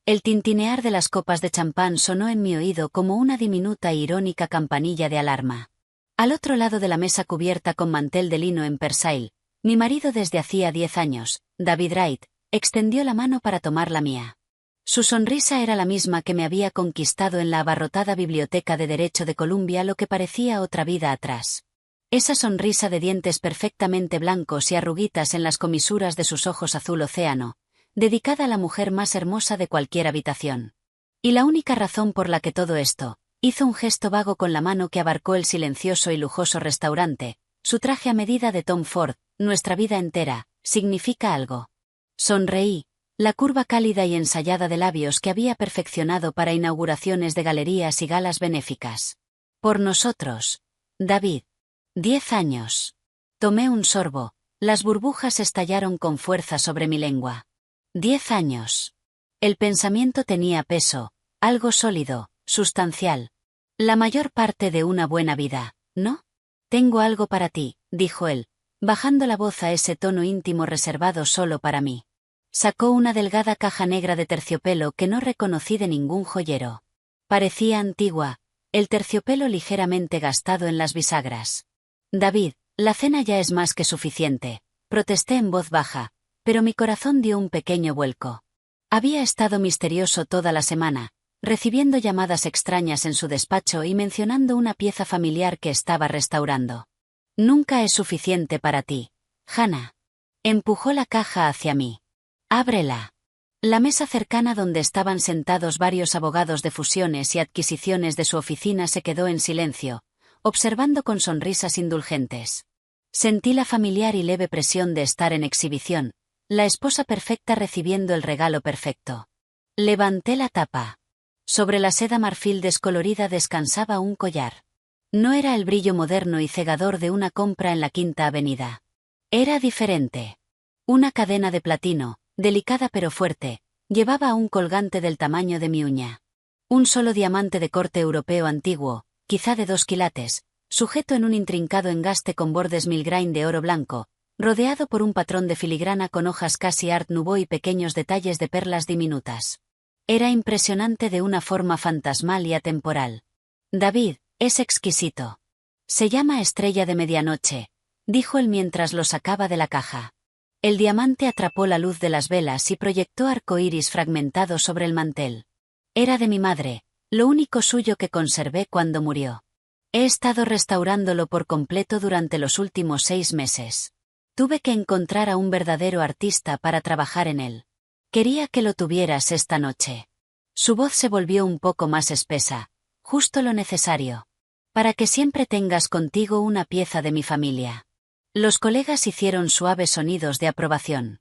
El tintinear de las copas de champán sonó en mi oído como una diminuta e irónica campanilla de alarma. Al otro lado de la mesa cubierta con mantel de lino en persail, mi marido desde hacía 10 años, David Wright, extendió la mano para tomar la mía. Su sonrisa era la misma que me había conquistado en la abarrotada biblioteca de Derecho de Columbia lo que parecía otra vida atrás. Esa sonrisa de dientes perfectamente blancos y arruguitas en las comisuras de sus ojos azul océano, dedicada a la mujer más hermosa de cualquier habitación. Y la única razón por la que todo esto, hizo un gesto vago con la mano que abarcó el silencioso y lujoso restaurante, su traje a medida de Tom Ford, nuestra vida entera, significa algo. Sonreí, la curva cálida y ensayada de labios que había perfeccionado para inauguraciones de galerías y galas benéficas. Por nosotros, David. 10 años. Tomé un sorbo, las burbujas estallaron con fuerza sobre mi lengua. 10 años. El pensamiento tenía peso, algo sólido, sustancial. La mayor parte de una buena vida, ¿no? Tengo algo para ti, dijo él, bajando la voz a ese tono íntimo reservado solo para mí. Sacó una delgada caja negra de terciopelo que no reconocí de ningún joyero. Parecía antigua, el terciopelo ligeramente gastado en las bisagras. David, la cena ya es más que suficiente, protesté en voz baja, pero mi corazón dio un pequeño vuelco. Había estado misterioso toda la semana, recibiendo llamadas extrañas en su despacho y mencionando una pieza familiar que estaba restaurando. Nunca es suficiente para ti, Hannah. Empujó la caja hacia mí. Ábrela. La mesa cercana donde estaban sentados varios abogados de fusiones y adquisiciones de su oficina se quedó en silencio, observando con sonrisas indulgentes. Sentí la familiar y leve presión de estar en exhibición, la esposa perfecta recibiendo el regalo perfecto. Levanté la tapa. Sobre la seda marfil descolorida descansaba un collar. No era el brillo moderno y cegador de una compra en la Quinta Avenida. Era diferente. Una cadena de platino, delicada pero fuerte, llevaba un colgante del tamaño de mi uña. Un solo diamante de corte europeo antiguo, quizá de 2 quilates, sujeto en un intrincado engaste con bordes milgrain de oro blanco, rodeado por un patrón de filigrana con hojas casi Art Nouveau y pequeños detalles de perlas diminutas. Era impresionante de una forma fantasmal y atemporal. David, es exquisito. Se llama Estrella de Medianoche, dijo él mientras lo sacaba de la caja. El diamante atrapó la luz de las velas y proyectó arcoíris fragmentado sobre el mantel. Era de mi madre, lo único suyo que conservé cuando murió. He estado restaurándolo por completo durante los últimos 6 meses. Tuve que encontrar a un verdadero artista para trabajar en él. Quería que lo tuvieras esta noche. Su voz se volvió un poco más espesa, justo lo necesario. Para que siempre tengas contigo una pieza de mi familia. Los colegas hicieron suaves sonidos de aprobación.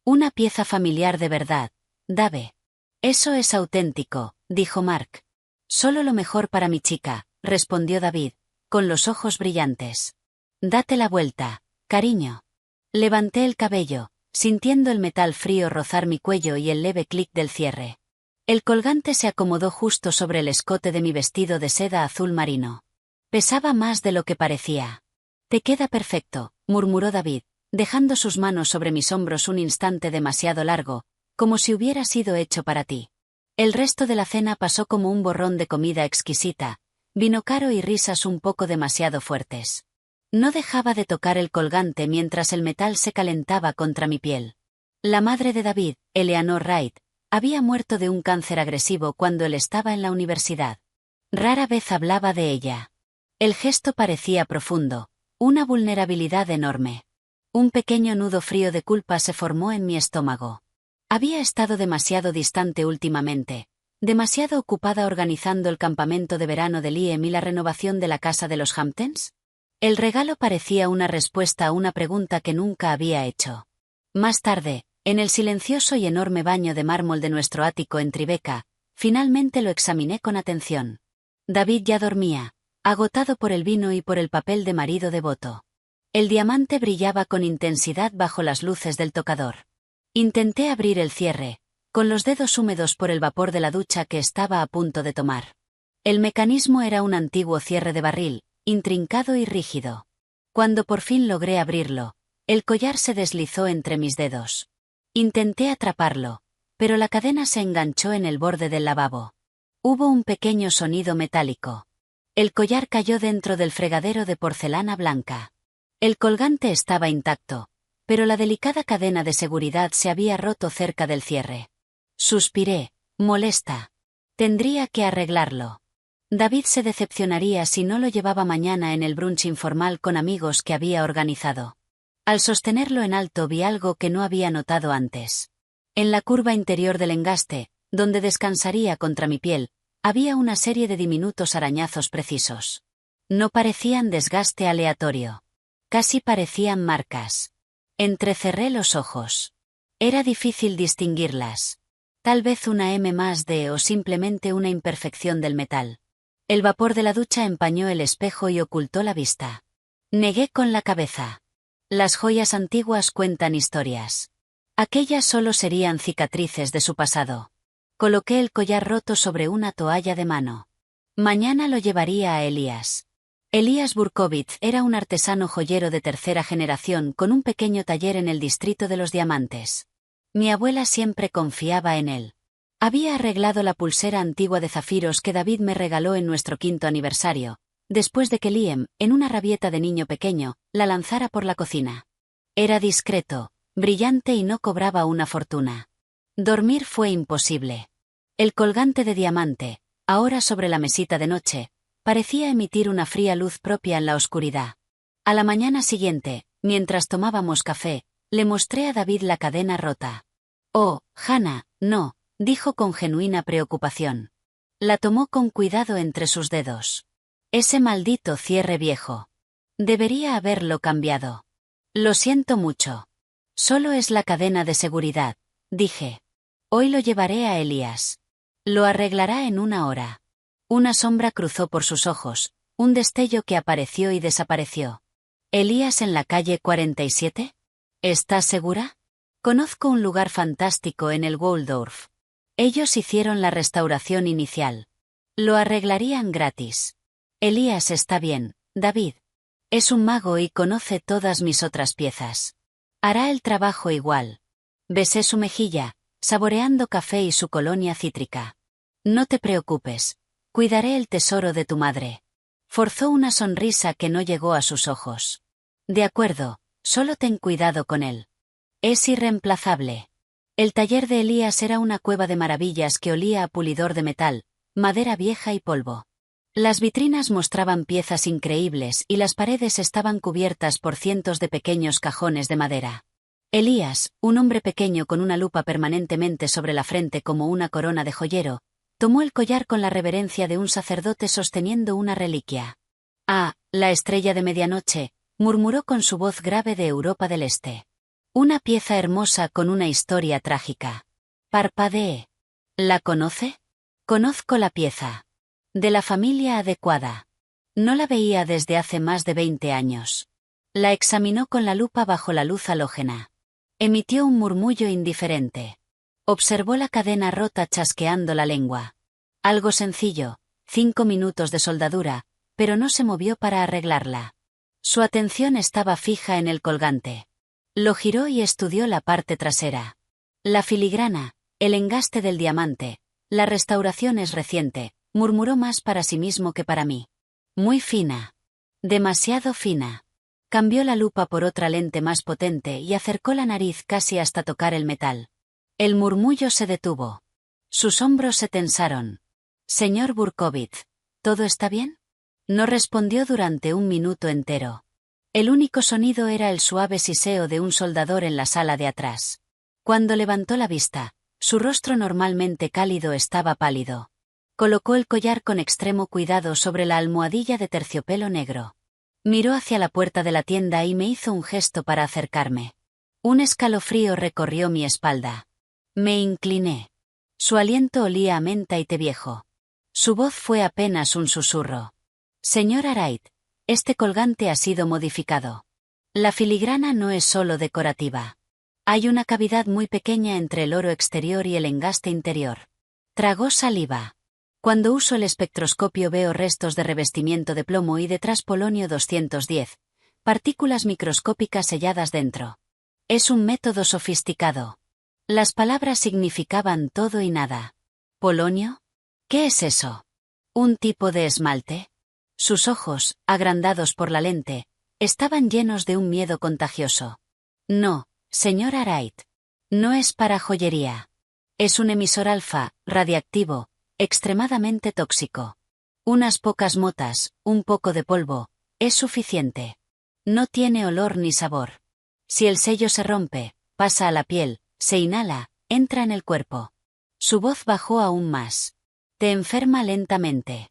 Una pieza familiar de verdad, Dave. Eso es auténtico, dijo Mark. Solo lo mejor para mi chica, respondió David, con los ojos brillantes. Date la vuelta, cariño. Levanté el cabello, sintiendo el metal frío rozar mi cuello y el leve clic del cierre. El colgante se acomodó justo sobre el escote de mi vestido de seda azul marino. Pesaba más de lo que parecía. Te queda perfecto, murmuró David, dejando sus manos sobre mis hombros un instante demasiado largo, como si hubiera sido hecho para ti. El resto de la cena pasó como un borrón de comida exquisita, vino caro y risas un poco demasiado fuertes. No dejaba de tocar el colgante mientras el metal se calentaba contra mi piel. La madre de David, Eleanor Wright, había muerto de un cáncer agresivo cuando él estaba en la universidad. Rara vez hablaba de ella. El gesto parecía profundo, una vulnerabilidad enorme. Un pequeño nudo frío de culpa se formó en mi estómago. Había estado demasiado distante últimamente, demasiado ocupada organizando el campamento de verano de Liam y la renovación de la casa de los Hamptons. El regalo parecía una respuesta a una pregunta que nunca había hecho. Más tarde, en el silencioso y enorme baño de mármol de nuestro ático en Tribeca, finalmente lo examiné con atención. David ya dormía, agotado por el vino y por el papel de marido devoto. El diamante brillaba con intensidad bajo las luces del tocador. Intenté abrir el cierre, con los dedos húmedos por el vapor de la ducha que estaba a punto de tomar. El mecanismo era un antiguo cierre de barril, intrincado y rígido. Cuando por fin logré abrirlo, el collar se deslizó entre mis dedos. Intenté atraparlo, pero la cadena se enganchó en el borde del lavabo. Hubo un pequeño sonido metálico. El collar cayó dentro del fregadero de porcelana blanca. El colgante estaba intacto, pero la delicada cadena de seguridad se había roto cerca del cierre. Suspiré, molesta. Tendría que arreglarlo. David se decepcionaría si no lo llevaba mañana en el brunch informal con amigos que había organizado. Al sostenerlo en alto vi algo que no había notado antes. En la curva interior del engaste, donde descansaría contra mi piel, había una serie de diminutos arañazos precisos. No parecían desgaste aleatorio. Casi parecían marcas. Entrecerré los ojos. Era difícil distinguirlas. Tal vez una M más D o simplemente una imperfección del metal. El vapor de la ducha empañó el espejo y ocultó la vista. Negué con la cabeza. Las joyas antiguas cuentan historias. Aquellas solo serían cicatrices de su pasado. Coloqué el collar roto sobre una toalla de mano. Mañana lo llevaría a Elías. Elías Burkovitz era un artesano joyero de tercera generación con un pequeño taller en el distrito de los diamantes. Mi abuela siempre confiaba en él. Había arreglado la pulsera antigua de zafiros que David me regaló en nuestro 5º aniversario, después de que Liam, en una rabieta de niño pequeño, la lanzara por la cocina. Era discreto, brillante y no cobraba una fortuna. Dormir fue imposible. El colgante de diamante, ahora sobre la mesita de noche, parecía emitir una fría luz propia en la oscuridad. A la mañana siguiente, mientras tomábamos café, le mostré a David la cadena rota. «Oh, Hannah, no», dijo con genuina preocupación. La tomó con cuidado entre sus dedos. «Ese maldito cierre viejo. Debería haberlo cambiado. Lo siento mucho. Solo es la cadena de seguridad», dije. «Hoy lo llevaré a Elías. Lo arreglará en una hora». Una sombra cruzó por sus ojos, un destello que apareció y desapareció. «¿Elías en la calle 47? ¿Estás segura? Conozco un lugar fantástico en el Waldorf. Ellos hicieron la restauración inicial. Lo arreglarían gratis. Elías está bien, David. Es un mago y conoce todas mis otras piezas. Hará el trabajo igual». Besé su mejilla, saboreando café y su colonia cítrica. «No te preocupes. Cuidaré el tesoro de tu madre». Forzó una sonrisa que no llegó a sus ojos. «De acuerdo, solo ten cuidado con él. Es irreemplazable». El taller de Elías era una cueva de maravillas que olía a pulidor de metal, madera vieja y polvo. Las vitrinas mostraban piezas increíbles y las paredes estaban cubiertas por cientos de pequeños cajones de madera. Elías, un hombre pequeño con una lupa permanentemente sobre la frente como una corona de joyero, tomó el collar con la reverencia de un sacerdote sosteniendo una reliquia. «Ah, la estrella de medianoche», murmuró con su voz grave de Europa del Este. «Una pieza hermosa con una historia trágica». Parpadeé. «¿La conoce?» «Conozco la pieza. De la familia adecuada. No la veía desde hace más de 20 años». La examinó con la lupa bajo la luz halógena. Emitió un murmullo indiferente. Observó la cadena rota chasqueando la lengua. Algo sencillo, 5 minutos de soldadura, pero no se movió para arreglarla. Su atención estaba fija en el colgante. Lo giró y estudió la parte trasera. La filigrana, el engaste del diamante, la restauración es reciente, murmuró más para sí mismo que para mí. Muy fina. Demasiado fina. Cambió la lupa por otra lente más potente y acercó la nariz casi hasta tocar el metal. El murmullo se detuvo. Sus hombros se tensaron. «Señor Burkovitz, ¿todo está bien?» No respondió durante un minuto entero. El único sonido era el suave siseo de un soldador en la sala de atrás. Cuando levantó la vista, su rostro normalmente cálido estaba pálido. Colocó el collar con extremo cuidado sobre la almohadilla de terciopelo negro. Miró hacia la puerta de la tienda y me hizo un gesto para acercarme. Un escalofrío recorrió mi espalda. Me incliné. Su aliento olía a menta y té viejo. Su voz fue apenas un susurro. «Señor Wright, este colgante ha sido modificado. La filigrana no es solo decorativa. Hay una cavidad muy pequeña entre el oro exterior y el engaste interior». Tragó saliva. «Cuando uso el espectroscopio veo restos de revestimiento de plomo y detrás polonio 210, partículas microscópicas selladas dentro. Es un método sofisticado». Las palabras significaban todo y nada. ¿Polonio? ¿Qué es eso? ¿Un tipo de esmalte? Sus ojos, agrandados por la lente, estaban llenos de un miedo contagioso. No, señor Wright. No es para joyería. Es un emisor alfa, radiactivo, extremadamente tóxico. Unas pocas motas, un poco de polvo, es suficiente. No tiene olor ni sabor. Si el sello se rompe, pasa a la piel, se inhala, entra en el cuerpo. Su voz bajó aún más. Te enferma lentamente.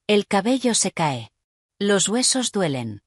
El cabello se cae. Los huesos duelen.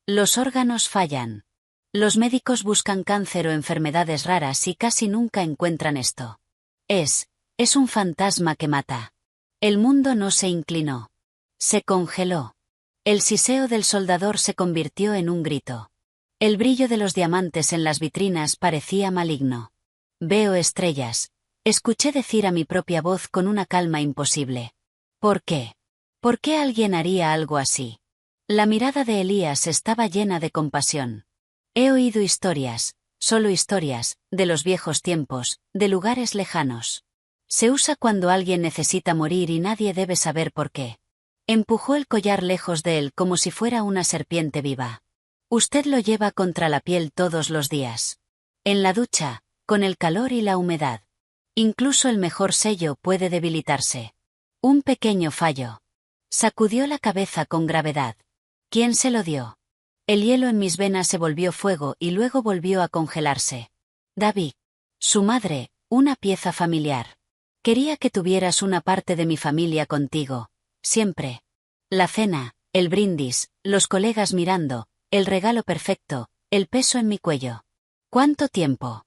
Los órganos fallan. Los médicos buscan cáncer o enfermedades raras y casi nunca encuentran esto. Es un fantasma que mata. El mundo no se inclinó. Se congeló. El siseo del soldador se convirtió en un grito. El brillo de los diamantes en las vitrinas parecía maligno. Veo estrellas. Escuché decir a mi propia voz con una calma imposible. ¿Por qué? ¿Por qué alguien haría algo así? La mirada de Elías estaba llena de compasión. He oído historias, solo historias, de los viejos tiempos, de lugares lejanos. Se usa cuando alguien necesita morir y nadie debe saber por qué. Empujó el collar lejos de él como si fuera una serpiente viva. Usted lo lleva contra la piel todos los días. En la ducha, con el calor y la humedad. Incluso el mejor sello puede debilitarse. Un pequeño fallo. Sacudió la cabeza con gravedad. ¿Quién se lo dio? El hielo en mis venas se volvió fuego y luego volvió a congelarse. David. Su madre, una pieza familiar. Quería que tuvieras una parte de mi familia contigo. Siempre. La cena, el brindis, los colegas mirando, el regalo perfecto, el peso en mi cuello. ¿Cuánto tiempo?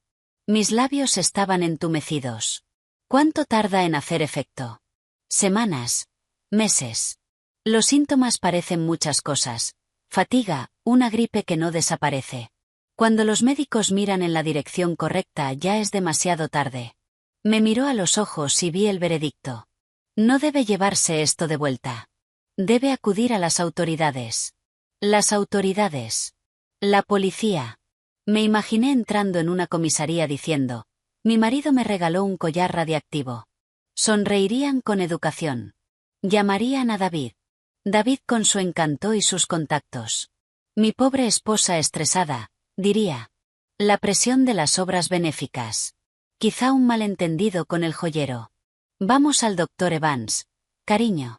Mis labios estaban entumecidos. ¿Cuánto tarda en hacer efecto? Semanas. Meses. Los síntomas parecen muchas cosas. Fatiga, una gripe que no desaparece. Cuando los médicos miran en la dirección correcta ya es demasiado tarde. Me miró a los ojos y vi el veredicto. No debe llevarse esto de vuelta. Debe acudir a las autoridades. Las autoridades. La policía. Me imaginé entrando en una comisaría diciendo, mi marido me regaló un collar radiactivo. Sonreirían con educación. Llamarían a David. David con su encanto y sus contactos. Mi pobre esposa estresada, diría. La presión de las obras benéficas. Quizá un malentendido con el joyero. Vamos al doctor Evans, cariño.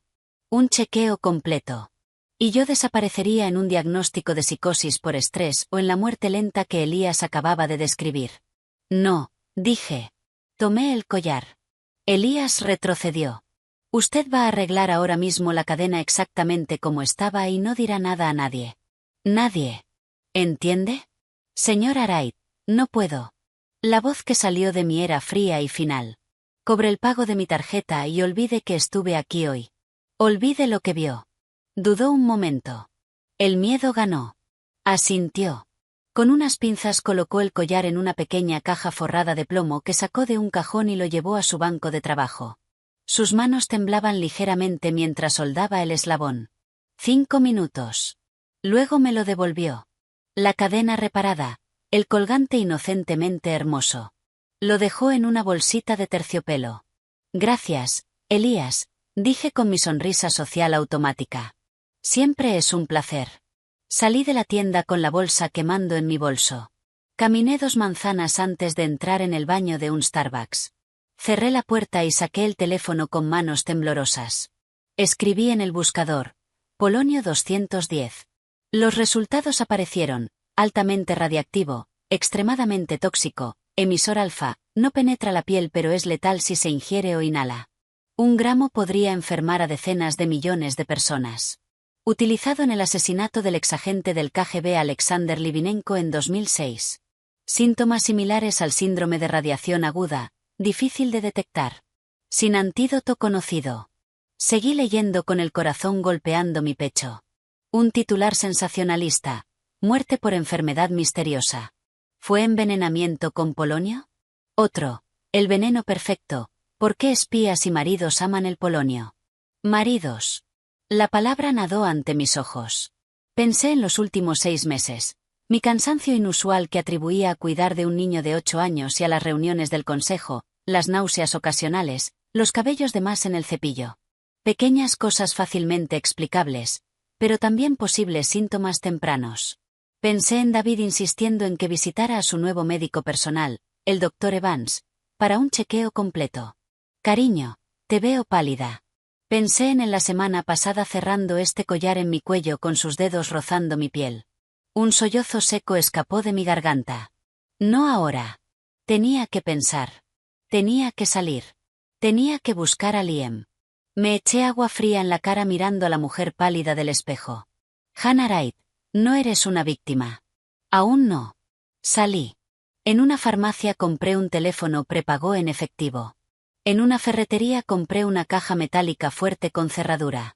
Un chequeo completo. Y yo desaparecería en un diagnóstico de psicosis por estrés o en la muerte lenta que Elías acababa de describir. No, dije. Tomé el collar. Elías retrocedió. Usted va a arreglar ahora mismo la cadena exactamente como estaba y no dirá nada a nadie. Nadie. ¿Entiende? Señor Wright, no puedo. La voz que salió de mí era fría y final. Cobre el pago de mi tarjeta y olvide que estuve aquí hoy. Olvide lo que vio. Dudó un momento. El miedo ganó. Asintió. Con unas pinzas colocó el collar en una pequeña caja forrada de plomo que sacó de un cajón y lo llevó a su banco de trabajo. Sus manos temblaban ligeramente mientras soldaba el eslabón. 5 minutos. Luego me lo devolvió. La cadena reparada, el colgante inocentemente hermoso. Lo dejó en una bolsita de terciopelo. Gracias, Elías, dije con mi sonrisa social automática. Siempre es un placer. Salí de la tienda con la bolsa quemando en mi bolso. Caminé 2 manzanas antes de entrar en el baño de un Starbucks. Cerré la puerta y saqué el teléfono con manos temblorosas. Escribí en el buscador, Polonio 210. Los resultados aparecieron, altamente radiactivo, extremadamente tóxico, emisor alfa, no penetra la piel pero es letal si se ingiere o inhala. 1 gramo podría enfermar a decenas de millones de personas. Utilizado en el asesinato del exagente del KGB Alexander Livinenko en 2006. Síntomas similares al síndrome de radiación aguda, difícil de detectar. Sin antídoto conocido. Seguí leyendo con el corazón golpeando mi pecho. Un titular sensacionalista. Muerte por enfermedad misteriosa. ¿Fue envenenamiento con polonio? Otro. El veneno perfecto. ¿Por qué espías y maridos aman el polonio? Maridos. La palabra nadó ante mis ojos. Pensé en los últimos 6 meses. Mi cansancio inusual que atribuía a cuidar de un niño de 8 años y a las reuniones del consejo, las náuseas ocasionales, los cabellos de más en el cepillo. Pequeñas cosas fácilmente explicables, pero también posibles síntomas tempranos. Pensé en David insistiendo en que visitara a su nuevo médico personal, el Dr. Evans, para un chequeo completo. Cariño, te veo pálida. Pensé en la semana pasada cerrando este collar en mi cuello con sus dedos rozando mi piel. Un sollozo seco escapó de mi garganta. No ahora. Tenía que pensar. Tenía que salir. Tenía que buscar a Liam. Me eché agua fría en la cara mirando a la mujer pálida del espejo. Hannah Wright, no eres una víctima. Aún no. Salí. En una farmacia compré un teléfono prepago en efectivo. En una ferretería compré una caja metálica fuerte con cerradura.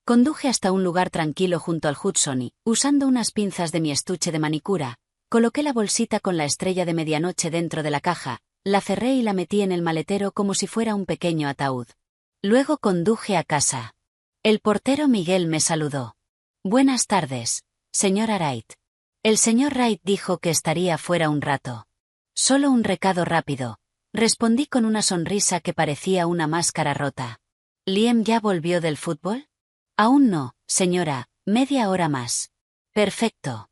Conduje hasta un lugar tranquilo junto al Hudson y, usando unas pinzas de mi estuche de manicura, coloqué la bolsita con la estrella de medianoche dentro de la caja, la cerré y la metí en el maletero como si fuera un pequeño ataúd. Luego conduje a casa. El portero Miguel me saludó. Buenas tardes, señora Wright. El señor Wright dijo que estaría fuera un rato. Solo un recado rápido. Respondí con una sonrisa que parecía una máscara rota. ¿Liam ya volvió del fútbol? Aún no, señora, media hora más. Perfecto.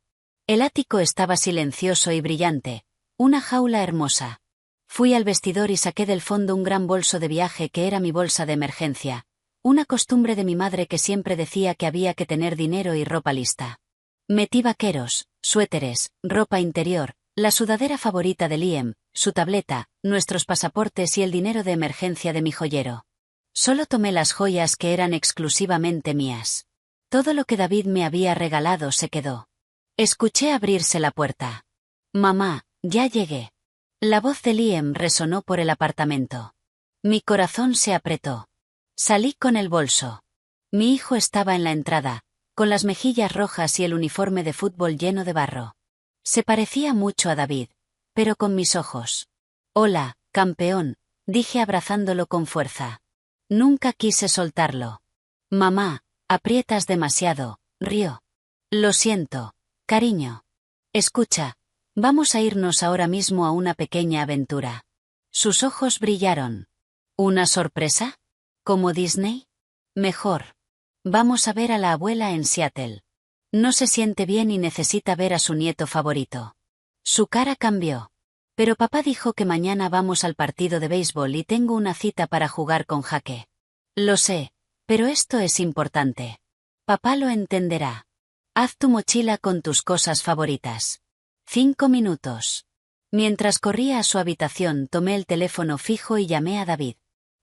El ático estaba silencioso y brillante, una jaula hermosa. Fui al vestidor y saqué del fondo un gran bolso de viaje que era mi bolsa de emergencia, una costumbre de mi madre que siempre decía que había que tener dinero y ropa lista. Metí vaqueros, suéteres, ropa interior, la sudadera favorita de Liam, su tableta, nuestros pasaportes y el dinero de emergencia de mi joyero. Solo tomé las joyas que eran exclusivamente mías. Todo lo que David me había regalado se quedó. Escuché abrirse la puerta. Mamá, ya llegué. La voz de Liam resonó por el apartamento. Mi corazón se apretó. Salí con el bolso. Mi hijo estaba en la entrada, con las mejillas rojas y el uniforme de fútbol lleno de barro. Se parecía mucho a David, pero con mis ojos. Hola, campeón, dije abrazándolo con fuerza. Nunca quise soltarlo. Mamá, aprietas demasiado, rió. Lo siento, cariño. Escucha, vamos a irnos ahora mismo a una pequeña aventura. Sus ojos brillaron. ¿Una sorpresa? ¿Como Disney? Mejor. Vamos a ver a la abuela en Seattle. No se siente bien y necesita ver a su nieto favorito. Su cara cambió. Pero papá dijo que mañana vamos al partido de béisbol y tengo una cita para jugar con Jaque. Lo sé, pero esto es importante. Papá lo entenderá. Haz tu mochila con tus cosas favoritas. 5 minutos. Mientras corría a su habitación tomé el teléfono fijo y llamé a David.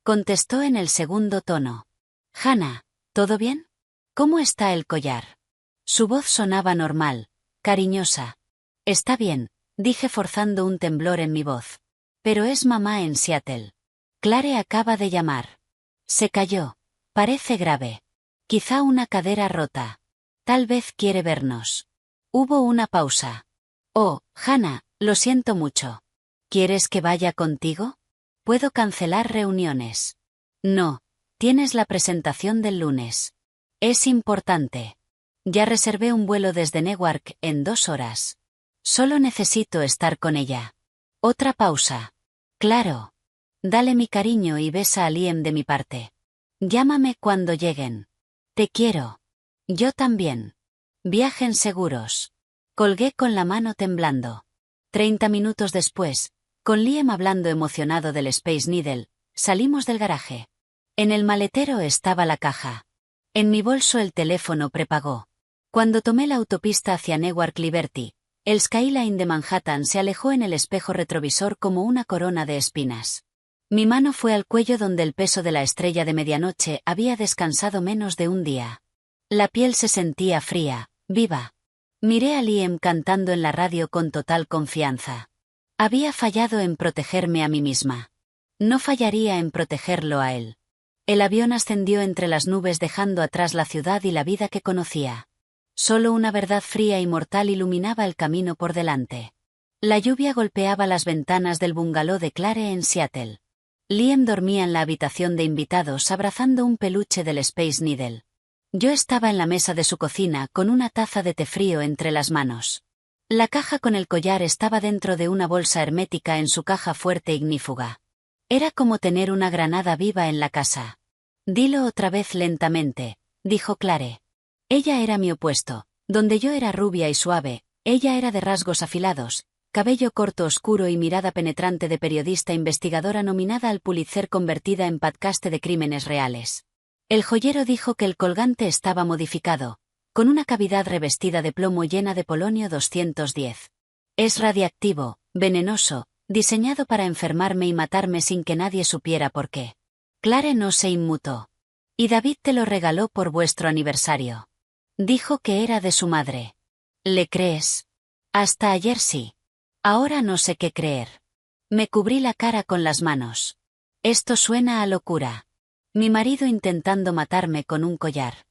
Contestó en el segundo tono. Hannah, ¿todo bien? ¿Cómo está el collar? Su voz sonaba normal, cariñosa. Está bien, dije forzando un temblor en mi voz. Pero es mamá en Seattle. Clare acaba de llamar. Se cayó. Parece grave. Quizá una cadera rota. Tal vez quiere vernos. Hubo una pausa. Oh, Hannah, lo siento mucho. ¿Quieres que vaya contigo? Puedo cancelar reuniones. No, tienes la presentación del lunes. Es importante. Ya reservé un vuelo desde Newark en 2 horas. Solo necesito estar con ella. Otra pausa. Claro. Dale mi cariño y besa a Liam de mi parte. Llámame cuando lleguen. Te quiero. Yo también. Viajen seguros. Colgué con la mano temblando. 30 minutos después, con Liam hablando emocionado del Space Needle, salimos del garaje. En el maletero estaba la caja. En mi bolso el teléfono prepago. Cuando tomé la autopista hacia Newark Liberty, el skyline de Manhattan se alejó en el espejo retrovisor como una corona de espinas. Mi mano fue al cuello donde el peso de la estrella de medianoche había descansado menos de un día. La piel se sentía fría, viva. Miré a Liam cantando en la radio con total confianza. Había fallado en protegerme a mí misma. No fallaría en protegerlo a él. El avión ascendió entre las nubes dejando atrás la ciudad y la vida que conocía. Solo una verdad fría y mortal iluminaba el camino por delante. La lluvia golpeaba las ventanas del bungalow de Clare en Seattle. Liam dormía en la habitación de invitados abrazando un peluche del Space Needle. Yo estaba en la mesa de su cocina con una taza de té frío entre las manos. La caja con el collar estaba dentro de una bolsa hermética en su caja fuerte ignífuga. Era como tener una granada viva en la casa. Dilo otra vez lentamente, dijo Clare. Ella era mi opuesto. Donde yo era rubia y suave, ella era de rasgos afilados, cabello corto oscuro y mirada penetrante de periodista investigadora nominada al Pulitzer convertida en podcaste de crímenes reales. El joyero dijo que el colgante estaba modificado, con una cavidad revestida de plomo llena de polonio 210. Es radiactivo, venenoso, diseñado para enfermarme y matarme sin que nadie supiera por qué. Clare no se inmutó. Y David te lo regaló por vuestro aniversario. Dijo que era de su madre. ¿Le crees? Hasta ayer sí. Ahora no sé qué creer. Me cubrí la cara con las manos. Esto suena a locura. Mi marido intentando matarme con un collar.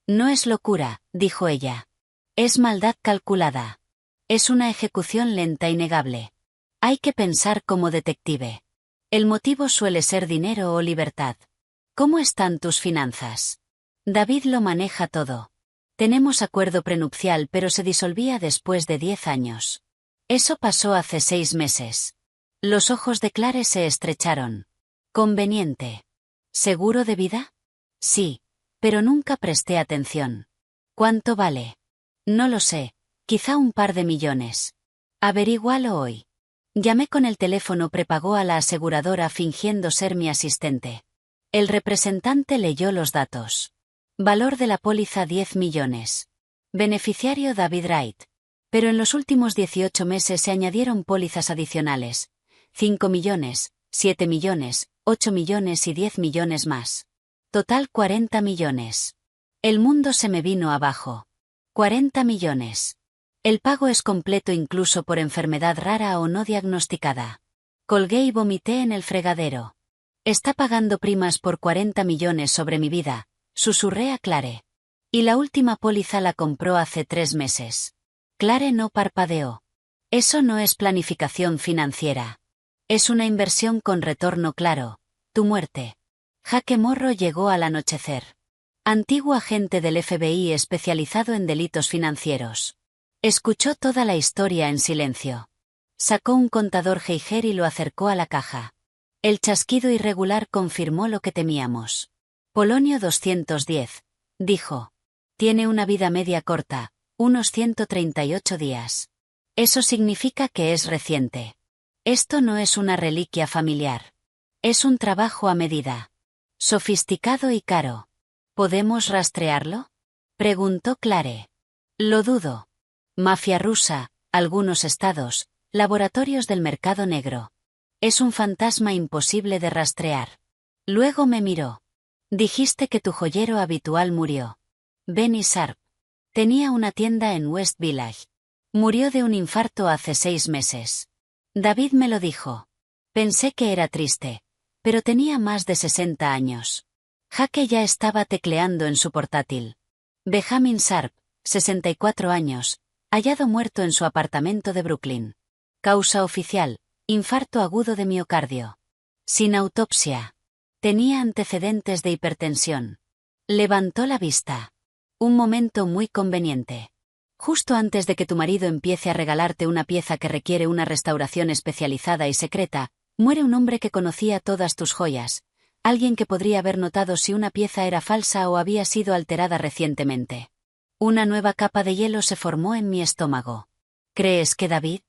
No es locura, dijo ella. Es maldad calculada. Es una ejecución lenta y negable. Hay que pensar como detective. El motivo suele ser dinero o libertad. ¿Cómo están tus finanzas? David lo maneja todo. Tenemos acuerdo prenupcial pero se disolvía después de 10 años. Eso pasó hace 6 meses. Los ojos de Clare se estrecharon. Conveniente. ¿Seguro de vida? Sí, pero nunca presté atención. ¿Cuánto vale? No lo sé, quizá un par de millones. Averígualo hoy. Llamé con el teléfono prepago a la aseguradora fingiendo ser mi asistente. El representante leyó los datos. Valor de la póliza 10 millones. Beneficiario David Wright. Pero en los últimos 18 meses se añadieron pólizas adicionales. 5 millones, 7 millones, 8 millones y 10 millones más. Total 40 millones. El mundo se me vino abajo. 40 millones. El pago es completo incluso por enfermedad rara o no diagnosticada. Colgué y vomité en el fregadero. Está pagando primas por 40 millones sobre mi vida, susurré a Clare. Y la última póliza la compró hace 3 meses. Clare no parpadeó. Eso no es planificación financiera. Es una inversión con retorno claro. Tu muerte. Jaque Morro llegó al anochecer. Antiguo agente del FBI especializado en delitos financieros. Escuchó toda la historia en silencio. Sacó un contador Geiger y lo acercó a la caja. El chasquido irregular confirmó lo que temíamos. Polonio 210, dijo. Tiene una vida media corta, unos 138 días. Eso significa que es reciente. Esto no es una reliquia familiar. Es un trabajo a medida. Sofisticado y caro. ¿Podemos rastrearlo? Preguntó Clare. Lo dudo. Mafia rusa, algunos estados, laboratorios del mercado negro. Es un fantasma imposible de rastrear. Luego me miró. Dijiste que tu joyero habitual murió. Benny Sharp. Tenía una tienda en West Village. Murió de un infarto hace 6 meses. David me lo dijo. Pensé que era triste, pero tenía más de 60 años. Jaque ya estaba tecleando en su portátil. Benjamin Sharp, 64 años, hallado muerto en su apartamento de Brooklyn. Causa oficial, infarto agudo de miocardio. Sin autopsia. Tenía antecedentes de hipertensión. Levantó la vista. Un momento muy conveniente. Justo antes de que tu marido empiece a regalarte una pieza que requiere una restauración especializada y secreta, muere un hombre que conocía todas tus joyas, alguien que podría haber notado si una pieza era falsa o había sido alterada recientemente. Una nueva capa de hielo se formó en mi estómago. ¿Crees que David?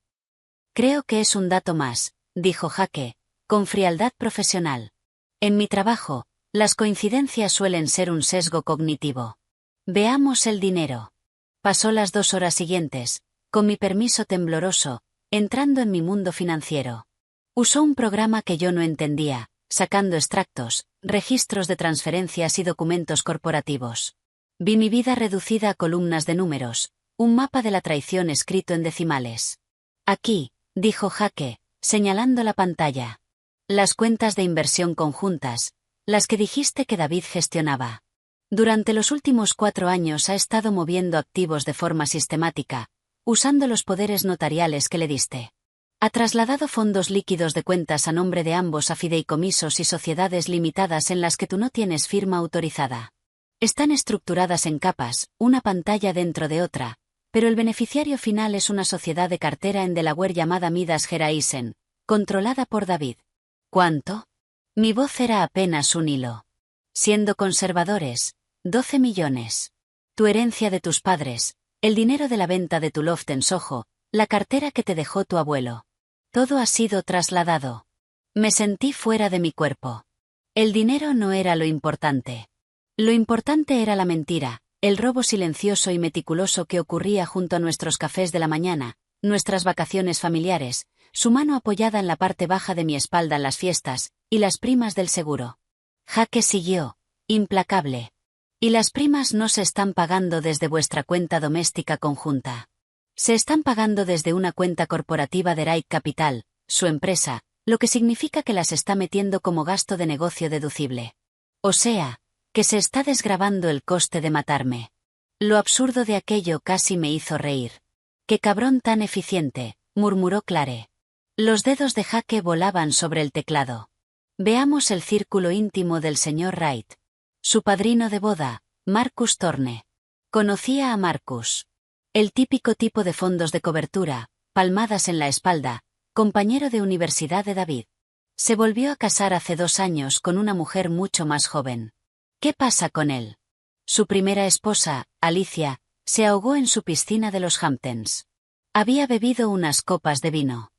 Creo que es un dato más, dijo Jaque, con frialdad profesional. En mi trabajo, las coincidencias suelen ser un sesgo cognitivo. Veamos el dinero. Pasó las 2 horas siguientes, con mi permiso tembloroso, entrando en mi mundo financiero. Usó un programa que yo no entendía, sacando extractos, registros de transferencias y documentos corporativos. Vi mi vida reducida a columnas de números, un mapa de la traición escrito en decimales. Aquí, dijo Jaque, señalando la pantalla. Las cuentas de inversión conjuntas, las que dijiste que David gestionaba. Durante los últimos 4 años ha estado moviendo activos de forma sistemática, usando los poderes notariales que le diste. Ha trasladado fondos líquidos de cuentas a nombre de ambos a fideicomisos y sociedades limitadas en las que tú no tienes firma autorizada. Están estructuradas en capas, una pantalla dentro de otra, pero el beneficiario final es una sociedad de cartera en Delaware llamada Midas Geraisen, controlada por David. ¿Cuánto? Mi voz era apenas un hilo. Siendo conservadores, 12 millones. Tu herencia de tus padres, el dinero de la venta de tu loft en Soho, la cartera que te dejó tu abuelo. Todo ha sido trasladado. Me sentí fuera de mi cuerpo. El dinero no era lo importante. Lo importante era la mentira, el robo silencioso y meticuloso que ocurría junto a nuestros cafés de la mañana, nuestras vacaciones familiares, su mano apoyada en la parte baja de mi espalda en las fiestas, y las primas del seguro. Jake siguió, implacable. Y las primas no se están pagando desde vuestra cuenta doméstica conjunta. Se están pagando desde una cuenta corporativa de Wright Capital, su empresa, lo que significa que las está metiendo como gasto de negocio deducible. O sea, que se está desgravando el coste de matarme. Lo absurdo de aquello casi me hizo reír. ¡Qué cabrón tan eficiente!, murmuró Clare. Los dedos de Jake volaban sobre el teclado. Veamos el círculo íntimo del señor Wright. Su padrino de boda, Marcus Thorne. Conocía a Marcus. El típico tipo de fondos de cobertura, palmadas en la espalda, compañero de universidad de David. Se volvió a casar hace 2 años con una mujer mucho más joven. ¿Qué pasa con él? Su primera esposa, Alicia, se ahogó en su piscina de los Hamptons. Había bebido unas copas de vino.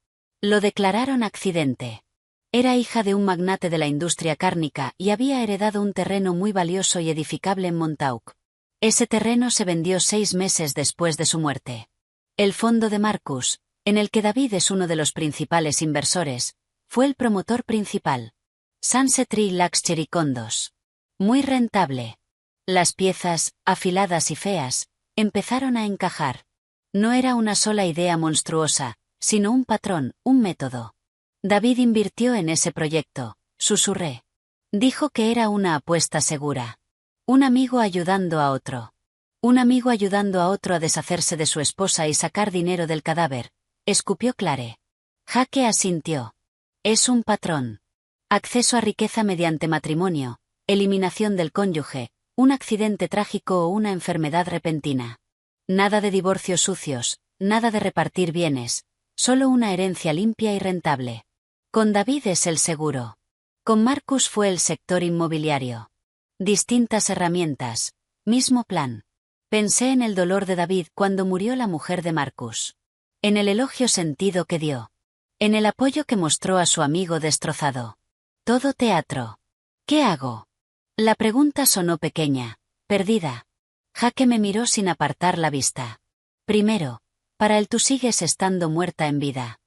Lo declararon accidente. Era hija de un magnate de la industria cárnica y había heredado un terreno muy valioso y edificable en Montauk. Ese terreno se vendió 6 meses después de su muerte. El fondo de Marcus, en el que David es uno de los principales inversores, fue el promotor principal. Sunset Tree Luxury Condos. Muy rentable. Las piezas, afiladas y feas, empezaron a encajar. No era una sola idea monstruosa, sino un patrón, un método. David invirtió en ese proyecto, susurré. Dijo que era una apuesta segura. Un amigo ayudando a otro. Un amigo ayudando a otro a deshacerse de su esposa y sacar dinero del cadáver, escupió Clare. Jake asintió. Es un patrón. Acceso a riqueza mediante matrimonio, eliminación del cónyuge, un accidente trágico o una enfermedad repentina. Nada de divorcios sucios, nada de repartir bienes, solo una herencia limpia y rentable. Con David es el seguro. Con Marcus fue el sector inmobiliario. Distintas herramientas, mismo plan. Pensé en el dolor de David cuando murió la mujer de Marcus. En el elogio sentido que dio. En el apoyo que mostró a su amigo destrozado. Todo teatro. ¿Qué hago? La pregunta sonó pequeña, perdida. Jake me miró sin apartar la vista. Primero, para él tú sigues estando muerta en vida.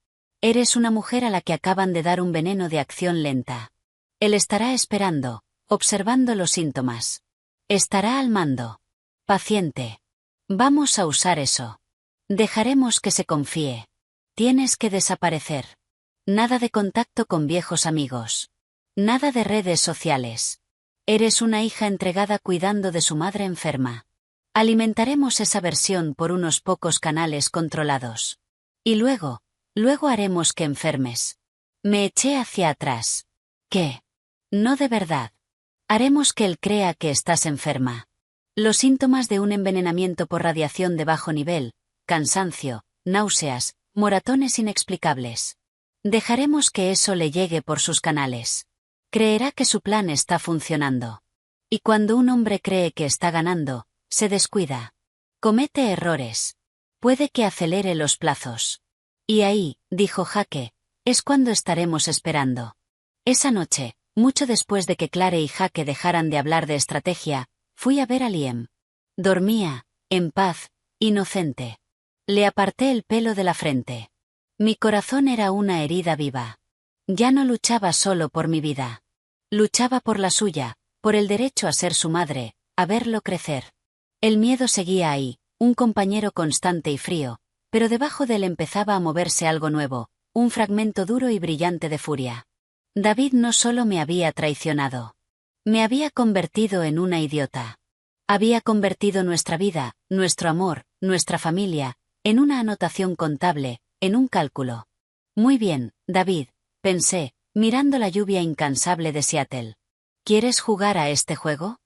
Eres una mujer a la que acaban de dar un veneno de acción lenta. Él estará esperando, observando los síntomas. Estará al mando. Paciente. Vamos a usar eso. Dejaremos que se confíe. Tienes que desaparecer. Nada de contacto con viejos amigos. Nada de redes sociales. Eres una hija entregada cuidando de su madre enferma. Alimentaremos esa versión por unos pocos canales controlados. Y luego haremos que enfermes. Me eché hacia atrás. ¿Qué? No de verdad. Haremos que él crea que estás enferma. Los síntomas de un envenenamiento por radiación de bajo nivel, cansancio, náuseas, moratones inexplicables. Dejaremos que eso le llegue por sus canales. Creerá que su plan está funcionando. Y cuando un hombre cree que está ganando, se descuida. Comete errores. Puede que acelere los plazos. Y ahí, dijo Jake, es cuando estaremos esperando. Esa noche, mucho después de que Clare y Jake dejaran de hablar de estrategia, fui a ver a Liam. Dormía, en paz, inocente. Le aparté el pelo de la frente. Mi corazón era una herida viva. Ya no luchaba solo por mi vida. Luchaba por la suya, por el derecho a ser su madre, a verlo crecer. El miedo seguía ahí, un compañero constante y frío, pero debajo de él empezaba a moverse algo nuevo, un fragmento duro y brillante de furia. David no solo me había traicionado. Me había convertido en una idiota. Había convertido nuestra vida, nuestro amor, nuestra familia, en una anotación contable, en un cálculo. Muy bien, David, pensé, mirando la lluvia incansable de Seattle. ¿Quieres jugar a este juego?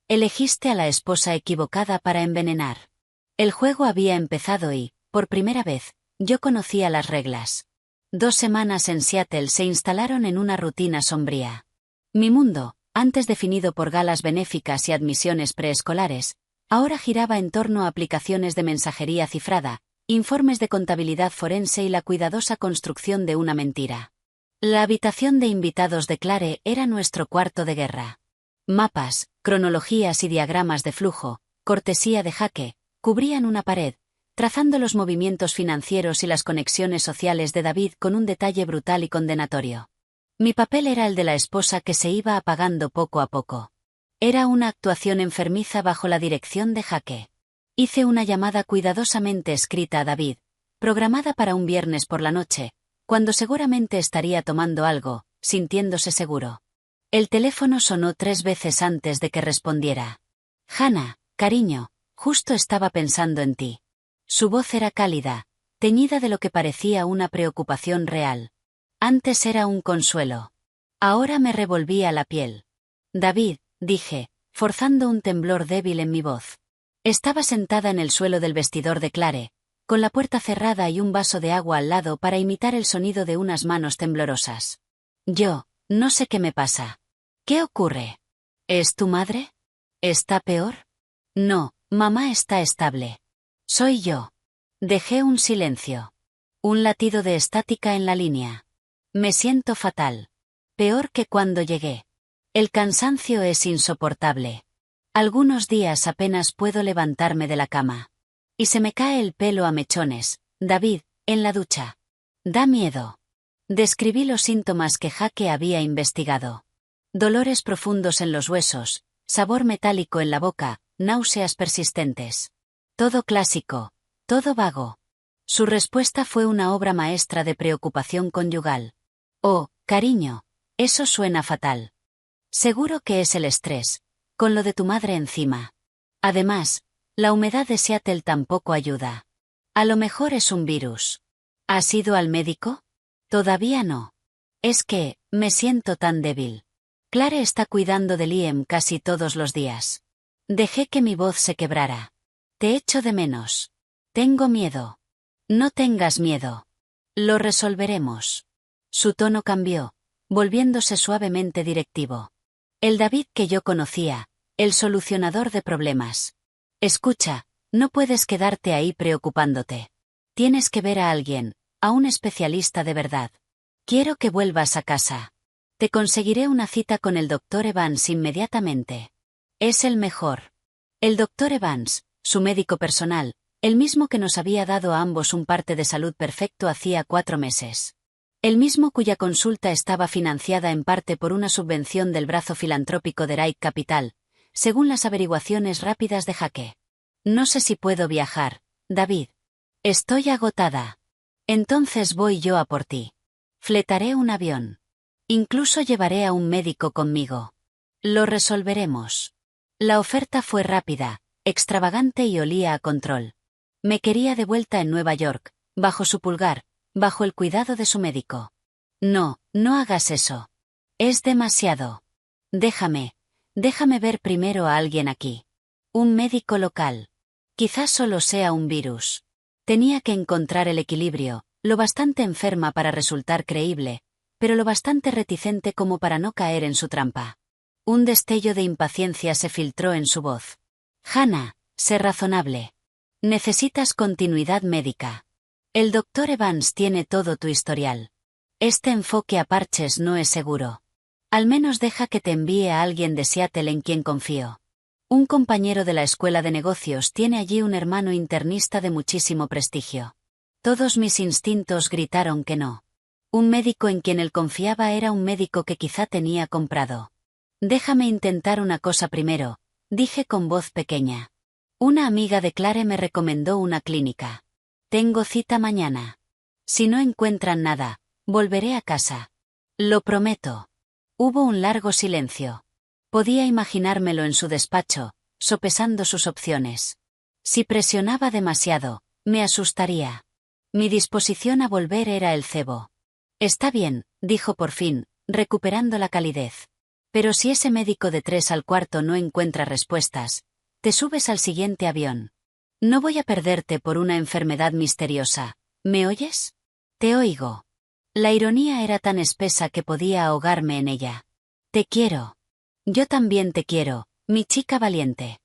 Elegiste a la esposa equivocada para envenenar. El juego había empezado y, por primera vez, yo conocía las reglas. 2 semanas en Seattle se instalaron en una rutina sombría. Mi mundo, antes definido por galas benéficas y admisiones preescolares, ahora giraba en torno a aplicaciones de mensajería cifrada, informes de contabilidad forense y la cuidadosa construcción de una mentira. La habitación de invitados de Clare era nuestro cuarto de guerra. Mapas, cronologías y diagramas de flujo, cortesía de Jaque, cubrían una pared, trazando los movimientos financieros y las conexiones sociales de David con un detalle brutal y condenatorio. Mi papel era el de la esposa que se iba apagando poco a poco. Era una actuación enfermiza bajo la dirección de Jaque. Hice una llamada cuidadosamente escrita a David, programada para un viernes por la noche, cuando seguramente estaría tomando algo, sintiéndose seguro. El teléfono sonó 3 veces antes de que respondiera. Hannah, cariño, justo estaba pensando en ti. Su voz era cálida, teñida de lo que parecía una preocupación real. Antes era un consuelo. Ahora me revolvía la piel. David, dije, forzando un temblor débil en mi voz. Estaba sentada en el suelo del vestidor de Clare, con la puerta cerrada y un vaso de agua al lado para imitar el sonido de unas manos temblorosas. No sé qué me pasa. ¿Qué ocurre? ¿Es tu madre? ¿Está peor? No, mamá está estable. Soy yo. Dejé un silencio. Un latido de estática en la línea. Me siento fatal. Peor que cuando llegué. El cansancio es insoportable. Algunos días apenas puedo levantarme de la cama. Y se me cae el pelo a mechones, David, en la ducha. Da miedo. Describí los síntomas que Jaque había investigado. Dolores profundos en los huesos, sabor metálico en la boca, náuseas persistentes. Todo clásico, todo vago. Su respuesta fue una obra maestra de preocupación conyugal. Oh, cariño, eso suena fatal. Seguro que es el estrés, con lo de tu madre encima. Además, la humedad de Seattle tampoco ayuda. A lo mejor es un virus. ¿Has ido al médico? Todavía no. Es que, me siento tan débil. Clare está cuidando de Liam casi todos los días. Dejé que mi voz se quebrara. Te echo de menos. Tengo miedo. No tengas miedo. Lo resolveremos. Su tono cambió, volviéndose suavemente directivo. El David que yo conocía, el solucionador de problemas. Escucha, no puedes quedarte ahí preocupándote. Tienes que ver a alguien, a un especialista de verdad. Quiero que vuelvas a casa. Te conseguiré una cita con el Dr. Evans inmediatamente. Es el mejor. El Dr. Evans, su médico personal, el mismo que nos había dado a ambos un parte de salud perfecto hacía 4 meses. El mismo cuya consulta estaba financiada en parte por una subvención del brazo filantrópico de Wright Capital, según las averiguaciones rápidas de Jaque. No sé si puedo viajar, David. Estoy agotada. Entonces voy yo a por ti. Fletaré un avión. Incluso llevaré a un médico conmigo. Lo resolveremos. La oferta fue rápida, extravagante y olía a control. Me quería de vuelta en Nueva York, bajo su pulgar, bajo el cuidado de su médico. No, no hagas eso. Es demasiado. Déjame ver primero a alguien aquí. Un médico local. Quizás solo sea un virus. Tenía que encontrar el equilibrio, lo bastante enferma para resultar creíble, pero lo bastante reticente como para no caer en su trampa. Un destello de impaciencia se filtró en su voz. Hannah, sé razonable. Necesitas continuidad médica. El Dr. Evans tiene todo tu historial. Este enfoque a parches no es seguro. Al menos deja que te envíe a alguien de Seattle en quien confío. Un compañero de la escuela de negocios tiene allí un hermano internista de muchísimo prestigio. Todos mis instintos gritaron que no. Un médico en quien él confiaba era un médico que quizá tenía comprado. Déjame intentar una cosa primero, dije con voz pequeña. Una amiga de Clare me recomendó una clínica. Tengo cita mañana. Si no encuentran nada, volveré a casa. Lo prometo. Hubo un largo silencio. Podía imaginármelo en su despacho, sopesando sus opciones. Si presionaba demasiado, me asustaría. Mi disposición a volver era el cebo. Está bien, dijo por fin, recuperando la calidez. Pero si ese médico de 3 al cuarto no encuentra respuestas, te subes al siguiente avión. No voy a perderte por una enfermedad misteriosa. ¿Me oyes? Te oigo. La ironía era tan espesa que podía ahogarme en ella. Te quiero. Yo también te quiero, mi chica valiente.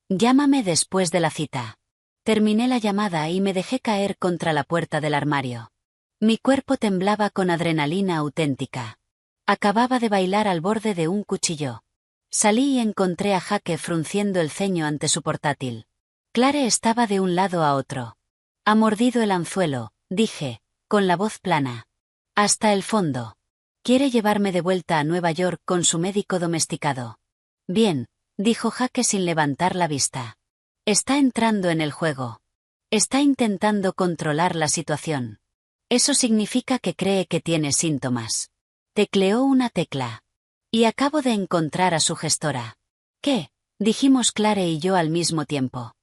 Llámame después de la cita. Terminé la llamada y me dejé caer contra la puerta del armario. Mi cuerpo temblaba con adrenalina auténtica. Acababa de bailar al borde de un cuchillo. Salí y encontré a Jake frunciendo el ceño ante su portátil. Clare estaba de un lado a otro. Ha mordido el anzuelo, dije, con la voz plana. Hasta el fondo. Quiere llevarme de vuelta a Nueva York con su médico domesticado. Bien, dijo Jake sin levantar la vista. Está entrando en el juego. Está intentando controlar la situación. Eso significa que cree que tiene síntomas. Tecleó una tecla. Y acabo de encontrar a su gestora. ¿Qué? Dijimos Clare y yo al mismo tiempo.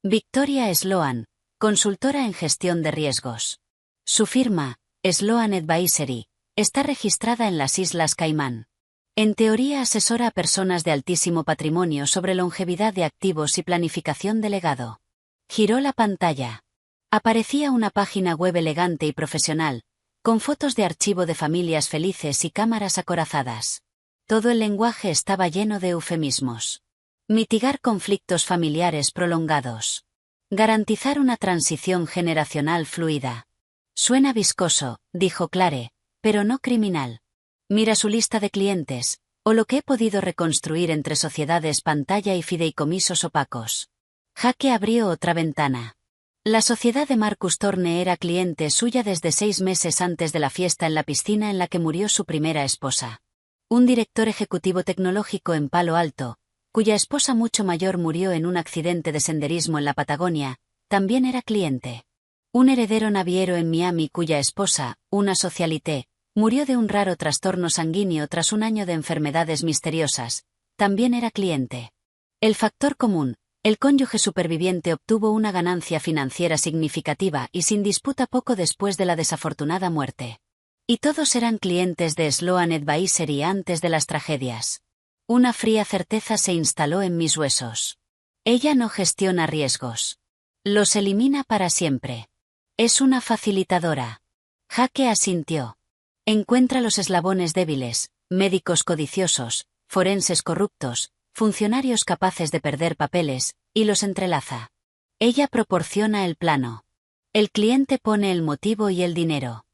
Victoria Sloan, consultora en gestión de riesgos. Su firma, Sloan Advisory, está registrada en las Islas Caimán. En teoría asesora a personas de altísimo patrimonio sobre longevidad de activos y planificación de legado. Giró la pantalla. Aparecía una página web elegante y profesional, con fotos de archivo de familias felices y cámaras acorazadas. Todo el lenguaje estaba lleno de eufemismos. Mitigar conflictos familiares prolongados. Garantizar una transición generacional fluida. Suena viscoso, dijo Clare, pero no criminal. Mira su lista de clientes, o lo que he podido reconstruir entre sociedades pantalla y fideicomisos opacos. Jake abrió otra ventana. La sociedad de Marcus Thorne era cliente suya desde 6 meses antes de la fiesta en la piscina en la que murió su primera esposa. Un director ejecutivo tecnológico en Palo Alto, cuya esposa mucho mayor murió en un accidente de senderismo en la Patagonia, también era cliente. Un heredero naviero en Miami cuya esposa, una socialité, murió de un raro trastorno sanguíneo tras un año de enfermedades misteriosas, también era cliente. El factor común, el cónyuge superviviente obtuvo una ganancia financiera significativa y sin disputa poco después de la desafortunada muerte. Y todos eran clientes de Sloan Advisory antes de las tragedias. Una fría certeza se instaló en mis huesos. Ella no gestiona riesgos. Los elimina para siempre. Es una facilitadora. Jake asintió. Encuentra los eslabones débiles, médicos codiciosos, forenses corruptos, funcionarios capaces de perder papeles, y los entrelaza. Ella proporciona el plano. El cliente pone el motivo y el dinero.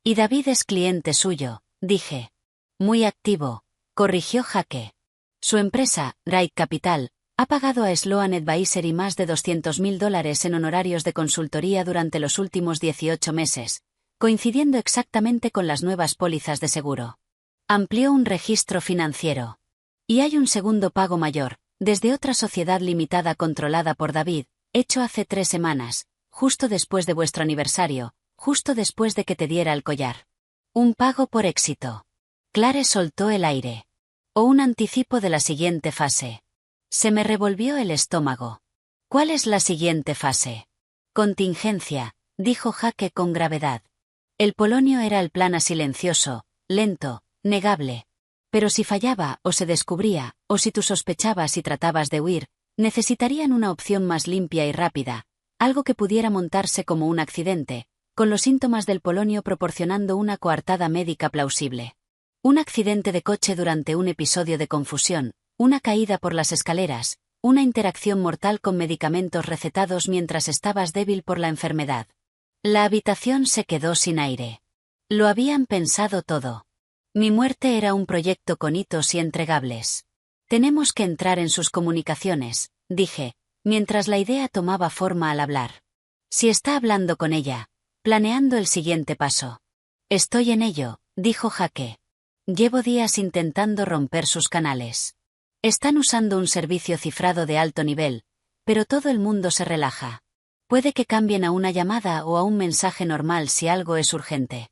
Y David es cliente suyo, dije. Muy activo, corrigió Jake. Su empresa, Wright Capital, ha pagado a Sloan Advisory más de $200.000 en honorarios de consultoría durante los últimos 18 meses, coincidiendo exactamente con las nuevas pólizas de seguro. Amplió un registro financiero. Y hay un segundo pago mayor, desde otra sociedad limitada controlada por David, hecho hace 3 semanas, justo después de vuestro aniversario, justo después de que te diera el collar. Un pago por éxito. Clare soltó el aire. O un anticipo de la siguiente fase. Se me revolvió el estómago. ¿Cuál es la siguiente fase? Contingencia, dijo Jake con gravedad. El polonio era el plan silencioso, lento, negable. Pero si fallaba, o se descubría, o si tú sospechabas y tratabas de huir, necesitarían una opción más limpia y rápida, algo que pudiera montarse como un accidente, con los síntomas del polonio proporcionando una coartada médica plausible. Un accidente de coche durante un episodio de confusión, una caída por las escaleras, una interacción mortal con medicamentos recetados mientras estabas débil por la enfermedad. La habitación se quedó sin aire. Lo habían pensado todo. Mi muerte era un proyecto con hitos y entregables. Tenemos que entrar en sus comunicaciones, dije, mientras la idea tomaba forma al hablar. Si está hablando con ella, planeando el siguiente paso. Estoy en ello, dijo Jake. Llevo días intentando romper sus canales. Están usando un servicio cifrado de alto nivel, pero todo el mundo se relaja. Puede que cambien a una llamada o a un mensaje normal si algo es urgente.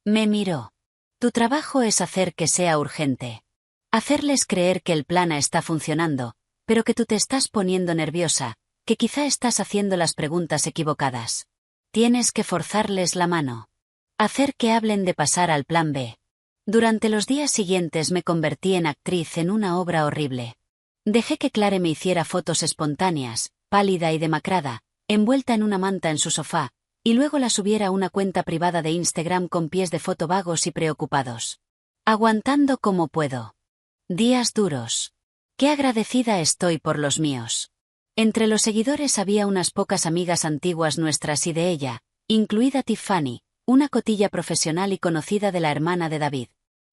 Me miró. Tu trabajo es hacer que sea urgente. Hacerles creer que el plan está funcionando, pero que tú te estás poniendo nerviosa, que quizá estás haciendo las preguntas equivocadas. Tienes que forzarles la mano. Hacer que hablen de pasar al plan B. Durante los días siguientes me convertí en actriz en una obra horrible. Dejé que Clare me hiciera fotos espontáneas, pálida y demacrada, envuelta en una manta en su sofá, y luego la subiera a una cuenta privada de Instagram con pies de foto vagos y preocupados. Aguantando como puedo. Días duros. Qué agradecida estoy por los míos. Entre los seguidores había unas pocas amigas antiguas nuestras y de ella, incluida Tiffany, una cotilla profesional y conocida de la hermana de David.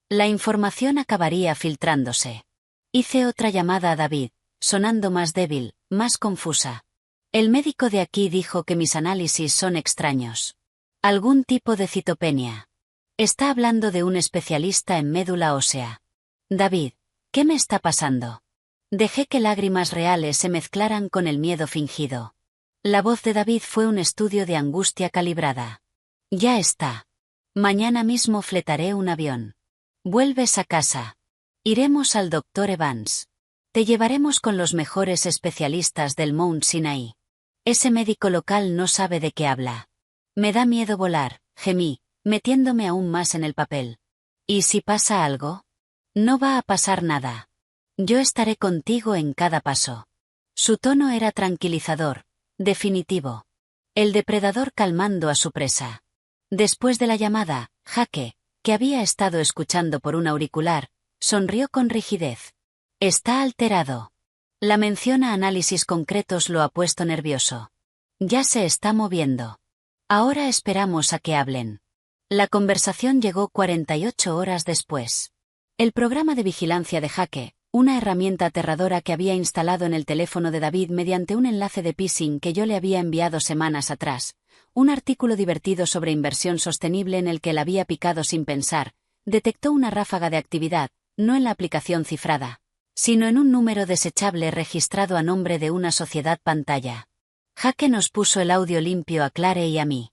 La información acabaría filtrándose. Hice otra llamada a David, sonando más débil, más confusa. El médico de aquí dijo que mis análisis son extraños. Algún tipo de citopenia. Está hablando de un especialista en médula ósea. David, ¿qué me está pasando? Dejé que lágrimas reales se mezclaran con el miedo fingido. La voz de David fue un estudio de angustia calibrada. Ya está. Mañana mismo fletaré un avión. Vuelves a casa. Iremos al Dr. Evans. Te llevaremos con los mejores especialistas del Mount Sinai. Ese médico local no sabe de qué habla. Me da miedo volar, gemí, metiéndome aún más en el papel. ¿Y si pasa algo? No va a pasar nada. Yo estaré contigo en cada paso. Su tono era tranquilizador, definitivo. El depredador calmando a su presa. Después de la llamada, Jake, que había estado escuchando por un auricular, sonrió con rigidez. Está alterado. La mención a análisis concretos lo ha puesto nervioso. Ya se está moviendo. Ahora esperamos a que hablen. La conversación llegó 48 horas después. El programa de vigilancia de Jake, una herramienta aterradora que había instalado en el teléfono de David mediante un enlace de phishing que yo le había enviado semanas atrás, un artículo divertido sobre inversión sostenible en el que él había picado sin pensar, detectó una ráfaga de actividad, no en la aplicación cifrada, sino en un número desechable registrado a nombre de una sociedad pantalla. Jake nos puso el audio limpio a Clare y a mí.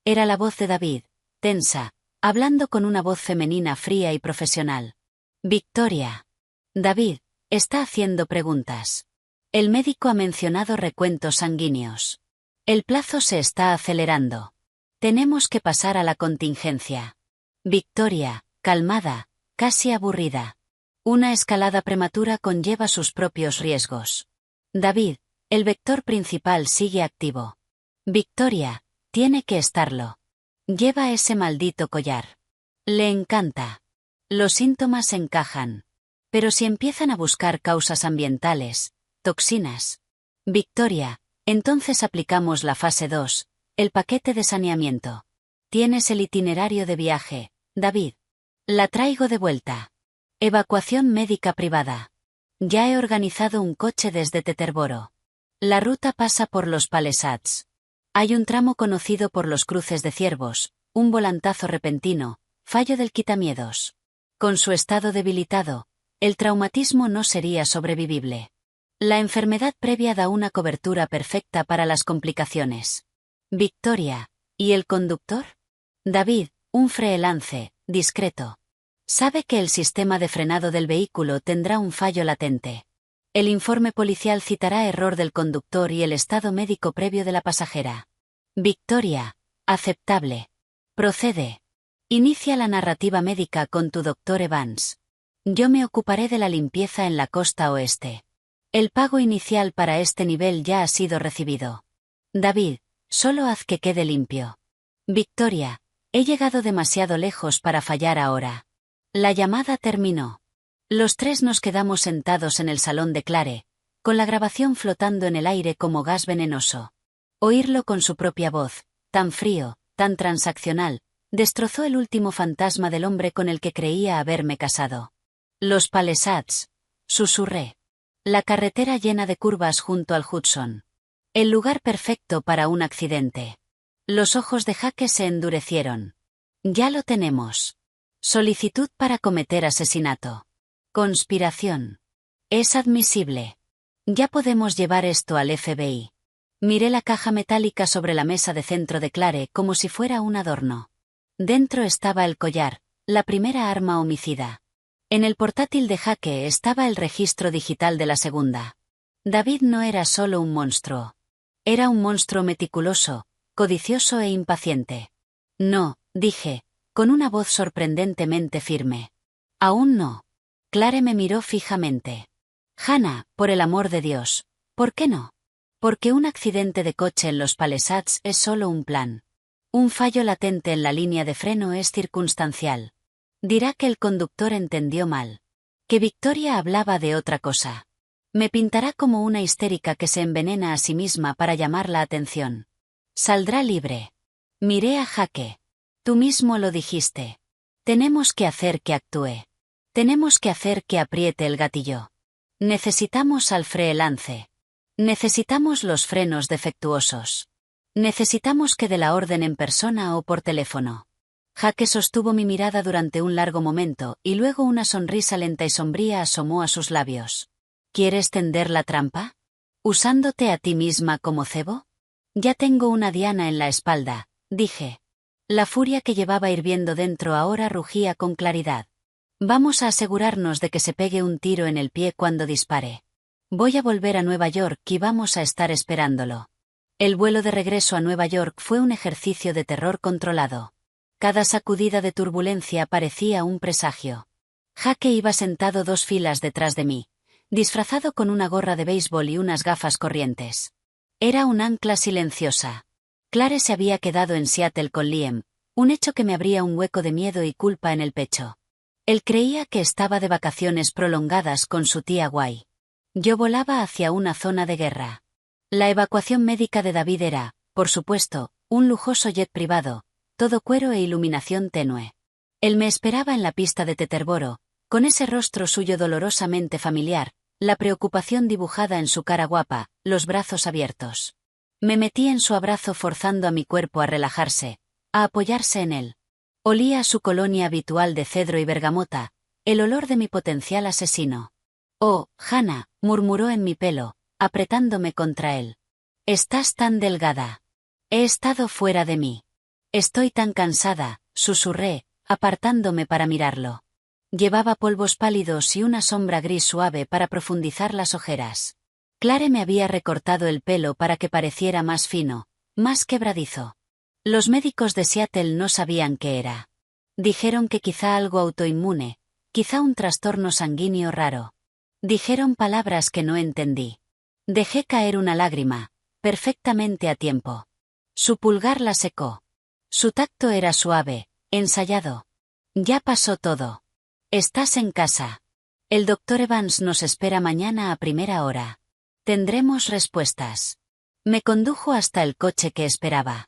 Era la voz de David, tensa, hablando con una voz femenina fría y profesional. Victoria. David, está haciendo preguntas. El médico ha mencionado recuentos sanguíneos. El plazo se está acelerando. Tenemos que pasar a la contingencia. Victoria, calmada, casi aburrida. Una escalada prematura conlleva sus propios riesgos. David, el vector principal sigue activo. Victoria, tiene que estarlo. Lleva ese maldito collar. Le encanta. Los síntomas encajan. Pero si empiezan a buscar causas ambientales, toxinas. Victoria, entonces aplicamos la fase 2, el paquete de saneamiento. Tienes el itinerario de viaje, David. La traigo de vuelta. Evacuación médica privada. Ya he organizado un coche desde Teterboro. La ruta pasa por los Palisades. Hay un tramo conocido por los cruces de ciervos, un volantazo repentino, fallo del quitamiedos. Con su estado debilitado, el traumatismo no sería sobrevivible. La enfermedad previa da una cobertura perfecta para las complicaciones. Victoria, ¿y el conductor? David, un freelance, discreto. Sabe que el sistema de frenado del vehículo tendrá un fallo latente. El informe policial citará error del conductor y el estado médico previo de la pasajera. Victoria, aceptable. Procede. Inicia la narrativa médica con tu Dr. Evans. Yo me ocuparé de la limpieza en la costa oeste. El pago inicial para este nivel ya ha sido recibido. David, solo haz que quede limpio. Victoria, he llegado demasiado lejos para fallar ahora. La llamada terminó. Los tres nos quedamos sentados en el salón de Clare, con la grabación flotando en el aire como gas venenoso. Oírlo con su propia voz, tan frío, tan transaccional, destrozó el último fantasma del hombre con el que creía haberme casado. Los Palisades, susurré. La carretera llena de curvas junto al Hudson. El lugar perfecto para un accidente. Los ojos de Jake se endurecieron. Ya lo tenemos. Solicitud para cometer asesinato. Conspiración. Es admisible. Ya podemos llevar esto al FBI. Miré la caja metálica sobre la mesa de centro de Clare como si fuera un adorno. Dentro estaba el collar, la primera arma homicida. En el portátil de Jake estaba el registro digital de la segunda. David no era solo un monstruo. Era un monstruo meticuloso, codicioso e impaciente. No, dije, con una voz sorprendentemente firme. Aún no. Clare me miró fijamente. Hannah, por el amor de Dios, ¿por qué no? Porque un accidente de coche en los Palisades es solo un plan. Un fallo latente en la línea de freno es circunstancial. Dirá que el conductor entendió mal. Que Victoria hablaba de otra cosa. Me pintará como una histérica que se envenena a sí misma para llamar la atención. Saldrá libre. Miré a Jake. Tú mismo lo dijiste. Tenemos que hacer que actúe. Tenemos que hacer que apriete el gatillo. Necesitamos al freelance. Necesitamos los frenos defectuosos. Necesitamos que dé la orden en persona o por teléfono. Jake sostuvo mi mirada durante un largo momento y luego una sonrisa lenta y sombría asomó a sus labios. ¿Quieres tender la trampa? ¿Usándote a ti misma como cebo? Ya tengo una diana en la espalda, dije. La furia que llevaba hirviendo dentro ahora rugía con claridad. Vamos a asegurarnos de que se pegue un tiro en el pie cuando dispare. Voy a volver a Nueva York y vamos a estar esperándolo. El vuelo de regreso a Nueva York fue un ejercicio de terror controlado. Cada sacudida de turbulencia parecía un presagio. Jake iba sentado 2 filas detrás de mí, disfrazado con una gorra de béisbol y unas gafas corrientes. Era un ancla silenciosa. Clare se había quedado en Seattle con Liam, un hecho que me abría un hueco de miedo y culpa en el pecho. Él creía que estaba de vacaciones prolongadas con su tía Guay. Yo volaba hacia una zona de guerra. La evacuación médica de David era, por supuesto, un lujoso jet privado, todo cuero e iluminación tenue. Él me esperaba en la pista de Teterboro, con ese rostro suyo dolorosamente familiar, la preocupación dibujada en su cara guapa, los brazos abiertos. Me metí en su abrazo forzando a mi cuerpo a relajarse, a apoyarse en él. Olía a su colonia habitual de cedro y bergamota, el olor de mi potencial asesino. Oh, Hannah, murmuró en mi pelo, apretándome contra él. Estás tan delgada. He estado fuera de mí. Estoy tan cansada, susurré, apartándome para mirarlo. Llevaba polvos pálidos y una sombra gris suave para profundizar las ojeras. Clare me había recortado el pelo para que pareciera más fino, más quebradizo. Los médicos de Seattle no sabían qué era. Dijeron que quizá algo autoinmune, quizá un trastorno sanguíneo raro. Dijeron palabras que no entendí. Dejé caer una lágrima, perfectamente a tiempo. Su pulgar la secó. Su tacto era suave, ensayado. Ya pasó todo. Estás en casa. El doctor Evans nos espera mañana a primera hora. Tendremos respuestas. Me condujo hasta el coche que esperaba.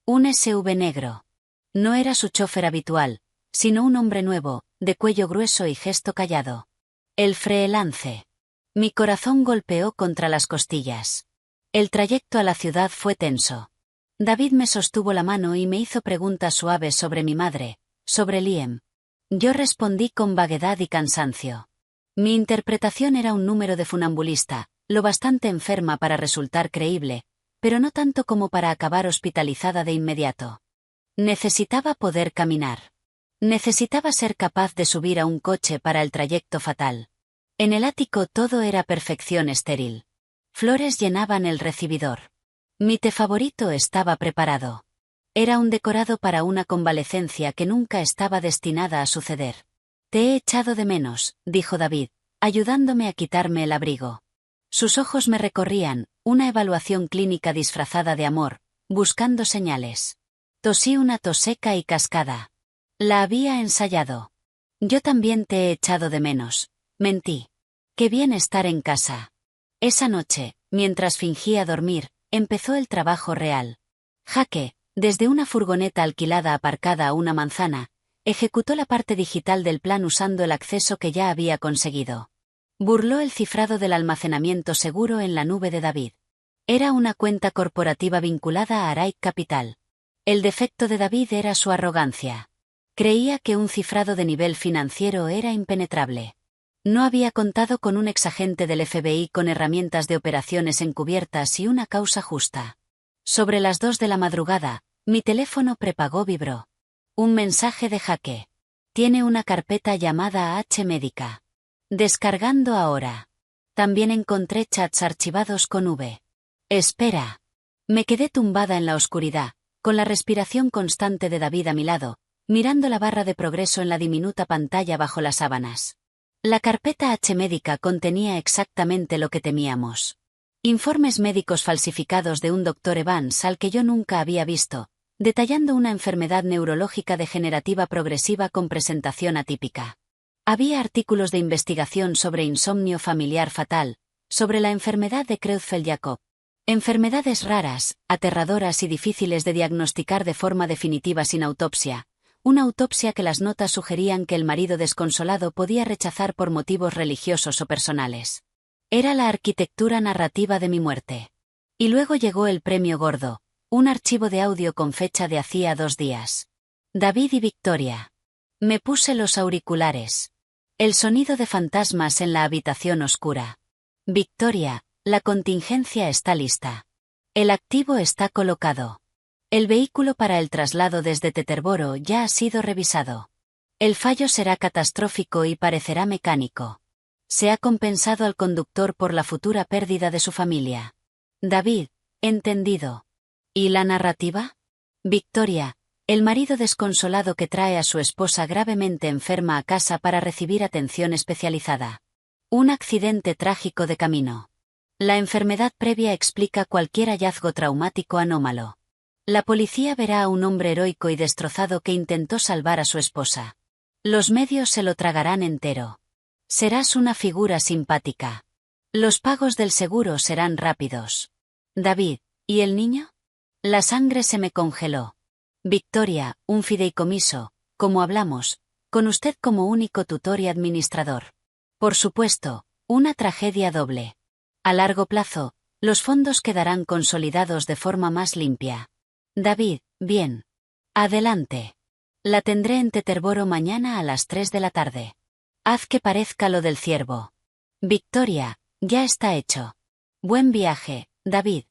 Un SUV negro. No era su chofer habitual, sino un hombre nuevo, de cuello grueso y gesto callado. El freelance. Mi corazón golpeó contra las costillas. El trayecto a la ciudad fue tenso. David me sostuvo la mano y me hizo preguntas suaves sobre mi madre, sobre Liam. Yo respondí con vaguedad y cansancio. Mi interpretación era un número de funambulista, lo bastante enferma para resultar creíble, pero no tanto como para acabar hospitalizada de inmediato. Necesitaba poder caminar. Necesitaba ser capaz de subir a un coche para el trayecto fatal. En el ático todo era perfección estéril. Flores llenaban el recibidor. Mi té favorito estaba preparado. Era un decorado para una convalecencia que nunca estaba destinada a suceder. Te he echado de menos, dijo David, ayudándome a quitarme el abrigo. Sus ojos me recorrían, una evaluación clínica disfrazada de amor, buscando señales. Tosí una tos seca y cascada. La había ensayado. Yo también te he echado de menos, mentí. Qué bien estar en casa. Esa noche, mientras fingía dormir, empezó el trabajo real. Jake, desde una furgoneta alquilada aparcada a una manzana, ejecutó la parte digital del plan usando el acceso que ya había conseguido. Burló el cifrado del almacenamiento seguro en la nube de David. Era una cuenta corporativa vinculada a Araic Capital. El defecto de David era su arrogancia. Creía que un cifrado de nivel financiero era impenetrable. No había contado con un exagente del FBI con herramientas de operaciones encubiertas y una causa justa. Sobre las 2 de la madrugada, mi teléfono prepago vibró. Un mensaje de Jake. Tiene una carpeta llamada H médica. Descargando ahora. También encontré chats archivados con V. Espera. Me quedé tumbada en la oscuridad, con la respiración constante de David a mi lado, mirando la barra de progreso en la diminuta pantalla bajo las sábanas. La carpeta H médica contenía exactamente lo que temíamos. Informes médicos falsificados de un doctor Evans al que yo nunca había visto, detallando una enfermedad neurológica degenerativa progresiva con presentación atípica. Había artículos de investigación sobre insomnio familiar fatal, sobre la enfermedad de Creutzfeldt-Jakob. Enfermedades raras, aterradoras y difíciles de diagnosticar de forma definitiva sin autopsia. Una autopsia que las notas sugerían que el marido desconsolado podía rechazar por motivos religiosos o personales. Era la arquitectura narrativa de mi muerte. Y luego llegó el premio gordo, un archivo de audio con fecha de hacía 2 días. David y Victoria. Me puse los auriculares. El sonido de fantasmas en la habitación oscura. Victoria, la contingencia está lista. El activo está colocado. El vehículo para el traslado desde Teterboro ya ha sido revisado. El fallo será catastrófico y parecerá mecánico. Se ha compensado al conductor por la futura pérdida de su familia. David, entendido. ¿Y la narrativa? Victoria, el marido desconsolado que trae a su esposa gravemente enferma a casa para recibir atención especializada. Un accidente trágico de camino. La enfermedad previa explica cualquier hallazgo traumático anómalo. La policía verá a un hombre heroico y destrozado que intentó salvar a su esposa. Los medios se lo tragarán entero. Serás una figura simpática. Los pagos del seguro serán rápidos. David, ¿y el niño? La sangre se me congeló. Victoria, un fideicomiso, como hablamos, con usted como único tutor y administrador. Por supuesto, una tragedia doble. A largo plazo, los fondos quedarán consolidados de forma más limpia. David, bien. Adelante. La tendré en Teterboro mañana a las 3 de la tarde. Haz que parezca lo del ciervo. Victoria, ya está hecho. Buen viaje, David.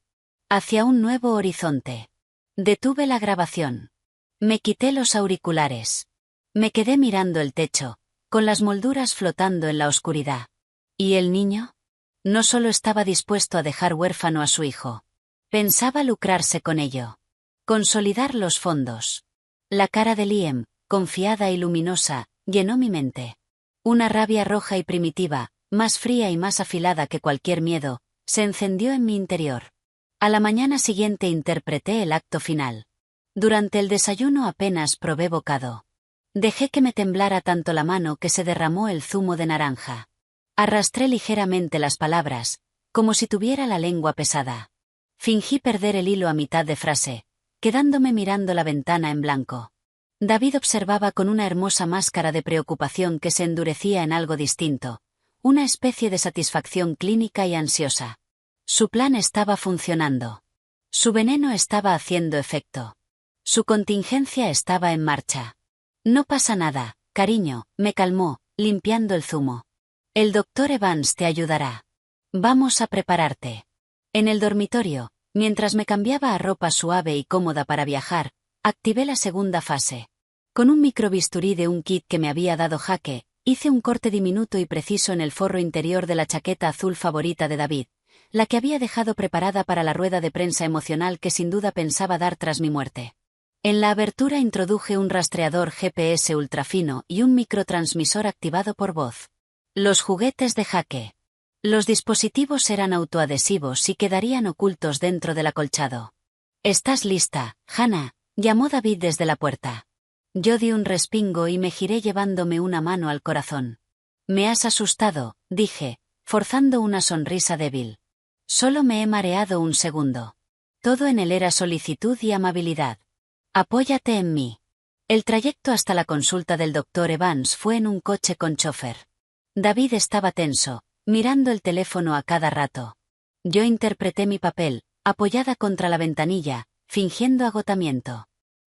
Hacia un nuevo horizonte. Detuve la grabación. Me quité los auriculares. Me quedé mirando el techo, con las molduras flotando en la oscuridad. ¿Y el niño? No solo estaba dispuesto a dejar huérfano a su hijo. Pensaba lucrarse con ello. Consolidar los fondos. La cara de Liam, confiada y luminosa, llenó mi mente. Una rabia roja y primitiva, más fría y más afilada que cualquier miedo, se encendió en mi interior. A la mañana siguiente interpreté el acto final. Durante el desayuno apenas probé bocado. Dejé que me temblara tanto la mano que se derramó el zumo de naranja. Arrastré ligeramente las palabras, como si tuviera la lengua pesada. Fingí perder el hilo a mitad de frase, quedándome mirando la ventana en blanco. David observaba con una hermosa máscara de preocupación que se endurecía en algo distinto, una especie de satisfacción clínica y ansiosa. Su plan estaba funcionando. Su veneno estaba haciendo efecto. Su contingencia estaba en marcha. No pasa nada, cariño, me calmó, limpiando el zumo. El doctor Evans te ayudará. Vamos a prepararte. En el dormitorio, mientras me cambiaba a ropa suave y cómoda para viajar, activé la segunda fase. Con un microbisturí de un kit que me había dado Jaque, hice un corte diminuto y preciso en el forro interior de la chaqueta azul favorita de David, la que había dejado preparada para la rueda de prensa emocional que sin duda pensaba dar tras mi muerte. En la abertura introduje un rastreador GPS ultrafino y un microtransmisor activado por voz. Los juguetes de Jaque. Los dispositivos eran autoadhesivos y quedarían ocultos dentro del acolchado. ¿Estás lista, Hannah?, llamó David desde la puerta. Yo di un respingo y me giré llevándome una mano al corazón. Me has asustado, dije, forzando una sonrisa débil. Solo me he mareado un segundo. Todo en él era solicitud y amabilidad. Apóyate en mí. El trayecto hasta la consulta del doctor Evans fue en un coche con chofer. David estaba tenso, mirando el teléfono a cada rato. Yo interpreté mi papel, apoyada contra la ventanilla, fingiendo agotamiento.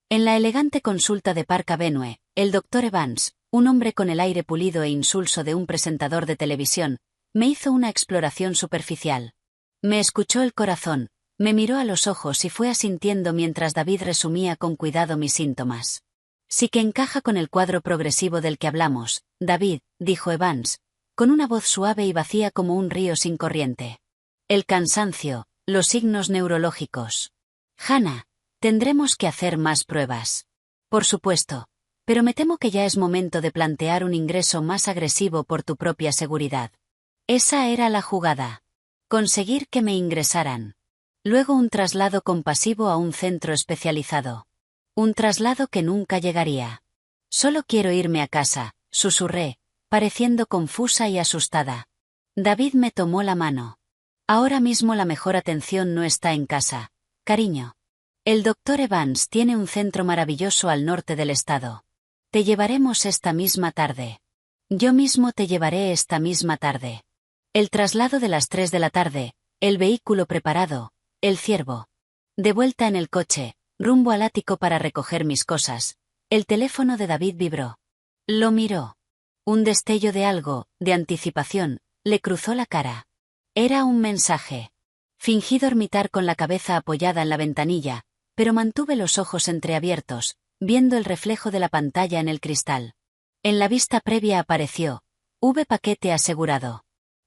En la elegante consulta de Park Avenue, el doctor Evans, un hombre con el aire pulido e insulso de un presentador de televisión, me hizo una exploración superficial. Me escuchó el corazón, me miró a los ojos y fue asintiendo mientras David resumía con cuidado mis síntomas. Sí que encaja con el cuadro progresivo del que hablamos, David, dijo Evans, con una voz suave y vacía como un río sin corriente. El cansancio, los signos neurológicos. Hannah, tendremos que hacer más pruebas. Por supuesto, pero me temo que ya es momento de plantear un ingreso más agresivo por tu propia seguridad. Esa era la jugada. Conseguir que me ingresaran. Luego un traslado compasivo a un centro especializado. Un traslado que nunca llegaría. Solo quiero irme a casa, susurré, pareciendo confusa y asustada. David me tomó la mano. Ahora mismo la mejor atención no está en casa, cariño. El doctor Evans tiene un centro maravilloso al norte del estado. Te llevaremos esta misma tarde. Yo mismo te llevaré esta misma tarde. El traslado de las 3 de la tarde, el vehículo preparado, el ciervo. De vuelta en el coche, rumbo al ático para recoger mis cosas. El teléfono de David vibró. Lo miró. Un destello de algo, de anticipación, le cruzó la cara. Era un mensaje. Fingí dormitar con la cabeza apoyada en la ventanilla, pero mantuve los ojos entreabiertos, viendo el reflejo de la pantalla en el cristal. En la vista previa apareció: paquete asegurado.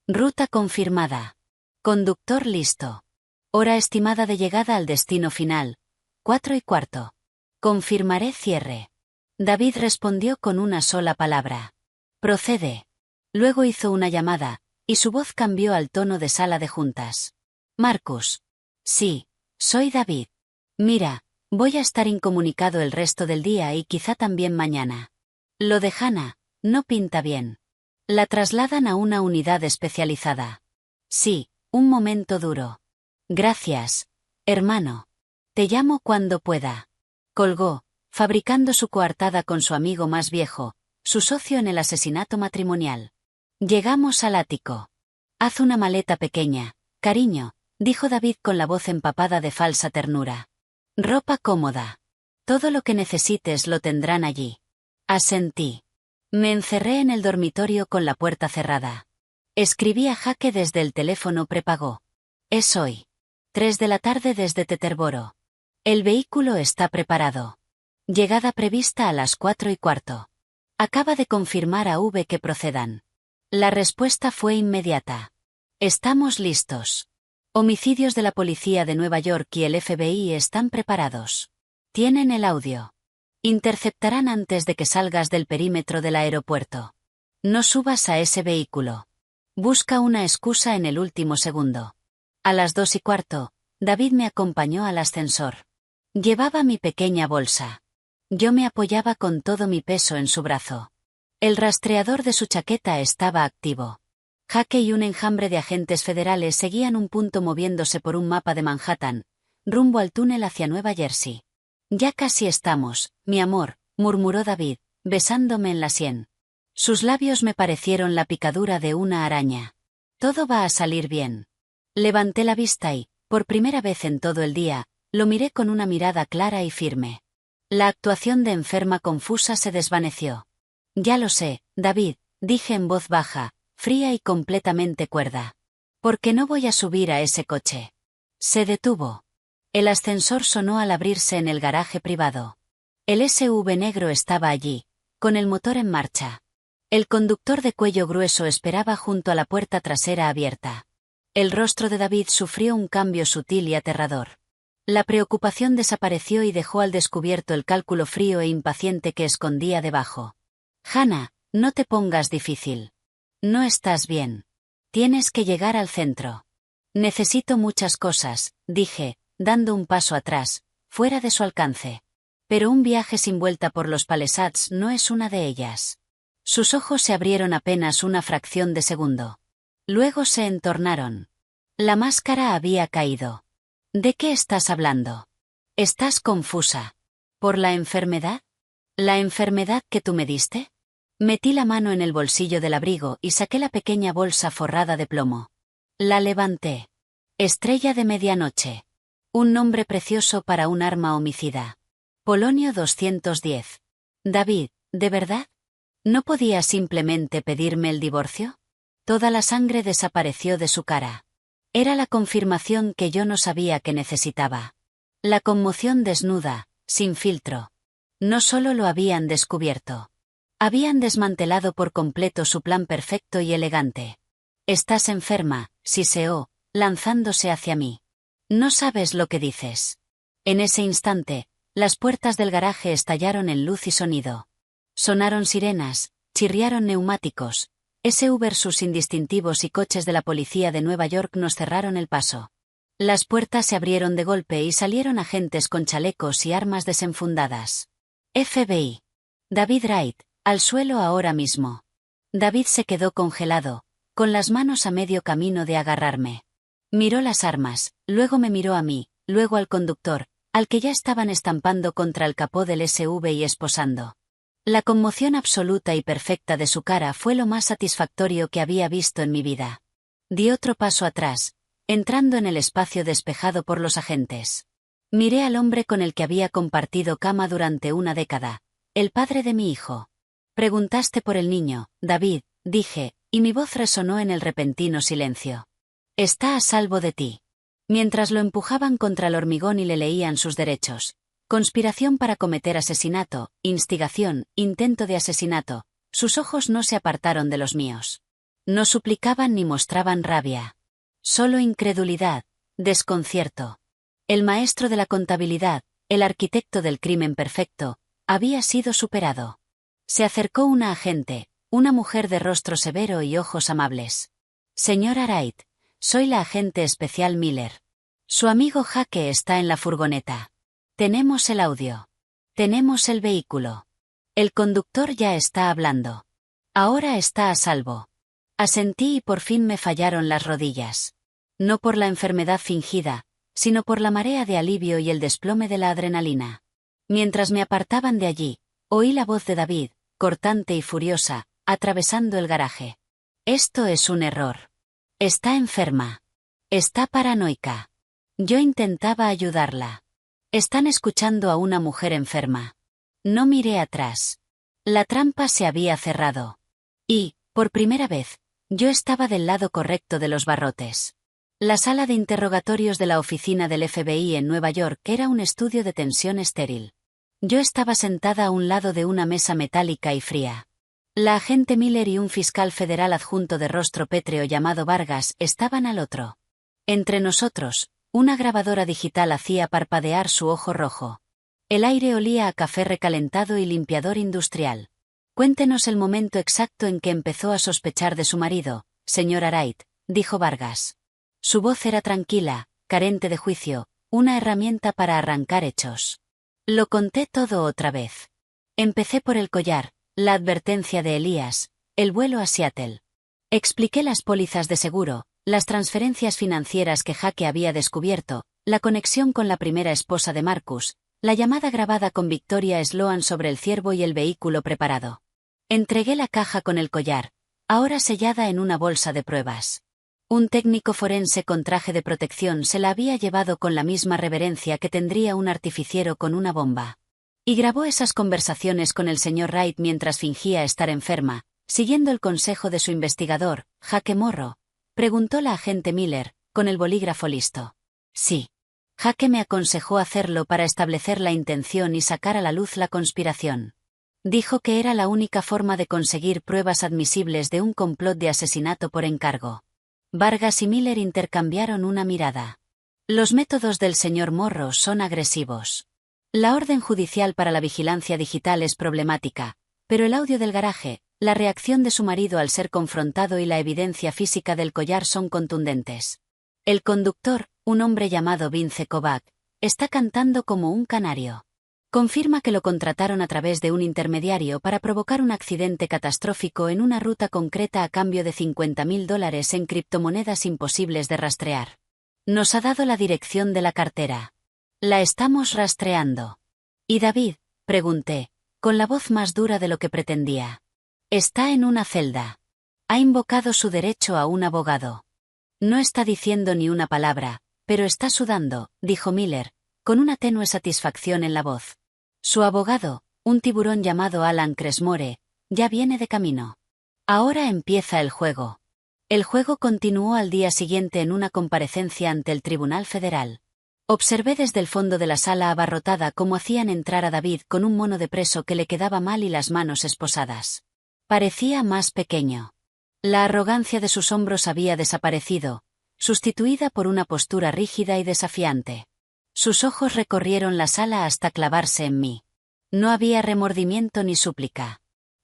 Ruta confirmada. Conductor listo. Hora estimada de llegada al destino final, 4:15. Confirmaré cierre. David respondió con una sola palabra. Procede. Luego hizo una llamada, y su voz cambió al tono de sala de juntas. Marcus. Sí, soy David. Mira, voy a estar incomunicado el resto del día y quizá también mañana. Lo de Hannah no pinta bien. La trasladan a una unidad especializada. Sí, un momento duro. Gracias, hermano. Te llamo cuando pueda. Colgó, fabricando su coartada con su amigo más viejo, su socio en el asesinato matrimonial. Llegamos al ático. Haz una maleta pequeña, cariño, dijo David con la voz empapada de falsa ternura. Ropa cómoda. Todo lo que necesites lo tendrán allí. Asentí. Me encerré en el dormitorio con la puerta cerrada. Escribí a Jaque desde el teléfono prepago. Es hoy. 3 de la tarde desde Teterboro. El vehículo está preparado. Llegada prevista a las 4:15. Acaba de confirmar a V que procedan. La respuesta fue inmediata. Estamos listos. Homicidios de la Policía de Nueva York y el FBI están preparados. Tienen el audio. Interceptarán antes de que salgas del perímetro del aeropuerto. No subas a ese vehículo. Busca una excusa en el último segundo. A las 2:15, David me acompañó al ascensor. Llevaba mi pequeña bolsa. Yo me apoyaba con todo mi peso en su brazo. El rastreador de su chaqueta estaba activo. Jaque y un enjambre de agentes federales seguían un punto moviéndose por un mapa de Manhattan, rumbo al túnel hacia Nueva Jersey. Ya casi estamos, mi amor, murmuró David, besándome en la sien. Sus labios me parecieron la picadura de una araña. Todo va a salir bien. Levanté la vista y, por primera vez en todo el día, lo miré con una mirada clara y firme. La actuación de enferma confusa se desvaneció. Ya lo sé, David, dije en voz baja, fría y completamente cuerda. ¿Por qué no voy a subir a ese coche? Se detuvo. El ascensor sonó al abrirse en el garaje privado. El SUV negro estaba allí, con el motor en marcha. El conductor de cuello grueso esperaba junto a la puerta trasera abierta. El rostro de David sufrió un cambio sutil y aterrador. La preocupación desapareció y dejó al descubierto el cálculo frío e impaciente que escondía debajo. Hannah, no te pongas difícil. No estás bien. Tienes que llegar al centro. Necesito muchas cosas, dije, dando un paso atrás, fuera de su alcance. Pero un viaje sin vuelta por los Palisades no es una de ellas. Sus ojos se abrieron apenas una fracción de segundo. Luego se entornaron. La máscara había caído. ¿De qué estás hablando? Estás confusa. ¿Por la enfermedad? ¿La enfermedad que tú me diste? Metí la mano en el bolsillo del abrigo y saqué la pequeña bolsa forrada de plomo. La levanté. Estrella de medianoche. Un nombre precioso para un arma homicida. Polonio 210. David, ¿de verdad? ¿No podía simplemente pedirme el divorcio? Toda la sangre desapareció de su cara. Era la confirmación que yo no sabía que necesitaba. La conmoción desnuda, sin filtro. No solo lo habían descubierto. Habían desmantelado por completo su plan perfecto y elegante. Estás enferma, siseó, lanzándose hacia mí. No sabes lo que dices. En ese instante, las puertas del garaje estallaron en luz y sonido. Sonaron sirenas, chirriaron neumáticos, SUVs indistintivos y coches de la policía de Nueva York nos cerraron el paso. Las puertas se abrieron de golpe y salieron agentes con chalecos y armas desenfundadas. FBI. David Wright, al suelo ahora mismo. David se quedó congelado, con las manos a medio camino de agarrarme. Miró las armas, luego me miró a mí, luego al conductor, al que ya estaban estampando contra el capó del SUV y esposando. La conmoción absoluta y perfecta de su cara fue lo más satisfactorio que había visto en mi vida. Di otro paso atrás, entrando en el espacio despejado por los agentes. Miré al hombre con el que había compartido cama durante una década, el padre de mi hijo. Preguntaste por el niño, David, dije, y mi voz resonó en el repentino silencio. Está a salvo de ti. Mientras lo empujaban contra el hormigón y le leían sus derechos. Conspiración para cometer asesinato, instigación, intento de asesinato, sus ojos no se apartaron de los míos. No suplicaban ni mostraban rabia. Solo incredulidad, desconcierto. El maestro de la contabilidad, el arquitecto del crimen perfecto, había sido superado. Se acercó una agente, una mujer de rostro severo y ojos amables. Señora Wright, soy la agente especial Miller. Su amigo Jake está en la furgoneta. Tenemos el audio. Tenemos el vehículo. El conductor ya está hablando. Ahora está a salvo. Asentí y por fin me fallaron las rodillas. No por la enfermedad fingida, sino por la marea de alivio y el desplome de la adrenalina. Mientras me apartaban de allí, oí la voz de David, cortante y furiosa, atravesando el garaje. Esto es un error. Está enferma. Está paranoica. Yo intentaba ayudarla. Están escuchando a una mujer enferma. No miré atrás. La trampa se había cerrado. Y, por primera vez, yo estaba del lado correcto de los barrotes. La sala de interrogatorios de la oficina del FBI en Nueva York era un estudio de tensión estéril. Yo estaba sentada a un lado de una mesa metálica y fría. La agente Miller y un fiscal federal adjunto de rostro pétreo llamado Vargas estaban al otro. Entre nosotros, una grabadora digital hacía parpadear su ojo rojo. El aire olía a café recalentado y limpiador industrial. Cuéntenos el momento exacto en que empezó a sospechar de su marido, señora Wright, dijo Vargas. Su voz era tranquila, carente de juicio, una herramienta para arrancar hechos. Lo conté todo otra vez. Empecé por el collar, la advertencia de Elías, el vuelo a Seattle. Expliqué las pólizas de seguro, las transferencias financieras que Jake había descubierto, la conexión con la primera esposa de Marcus, la llamada grabada con Victoria Sloan sobre el ciervo y el vehículo preparado. Entregué la caja con el collar, ahora sellada en una bolsa de pruebas. Un técnico forense con traje de protección se la había llevado con la misma reverencia que tendría un artificiero con una bomba. Y grabó esas conversaciones con el señor Wright mientras fingía estar enferma, siguiendo el consejo de su investigador, Jake Morrow. Preguntó la agente Miller, con el bolígrafo listo. Sí. Jake me aconsejó hacerlo para establecer la intención y sacar a la luz la conspiración. Dijo que era la única forma de conseguir pruebas admisibles de un complot de asesinato por encargo. Vargas y Miller intercambiaron una mirada. Los métodos del señor Morrow son agresivos. La orden judicial para la vigilancia digital es problemática, pero el audio del garaje, la reacción de su marido al ser confrontado y la evidencia física del collar son contundentes. El conductor, un hombre llamado Vince Kovac, está cantando como un canario. Confirma que lo contrataron a través de un intermediario para provocar un accidente catastrófico en una ruta concreta a cambio de $50.000 en criptomonedas imposibles de rastrear. Nos ha dado la dirección de la cartera. La estamos rastreando. ¿Y David?, pregunté, con la voz más dura de lo que pretendía. Está en una celda. Ha invocado su derecho a un abogado. No está diciendo ni una palabra, pero está sudando, dijo Miller, con una tenue satisfacción en la voz. Su abogado, un tiburón llamado Alan Cresmore, ya viene de camino. Ahora empieza el juego. El juego continuó al día siguiente en una comparecencia ante el Tribunal Federal. Observé desde el fondo de la sala abarrotada cómo hacían entrar a David con un mono de preso que le quedaba mal y las manos esposadas. Parecía más pequeño. La arrogancia de sus hombros había desaparecido, sustituida por una postura rígida y desafiante. Sus ojos recorrieron la sala hasta clavarse en mí. No había remordimiento ni súplica.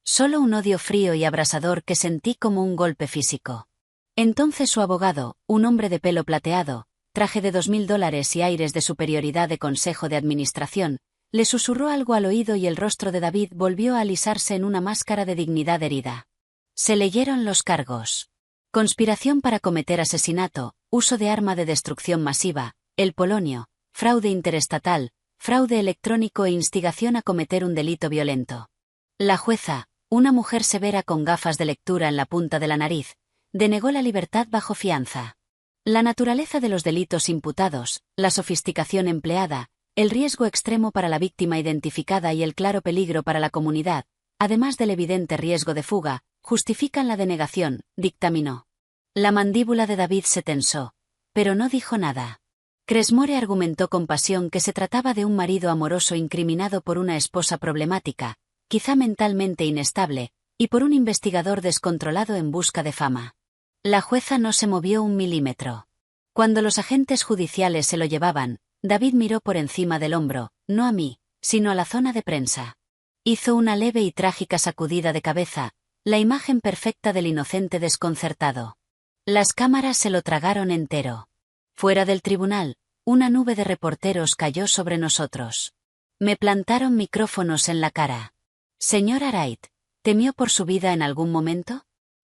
Solo un odio frío y abrasador que sentí como un golpe físico. Entonces su abogado, un hombre de pelo plateado, traje de $2000 y aires de superioridad de consejo de administración, le susurró algo al oído y el rostro de David volvió a alisarse en una máscara de dignidad herida. Se leyeron los cargos. Conspiración para cometer asesinato, uso de arma de destrucción masiva, el polonio, fraude interestatal, fraude electrónico e instigación a cometer un delito violento. La jueza, una mujer severa con gafas de lectura en la punta de la nariz, denegó la libertad bajo fianza. La naturaleza de los delitos imputados, la sofisticación empleada, el riesgo extremo para la víctima identificada y el claro peligro para la comunidad, además del evidente riesgo de fuga, justifican la denegación, dictaminó. La mandíbula de David se tensó, pero no dijo nada. Cresmore argumentó con pasión que se trataba de un marido amoroso incriminado por una esposa problemática, quizá mentalmente inestable, y por un investigador descontrolado en busca de fama. La jueza no se movió un milímetro. Cuando los agentes judiciales se lo llevaban, David miró por encima del hombro, no a mí, sino a la zona de prensa. Hizo una leve y trágica sacudida de cabeza, la imagen perfecta del inocente desconcertado. Las cámaras se lo tragaron entero. Fuera del tribunal, una nube de reporteros cayó sobre nosotros. Me plantaron micrófonos en la cara. Señora Wright, ¿temió por su vida en algún momento?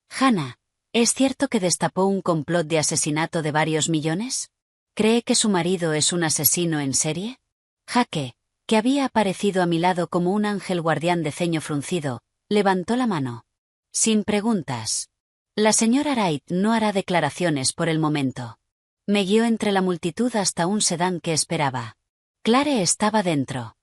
Hannah, ¿es cierto que destapó un complot de asesinato de varios millones? ¿Cree que su marido es un asesino en serie? Jake, que había aparecido a mi lado como un ángel guardián de ceño fruncido, levantó la mano. Sin preguntas. La señora Wright no hará declaraciones por el momento. Me guió entre la multitud hasta un sedán que esperaba. Clare estaba dentro.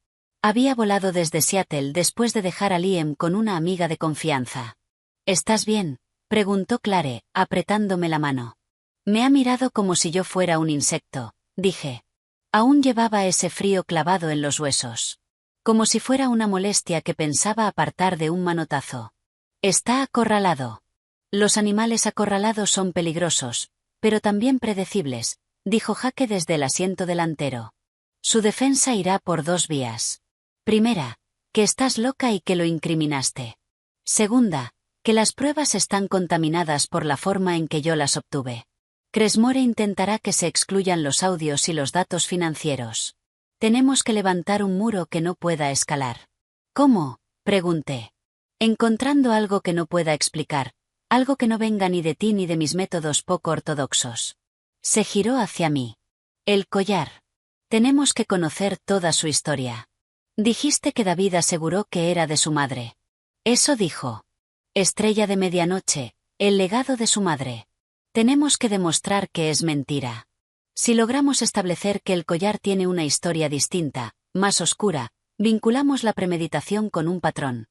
Había volado desde Seattle después de dejar a Liam con una amiga de confianza. ¿Estás bien?, preguntó Clare, apretándome la mano. Me ha mirado como si yo fuera un insecto, dije. Aún llevaba ese frío clavado en los huesos. Como si fuera una molestia que pensaba apartar de un manotazo. Está acorralado. Los animales acorralados son peligrosos, pero también predecibles, dijo Jake desde el asiento delantero. Su defensa irá por dos vías. Primera, que estás loca y que lo incriminaste. Segunda, que las pruebas están contaminadas por la forma en que yo las obtuve. Cresmore intentará que se excluyan los audios y los datos financieros. Tenemos que levantar un muro que no pueda escalar. ¿Cómo?, pregunté. Encontrando algo que no pueda explicar, algo que no venga ni de ti ni de mis métodos poco ortodoxos. Se giró hacia mí. El collar. Tenemos que conocer toda su historia. Dijiste que David aseguró que era de su madre. Eso dijo. Estrella de medianoche, el legado de su madre. Tenemos que demostrar que es mentira. Si logramos establecer que el collar tiene una historia distinta, más oscura, vinculamos la premeditación con un patrón.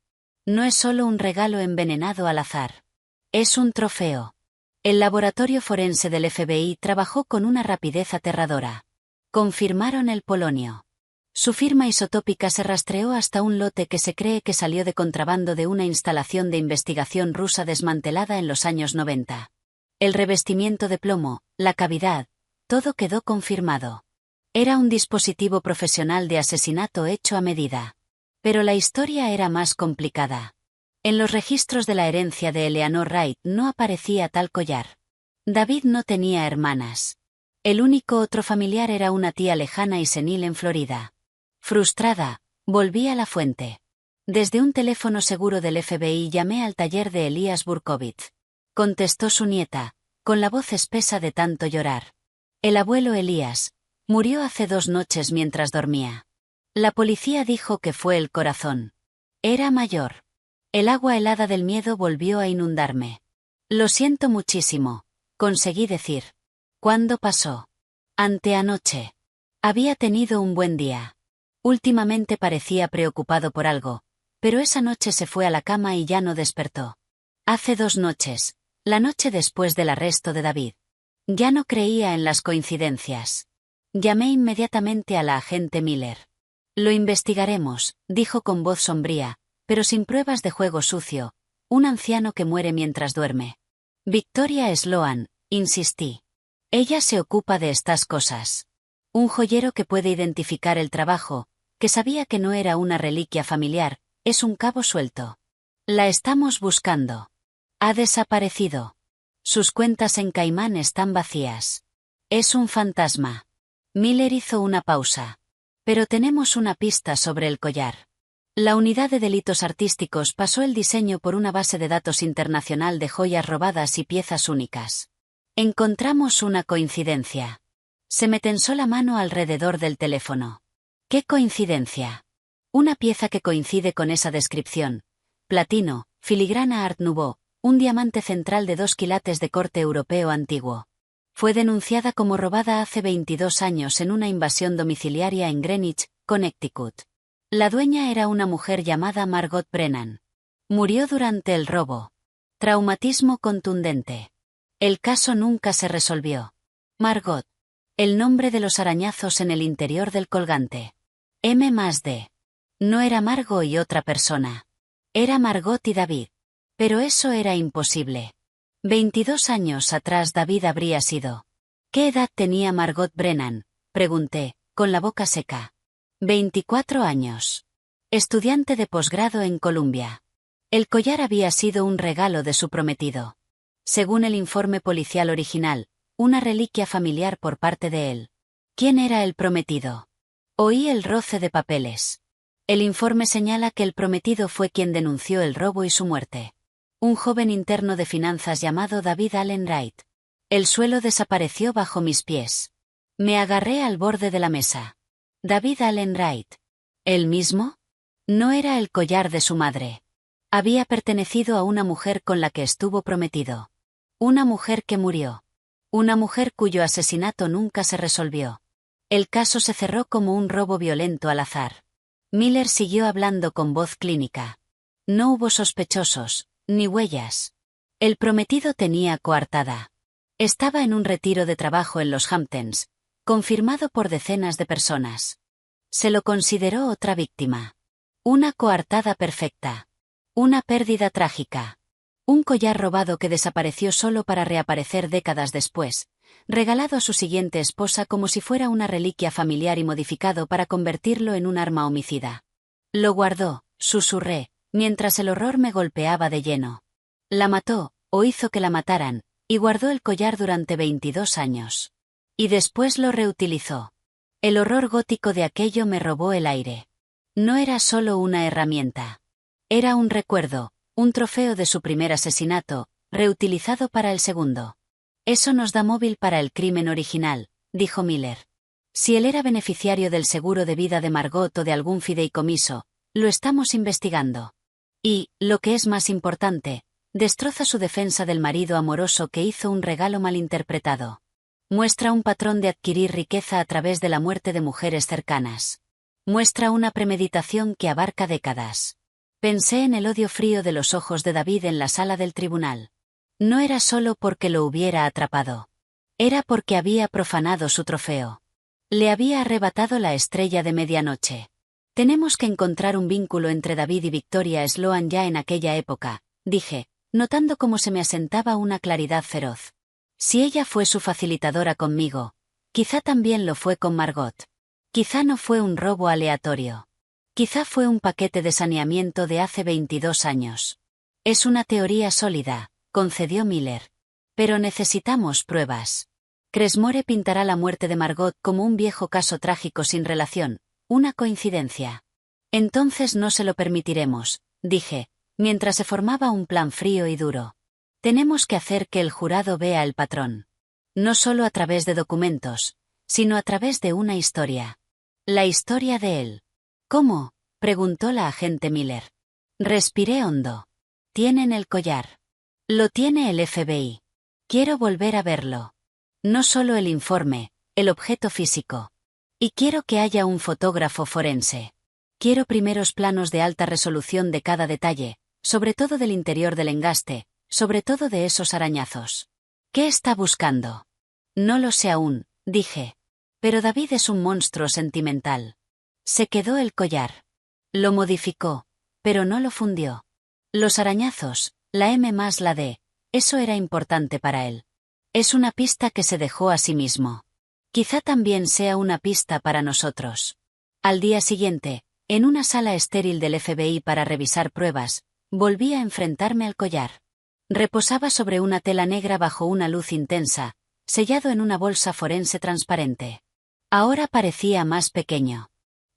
No es solo un regalo envenenado al azar. Es un trofeo. El laboratorio forense del FBI trabajó con una rapidez aterradora. Confirmaron el polonio. Su firma isotópica se rastreó hasta un lote que se cree que salió de contrabando de una instalación de investigación rusa desmantelada en los años 90. El revestimiento de plomo, la cavidad, todo quedó confirmado. Era un dispositivo profesional de asesinato hecho a medida. Pero la historia era más complicada. En los registros de la herencia de Eleanor Wright no aparecía tal collar. David no tenía hermanas. El único otro familiar era una tía lejana y senil en Florida. Frustrada, volví a la fuente. Desde un teléfono seguro del FBI llamé al taller de Elías Burkovitz. Contestó su nieta, con la voz espesa de tanto llorar. El abuelo Elías murió hace 2 noches mientras dormía. La policía dijo que fue el corazón. Era mayor. El agua helada del miedo volvió a inundarme. Lo siento muchísimo, conseguí decir. ¿Cuándo pasó? Anteanoche. Había tenido un buen día. Últimamente parecía preocupado por algo, pero esa noche se fue a la cama y ya no despertó. Hace 2 noches, la noche después del arresto de David. Ya no creía en las coincidencias. Llamé inmediatamente a la agente Miller. Lo investigaremos, dijo con voz sombría, pero sin pruebas de juego sucio, un anciano que muere mientras duerme. Victoria Sloan, insistí. Ella se ocupa de estas cosas. Un joyero que puede identificar el trabajo, que sabía que no era una reliquia familiar, es un cabo suelto. La estamos buscando. Ha desaparecido. Sus cuentas en Caimán están vacías. Es un fantasma. Miller hizo una pausa. Pero tenemos una pista sobre el collar. La unidad de delitos artísticos pasó el diseño por una base de datos internacional de joyas robadas y piezas únicas. Encontramos una coincidencia. Se me tensó la mano alrededor del teléfono. ¿Qué coincidencia? Una pieza que coincide con esa descripción. Platino, filigrana Art Nouveau, un diamante central de 2 quilates de corte europeo antiguo. Fue denunciada como robada hace 22 años en una invasión domiciliaria en Greenwich, Connecticut. La dueña era una mujer llamada Margot Brennan. Murió durante el robo. Traumatismo contundente. El caso nunca se resolvió. Margot. El nombre de los arañazos en el interior del colgante. M+D. No era Margot y otra persona. Era Margot y David. Pero eso era imposible. 22 años atrás David habría sido. ¿Qué edad tenía Margot Brennan?, pregunté, con la boca seca. 24 años. Estudiante de posgrado en Columbia. El collar había sido un regalo de su prometido. Según el informe policial original, una reliquia familiar por parte de él. ¿Quién era el prometido? Oí el roce de papeles. El informe señala que el prometido fue quien denunció el robo y su muerte. Un joven interno de finanzas llamado David Allen Wright. El suelo desapareció bajo mis pies. Me agarré al borde de la mesa. David Allen Wright. ¿Él mismo? No era el collar de su madre. Había pertenecido a una mujer con la que estuvo prometido. Una mujer que murió. Una mujer cuyo asesinato nunca se resolvió. El caso se cerró como un robo violento al azar. Miller siguió hablando con voz clínica. No hubo sospechosos, ni huellas. El prometido tenía coartada. Estaba en un retiro de trabajo en los Hamptons, confirmado por decenas de personas. Se lo consideró otra víctima. Una coartada perfecta. Una pérdida trágica. Un collar robado que desapareció solo para reaparecer décadas después, regalado a su siguiente esposa como si fuera una reliquia familiar y modificado para convertirlo en un arma homicida. Lo guardó, susurré, mientras el horror me golpeaba de lleno. La mató, o hizo que la mataran, y guardó el collar durante 22 años. Y después lo reutilizó. El horror gótico de aquello me robó el aire. No era solo una herramienta. Era un recuerdo, un trofeo de su primer asesinato, reutilizado para el segundo. Eso nos da móvil para el crimen original, dijo Miller. Si él era beneficiario del seguro de vida de Margot o de algún fideicomiso, lo estamos investigando. Y, lo que es más importante, destroza su defensa del marido amoroso que hizo un regalo malinterpretado. Muestra un patrón de adquirir riqueza a través de la muerte de mujeres cercanas. Muestra una premeditación que abarca décadas. Pensé en el odio frío de los ojos de David en la sala del tribunal. No era solo porque lo hubiera atrapado. Era porque había profanado su trofeo. Le había arrebatado la estrella de medianoche. Tenemos que encontrar un vínculo entre David y Victoria Sloan ya en aquella época, dije, notando cómo se me asentaba una claridad feroz. Si ella fue su facilitadora conmigo, quizá también lo fue con Margot. Quizá no fue un robo aleatorio. Quizá fue un paquete de saneamiento de hace 22 años. Es una teoría sólida, concedió Miller. Pero necesitamos pruebas. Cresmore pintará la muerte de Margot como un viejo caso trágico sin relación, una coincidencia. Entonces no se lo permitiremos, dije, mientras se formaba un plan frío y duro. Tenemos que hacer que el jurado vea el patrón. No solo a través de documentos, sino a través de una historia. La historia de él. ¿Cómo?, preguntó la agente Miller. Respiré hondo. Tienen el collar. Lo tiene el FBI. Quiero volver a verlo. No solo el informe, el objeto físico. Y quiero que haya un fotógrafo forense. Quiero primeros planos de alta resolución de cada detalle, sobre todo del interior del engaste, sobre todo de esos arañazos. ¿Qué está buscando? No lo sé aún, dije. Pero David es un monstruo sentimental. Se quedó el collar. Lo modificó, pero no lo fundió. Los arañazos, la M más la D, eso era importante para él. Es una pista que se dejó a sí mismo. Quizá también sea una pista para nosotros. Al día siguiente, en una sala estéril del FBI para revisar pruebas, Volví a enfrentarme al collar. Reposaba sobre una tela negra bajo una luz intensa, sellado en una bolsa forense transparente. Ahora parecía más pequeño.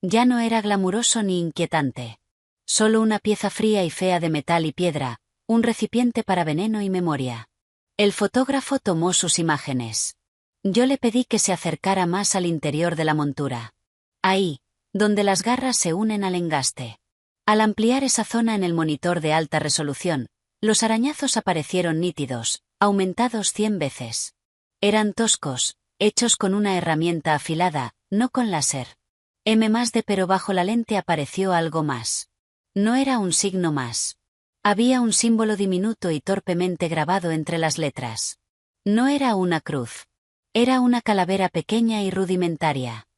Ya no era glamuroso ni inquietante. Solo una pieza fría y fea de metal y piedra, un recipiente para veneno y memoria. El fotógrafo tomó sus imágenes. Yo le pedí que se acercara más al interior de la montura. Ahí, donde las garras se unen al engaste. Al ampliar esa zona en el monitor de alta resolución, los arañazos aparecieron nítidos, aumentados 100 veces. Eran toscos, hechos con una herramienta afilada, no con láser. Pero bajo la lente apareció algo más. No era un signo más. Había un símbolo diminuto y torpemente grabado entre las letras. No era una cruz. Era una calavera pequeña y rudimentaria.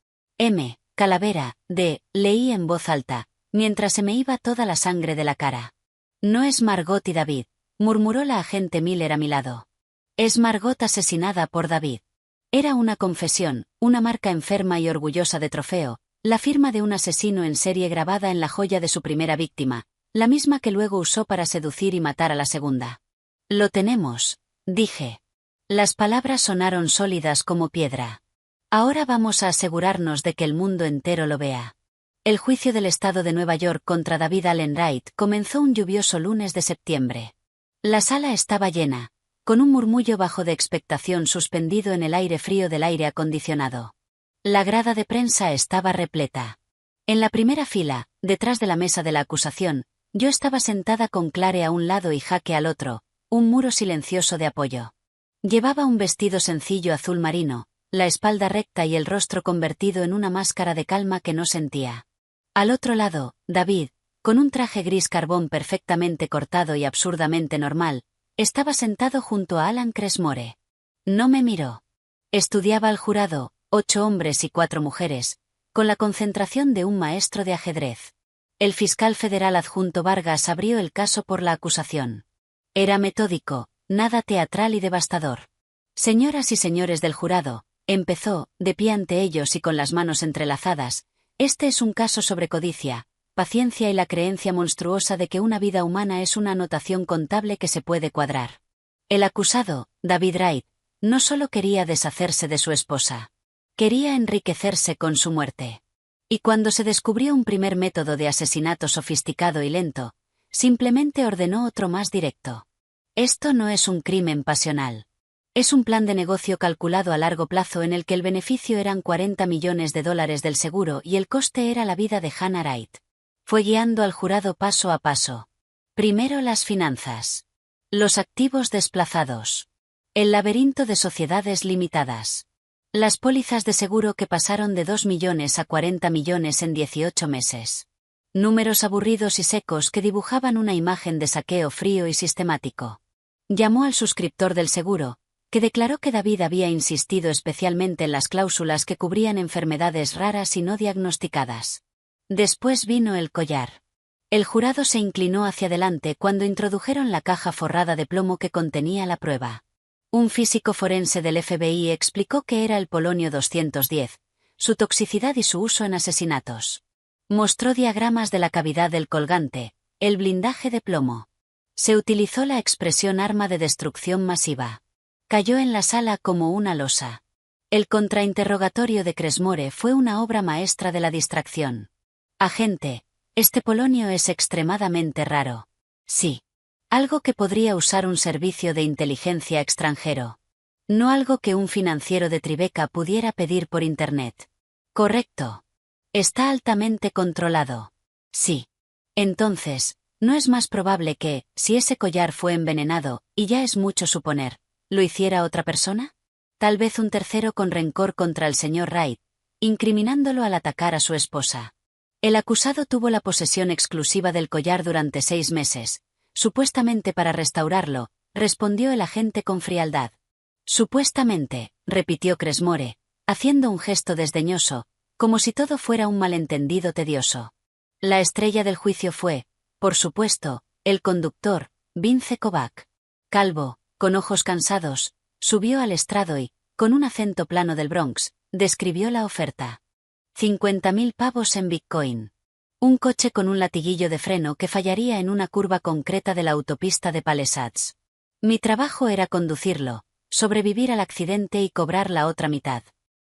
Calavera, leí en voz alta, mientras se me iba toda la sangre de la cara. No es Margot y David, murmuró la agente Miller a mi lado. Es Margot asesinada por David. Era una confesión, una marca enferma y orgullosa de trofeo, la firma de un asesino en serie grabada en la joya de su primera víctima, la misma que luego usó para seducir y matar a la segunda. Lo tenemos, dije. Las palabras sonaron sólidas como piedra. Ahora vamos a asegurarnos de que el mundo entero lo vea. El juicio del estado de Nueva York contra David Allen Wright comenzó un lluvioso lunes de septiembre. La sala estaba llena, con un murmullo bajo de expectación suspendido en el aire frío del aire acondicionado. La grada de prensa estaba repleta. En la primera fila, detrás de la mesa de la acusación, yo estaba sentada con Clare a un lado y Jaque al otro, un muro silencioso de apoyo. Llevaba un vestido sencillo azul marino, la espalda recta y el rostro convertido en una máscara de calma que no sentía. Al otro lado, David, con un traje gris carbón perfectamente cortado y absurdamente normal, estaba sentado junto a Alan Cresmore. No me miró. Estudiaba al jurado, 8 hombres y 4 mujeres, con la concentración de un maestro de ajedrez. El fiscal federal adjunto Vargas abrió el caso por la acusación. Era metódico, nada teatral y devastador. Señoras y señores del jurado, empezó, de pie ante ellos y con las manos entrelazadas, este es un caso sobre codicia, paciencia y la creencia monstruosa de que una vida humana es una anotación contable que se puede cuadrar. El acusado, David Wright, no solo quería deshacerse de su esposa. Quería enriquecerse con su muerte. Y cuando se descubrió un primer método de asesinato sofisticado y lento, simplemente ordenó otro más directo. Esto no es un crimen pasional. Es un plan de negocio calculado a largo plazo en el que el beneficio eran $40 millones del seguro y el coste era la vida de Hannah Wright. Fue guiando al jurado paso a paso. Primero las finanzas. Los activos desplazados. El laberinto de sociedades limitadas. Las pólizas de seguro que pasaron de 2 millones a 40 millones en 18 meses. Números aburridos y secos que dibujaban una imagen de saqueo frío y sistemático. Llamó al suscriptor del seguro, que declaró que David había insistido especialmente en las cláusulas que cubrían enfermedades raras y no diagnosticadas. Después vino el collar. El jurado se inclinó hacia adelante cuando introdujeron la caja forrada de plomo que contenía la prueba. Un físico forense del FBI explicó que era el polonio 210, su toxicidad y su uso en asesinatos. Mostró diagramas de la cavidad del colgante, el blindaje de plomo. Se utilizó la expresión arma de destrucción masiva. Cayó en la sala como una losa. El contrainterrogatorio de Cresmore fue una obra maestra de la distracción. Agente, este polonio es extremadamente raro. Sí. Algo que podría usar un servicio de inteligencia extranjero. No algo que un financiero de Tribeca pudiera pedir por Internet. Correcto. Está altamente controlado. Sí. Entonces, ¿no es más probable que, si ese collar fue envenenado, y ya es mucho suponer, lo hiciera otra persona? Tal vez un tercero con rencor contra el señor Wright, incriminándolo al atacar a su esposa. El acusado tuvo la posesión exclusiva del collar durante 6 meses. Supuestamente para restaurarlo, respondió el agente con frialdad. Supuestamente, repitió Cresmore, haciendo un gesto desdeñoso, como si todo fuera un malentendido tedioso. La estrella del juicio fue, por supuesto, el conductor, Vince Kovac. Calvo, con ojos cansados, subió al estrado y, con un acento plano del Bronx, describió la oferta. 50.000 pavos en Bitcoin. Un coche con un latiguillo de freno que fallaría en una curva concreta de la autopista de Palisades. Mi trabajo era conducirlo, sobrevivir al accidente y cobrar la otra mitad.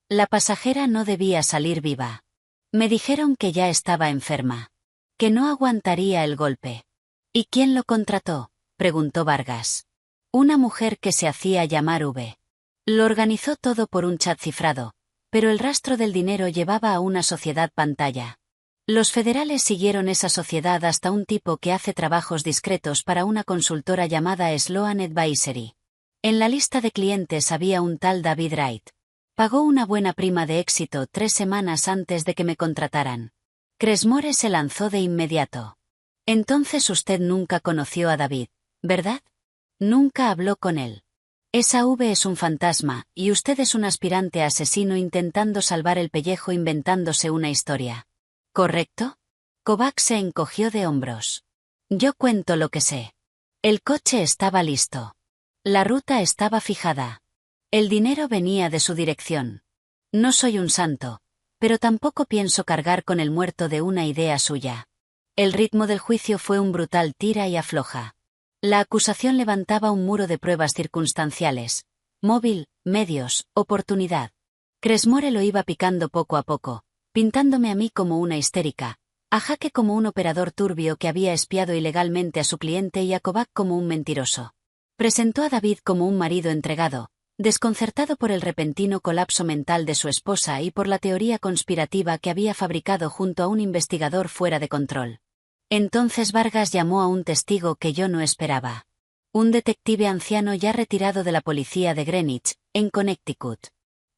La pasajera no debía salir viva. Me dijeron que ya estaba enferma. Que no aguantaría el golpe. ¿Y quién lo contrató?, preguntó Vargas. Una mujer que se hacía llamar V. Lo organizó todo por un chat cifrado, pero el rastro del dinero llevaba a una sociedad pantalla. Los federales siguieron esa sociedad hasta un tipo que hace trabajos discretos para una consultora llamada Sloan Advisory. En la lista de clientes había un tal David Wright. Pagó una buena prima de éxito 3 semanas antes de que me contrataran. Cresmore se lanzó de inmediato. Entonces usted nunca conoció a David, ¿verdad? Nunca habló con él. Esa V es un fantasma, y usted es un aspirante a asesino intentando salvar el pellejo inventándose una historia. ¿Correcto? Kovacs se encogió de hombros. Yo cuento lo que sé. El coche estaba listo. La ruta estaba fijada. El dinero venía de su dirección. No soy un santo, pero tampoco pienso cargar con el muerto de una idea suya. El ritmo del juicio fue un brutal tira y afloja. La acusación levantaba un muro de pruebas circunstanciales. Móvil, medios, oportunidad. Cresmore lo iba picando poco a poco, pintándome a mí como una histérica, a Jaque como un operador turbio que había espiado ilegalmente a su cliente y a Kovacs como un mentiroso. Presentó a David como un marido entregado, desconcertado por el repentino colapso mental de su esposa y por la teoría conspirativa que había fabricado junto a un investigador fuera de control. Entonces Vargas llamó a un testigo que yo no esperaba. Un detective anciano ya retirado de la policía de Greenwich, en Connecticut.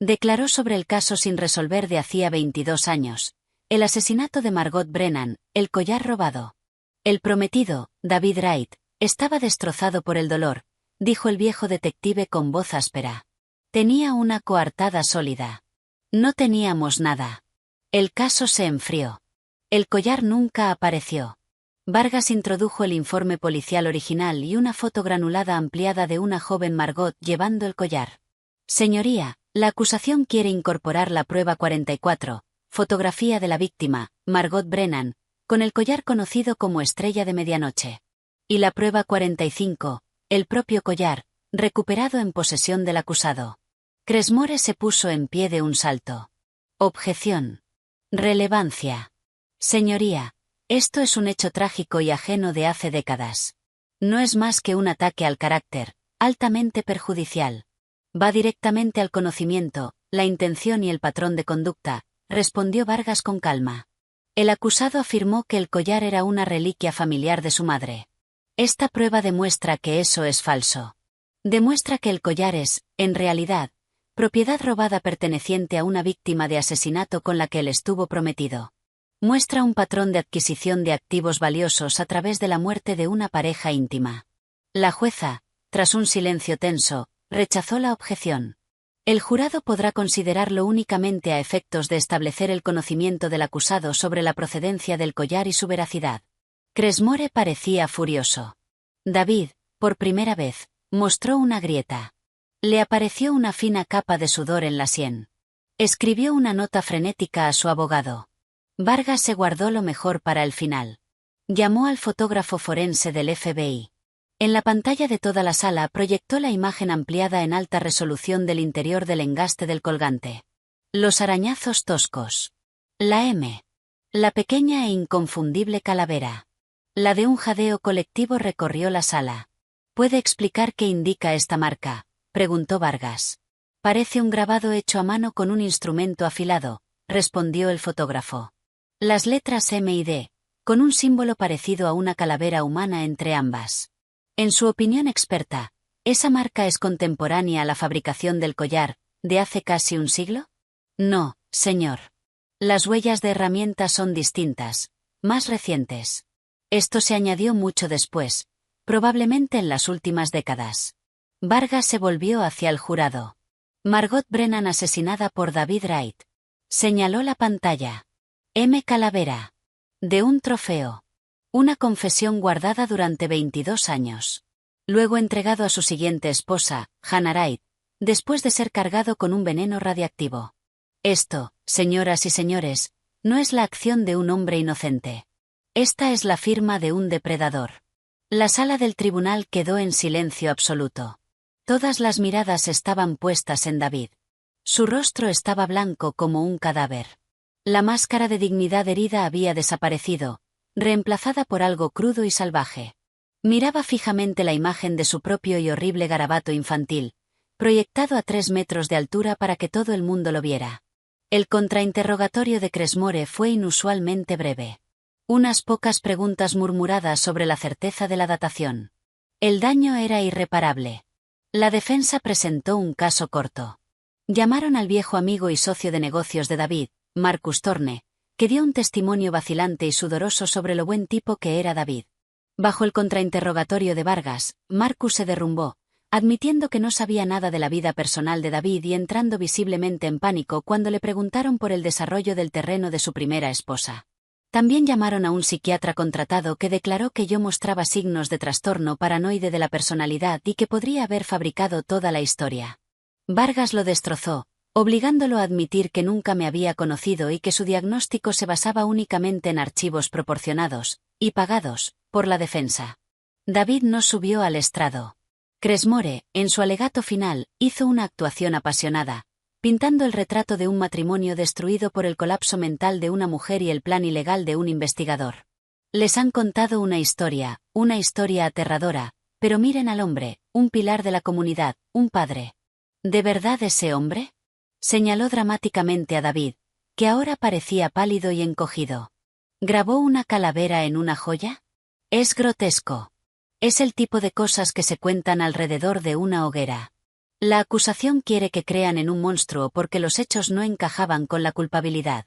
Declaró sobre el caso sin resolver de hacía 22 años. El asesinato de Margot Brennan, el collar robado. El prometido, David Wright, estaba destrozado por el dolor, dijo el viejo detective con voz áspera. Tenía una coartada sólida. No teníamos nada. El caso se enfrió. El collar nunca apareció. Vargas introdujo el informe policial original y una foto granulada ampliada de una joven Margot llevando el collar. Señoría, la acusación quiere incorporar la prueba 44, fotografía de la víctima, Margot Brennan, con el collar conocido como Estrella de Medianoche. Y la prueba 45, el propio collar, recuperado en posesión del acusado. Cresmore se puso en pie de un salto. Objeción. Relevancia. Señoría, esto es un hecho trágico y ajeno de hace décadas. No es más que un ataque al carácter, altamente perjudicial. Va directamente al conocimiento, la intención y el patrón de conducta, respondió Vargas con calma. El acusado afirmó que el collar era una reliquia familiar de su madre. Esta prueba demuestra que eso es falso. Demuestra que el collar es, en realidad, propiedad robada perteneciente a una víctima de asesinato con la que él estuvo prometido. Muestra un patrón de adquisición de activos valiosos a través de la muerte de una pareja íntima. La jueza, tras un silencio tenso, rechazó la objeción. El jurado podrá considerarlo únicamente a efectos de establecer el conocimiento del acusado sobre la procedencia del collar y su veracidad. Cresmore parecía furioso. David, por primera vez, mostró una grieta. Le apareció una fina capa de sudor en la sien. Escribió una nota frenética a su abogado. Vargas se guardó lo mejor para el final. Llamó al fotógrafo forense del FBI. En la pantalla de toda la sala proyectó la imagen ampliada en alta resolución del interior del engaste del colgante. Los arañazos toscos. La M. La pequeña e inconfundible calavera. La de un jadeo colectivo recorrió la sala. ¿Puede explicar qué indica esta marca?, preguntó Vargas. Parece un grabado hecho a mano con un instrumento afilado, respondió el fotógrafo. Las letras M y D, con un símbolo parecido a una calavera humana entre ambas. En su opinión experta, ¿esa marca es contemporánea a la fabricación del collar, de hace casi un siglo? No, señor. Las huellas de herramientas son distintas, más recientes. Esto se añadió mucho después, probablemente en las últimas décadas. Vargas se volvió hacia el jurado. Margot Brennan asesinada por David Wright. Señaló la pantalla. M. Calavera. De un trofeo. Una confesión guardada durante 22 años. Luego entregado a su siguiente esposa, Hannah Wright, después de ser cargado con un veneno radiactivo. Esto, señoras y señores, No es la acción de un hombre inocente. Esta es la firma de un depredador. La sala del tribunal quedó en silencio absoluto. Todas las miradas estaban puestas en David. Su rostro estaba blanco como un cadáver. La máscara de dignidad herida había desaparecido, reemplazada por algo crudo y salvaje. Miraba fijamente la imagen de su propio y horrible garabato infantil, proyectado a 3 metros de altura para que todo el mundo lo viera. El contrainterrogatorio de Cresmore fue inusualmente breve. Unas pocas preguntas murmuradas sobre la certeza de la datación. El daño era irreparable. La defensa presentó un caso corto. Llamaron al viejo amigo y socio de negocios de David, Marcus Thorne, que dio un testimonio vacilante y sudoroso sobre lo buen tipo que era David. Bajo el contrainterrogatorio de Vargas, Marcus se derrumbó, admitiendo que no sabía nada de la vida personal de David y entrando visiblemente en pánico cuando le preguntaron por el desarrollo del terreno de su primera esposa. También llamaron a un psiquiatra contratado que declaró que yo mostraba signos de trastorno paranoide de la personalidad y que podría haber fabricado toda la historia. Vargas lo destrozó, obligándolo a admitir que nunca me había conocido y que su diagnóstico se basaba únicamente en archivos proporcionados, y pagados, por la defensa. David no subió al estrado. Cresmore, en su alegato final, hizo una actuación apasionada, pintando el retrato de un matrimonio destruido por el colapso mental de una mujer y el plan ilegal de un investigador. Les han contado una historia aterradora, pero miren al hombre, un pilar de la comunidad, un padre. ¿De verdad ese hombre? Señaló dramáticamente a David, que ahora parecía pálido y encogido. ¿Grabó una calavera en una joya? Es grotesco. Es el tipo de cosas que se cuentan alrededor de una hoguera. La acusación quiere que crean en un monstruo porque los hechos no encajaban con la culpabilidad.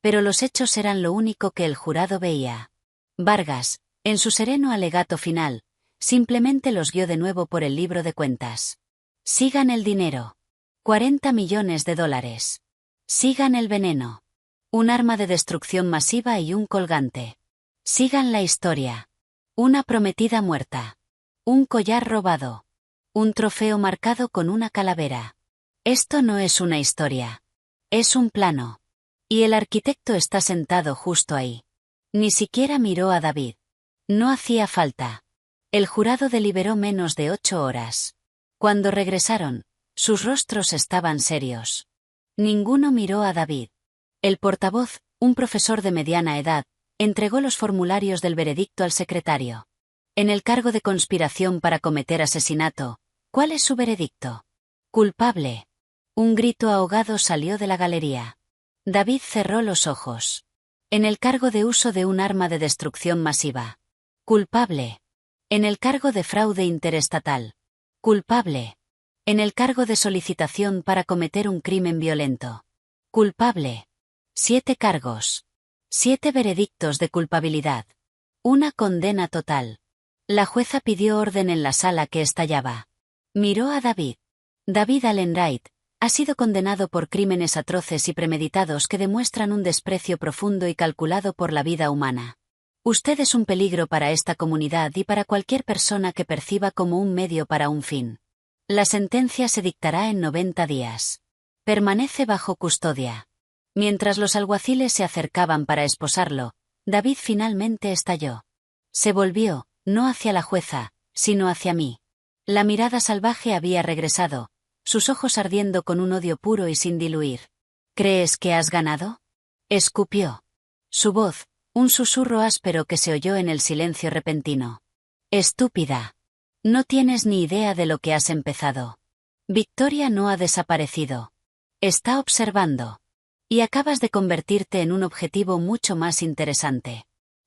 Pero los hechos eran lo único que el jurado veía. Vargas, en su sereno alegato final, simplemente los guió de nuevo por el libro de cuentas. Sigan el dinero. 40 millones de dólares. Sigan el veneno. Un arma de destrucción masiva y un colgante. Sigan la historia. Una prometida muerta. Un collar robado. Un trofeo marcado con una calavera. Esto no es una historia. Es un plano. Y el arquitecto está sentado justo ahí. Ni siquiera miró a David. No hacía falta. El jurado deliberó menos de 8 horas. Cuando regresaron, sus rostros estaban serios. Ninguno miró a David. El portavoz, un profesor de mediana edad, entregó los formularios del veredicto al secretario. En el cargo de conspiración para cometer asesinato, ¿cuál es su veredicto? Culpable. Un grito ahogado salió de la galería. David cerró los ojos. En el cargo de uso de un arma de destrucción masiva. Culpable. En el cargo de fraude interestatal. Culpable. En el cargo de solicitación para cometer un crimen violento. Culpable. 7 cargos. 7 veredictos de culpabilidad. Una condena total. La jueza pidió orden en la sala que estallaba. Miró a David. David Allen Wright ha sido condenado por crímenes atroces y premeditados que demuestran un desprecio profundo y calculado por la vida humana. Usted es un peligro para esta comunidad y para cualquier persona que perciba como un medio para un fin. La sentencia se dictará en 90 días. Permanece bajo custodia. Mientras los alguaciles se acercaban para esposarlo, David finalmente estalló. Se volvió, no hacia la jueza, sino hacia mí. La mirada salvaje había regresado, sus ojos ardiendo con un odio puro y sin diluir. ¿Crees que has ganado? Escupió. Su voz, un susurro áspero que se oyó en el silencio repentino. Estúpida. No tienes ni idea de lo que has empezado. Victoria no ha desaparecido. Está observando. Y acabas de convertirte en un objetivo mucho más interesante.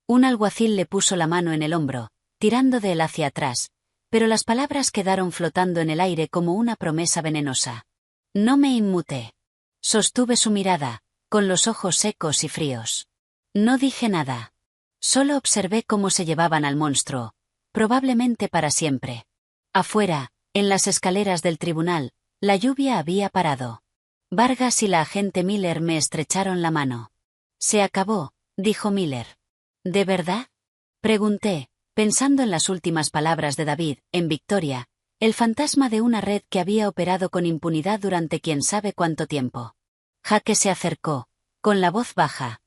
Un alguacil le puso la mano en el hombro, tirando de él hacia atrás, pero las palabras quedaron flotando en el aire como una promesa venenosa. No me inmuté. Sostuve su mirada, con los ojos secos y fríos. No dije nada. Solo observé cómo se llevaban al monstruo, probablemente para siempre. Afuera, en las escaleras del tribunal, la lluvia había parado. Vargas y la agente Miller me estrecharon la mano. Se acabó, dijo Miller. ¿De verdad? Pregunté, pensando en las últimas palabras de David, en Victoria, el fantasma de una red que había operado con impunidad durante quién sabe cuánto tiempo. Jaque se acercó, con la voz baja.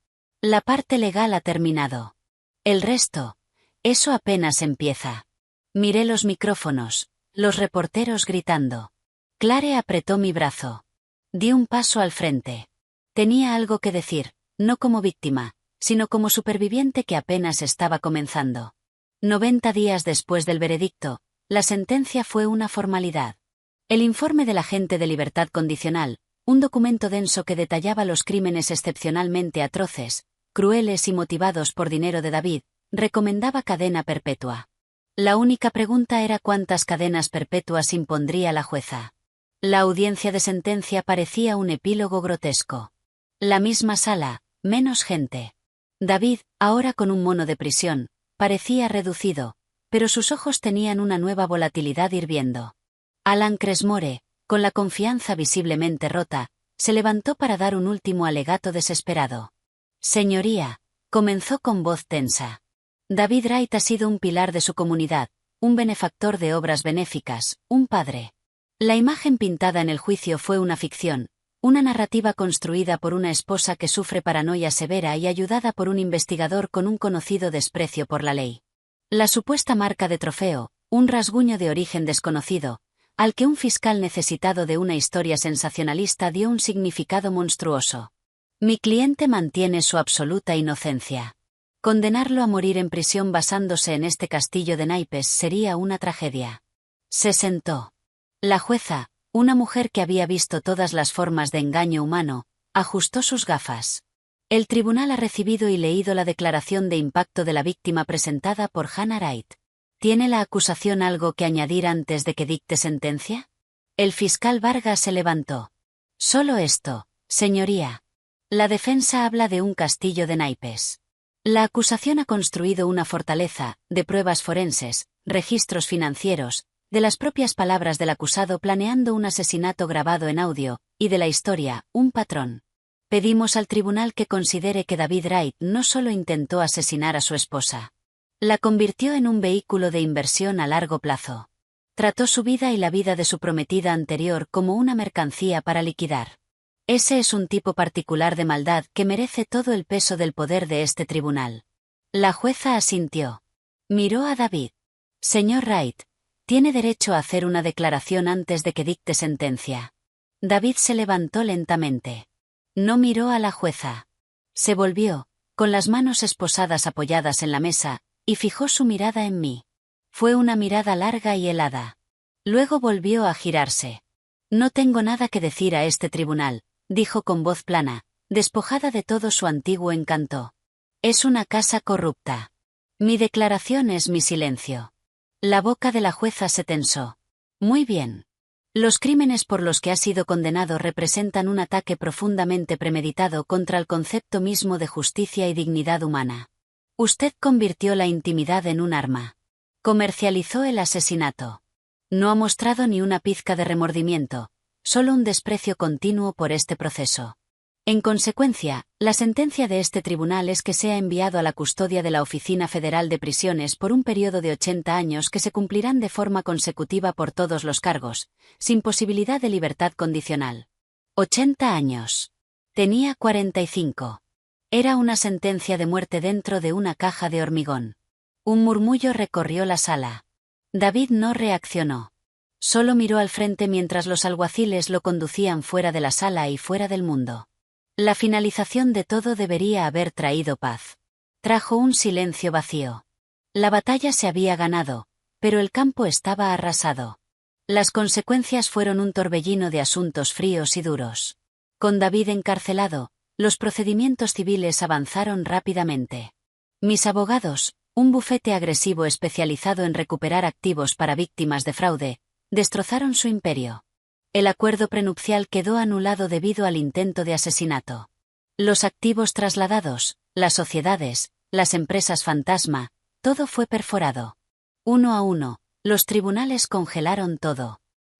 La parte legal ha terminado. El resto, eso apenas empieza. Miré los micrófonos, los reporteros gritando. Clare apretó mi brazo. Di un paso al frente. Tenía algo que decir, no como víctima, sino como superviviente que apenas estaba comenzando. 90 días después del veredicto, la sentencia fue una formalidad. El informe del agente de libertad condicional, un documento denso que detallaba los crímenes excepcionalmente atroces, crueles y motivados por dinero de David, recomendaba cadena perpetua. La única pregunta era cuántas cadenas perpetuas impondría la jueza. La audiencia de sentencia parecía un epílogo grotesco. La misma sala, menos gente. David, ahora con un mono de prisión, parecía reducido, pero sus ojos tenían una nueva volatilidad hirviendo. Alan Cresmore, con la confianza visiblemente rota, se levantó para dar un último alegato desesperado. Señoría, comenzó con voz tensa. David Wright ha sido un pilar de su comunidad, un benefactor de obras benéficas, un padre. La imagen pintada en el juicio fue una ficción, una narrativa construida por una esposa que sufre paranoia severa y ayudada por un investigador con un conocido desprecio por la ley. La supuesta marca de trofeo, un rasguño de origen desconocido, al que un fiscal necesitado de una historia sensacionalista dio un significado monstruoso. Mi cliente mantiene su absoluta inocencia. Condenarlo a morir en prisión basándose en este castillo de naipes sería una tragedia. Se sentó. La jueza, una mujer que había visto todas las formas de engaño humano, ajustó sus gafas. El tribunal ha recibido y leído la declaración de impacto de la víctima presentada por Hannah Wright. ¿Tiene la acusación algo que añadir antes de que dicte sentencia? El fiscal Vargas se levantó. Solo esto, señoría. La defensa habla de un castillo de naipes. La acusación ha construido una fortaleza, de pruebas forenses, registros financieros, de las propias palabras del acusado planeando un asesinato grabado en audio, y de la historia, un patrón. Pedimos al tribunal que considere que David Wright no solo intentó asesinar a su esposa. La convirtió en un vehículo de inversión a largo plazo. Trató su vida y la vida de su prometida anterior como una mercancía para liquidar. Ese es un tipo particular de maldad que merece todo el peso del poder de este tribunal. La jueza asintió. Miró a David. Señor Wright, tiene derecho a hacer una declaración antes de que dicte sentencia. David se levantó lentamente. No miró a la jueza. Se volvió, con las manos esposadas apoyadas en la mesa, y fijó su mirada en mí. Fue una mirada larga y helada. Luego volvió a girarse. No tengo nada que decir a este tribunal, dijo con voz plana, despojada de todo su antiguo encanto. Es una casa corrupta. Mi declaración es mi silencio. La boca de la jueza se tensó. Muy bien. Los crímenes por los que ha sido condenado representan un ataque profundamente premeditado contra el concepto mismo de justicia y dignidad humana. Usted convirtió la intimidad en un arma. Comercializó el asesinato. No ha mostrado ni una pizca de remordimiento, solo un desprecio continuo por este proceso. En consecuencia, la sentencia de este tribunal es que sea enviado a la custodia de la Oficina Federal de Prisiones por un periodo de 80 años que se cumplirán de forma consecutiva por todos los cargos, sin posibilidad de libertad condicional. 80 años. Tenía 45. Era una sentencia de muerte dentro de una caja de hormigón. Un murmullo recorrió la sala. David no reaccionó. Solo miró al frente mientras los alguaciles lo conducían fuera de la sala y fuera del mundo. La finalización de todo debería haber traído paz. Trajo un silencio vacío. La batalla se había ganado, pero el campo estaba arrasado. Las consecuencias fueron un torbellino de asuntos fríos y duros. Con David encarcelado, los procedimientos civiles avanzaron rápidamente. Mis abogados, un bufete agresivo especializado en recuperar activos para víctimas de fraude, destrozaron su imperio. El acuerdo prenupcial quedó anulado debido al intento de asesinato. Los activos trasladados, las sociedades, las empresas fantasma, todo fue perforado. Uno a uno, los tribunales congelaron todo.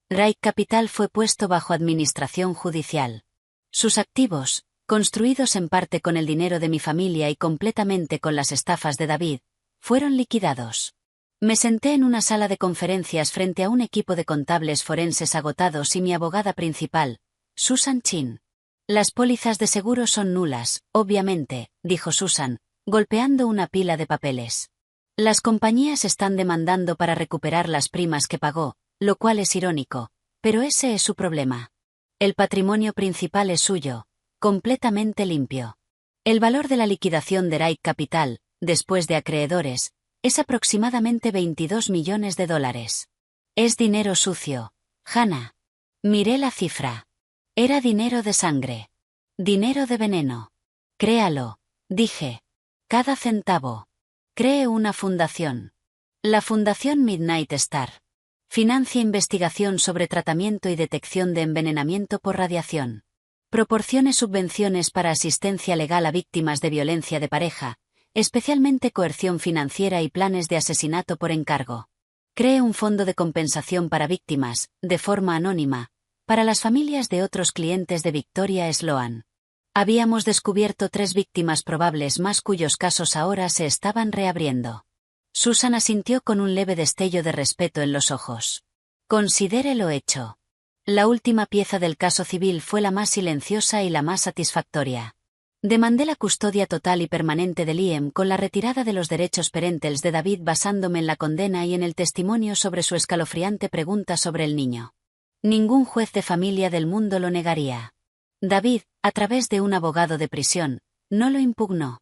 Wright Capital fue puesto bajo administración judicial. Sus activos, construidos en parte con el dinero de mi familia y completamente con las estafas de David, fueron liquidados. Me senté en una sala de conferencias frente a un equipo de contables forenses agotados y mi abogada principal, Susan Chin. Las pólizas de seguro son nulas, obviamente, dijo Susan, golpeando una pila de papeles. Las compañías están demandando para recuperar las primas que pagó, lo cual es irónico, pero ese es su problema. El patrimonio principal es suyo, completamente limpio. El valor de la liquidación de Wright Capital, después de acreedores, es aproximadamente $22 millones. Es dinero sucio, Hannah. Miré la cifra. Era dinero de sangre. Dinero de veneno. Créalo, dije. Cada centavo. Cree una fundación. La Fundación Midnight Star. Financia investigación sobre tratamiento y detección de envenenamiento por radiación. Proporcione subvenciones para asistencia legal a víctimas de violencia de pareja, especialmente coerción financiera y planes de asesinato por encargo. Cree un fondo de compensación para víctimas, de forma anónima, para las familias de otros clientes de Victoria Sloan. Habíamos descubierto 3 víctimas probables más cuyos casos ahora se estaban reabriendo. Susan asintió con un leve destello de respeto en los ojos. Considere lo hecho. La última pieza del caso civil fue la más silenciosa y la más satisfactoria. Demandé la custodia total y permanente de Liam con la retirada de los derechos parentales de David basándome en la condena y en el testimonio sobre su escalofriante pregunta sobre el niño. Ningún juez de familia del mundo lo negaría. David, a través de un abogado de prisión, no lo impugnó.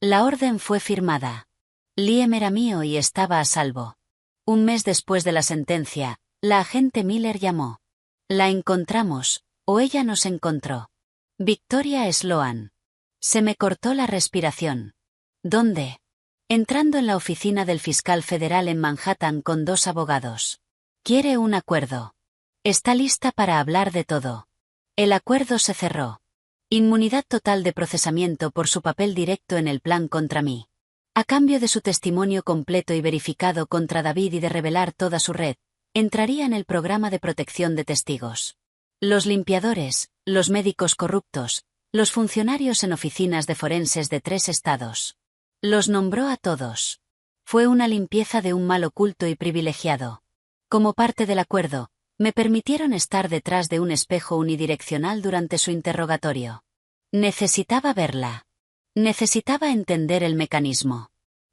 La orden fue firmada. Liam era mío y estaba a salvo. Un mes después de la sentencia, la agente Miller llamó. La encontramos, o ella nos encontró. Victoria Sloan. Se me cortó la respiración. ¿Dónde? Entrando en la oficina del fiscal federal en Manhattan con 2 abogados. Quiere un acuerdo. Está lista para hablar de todo. El acuerdo se cerró. Inmunidad total de procesamiento por su papel directo en el plan contra mí. A cambio de su testimonio completo y verificado contra David y de revelar toda su red, entraría en el programa de protección de testigos. Los limpiadores, los médicos corruptos, los funcionarios en oficinas de forenses de 3 estados. Los nombró a todos. Fue una limpieza de un mal oculto y privilegiado. Como parte del acuerdo, me permitieron estar detrás de un espejo unidireccional durante su interrogatorio. Necesitaba verla. Necesitaba entender el mecanismo.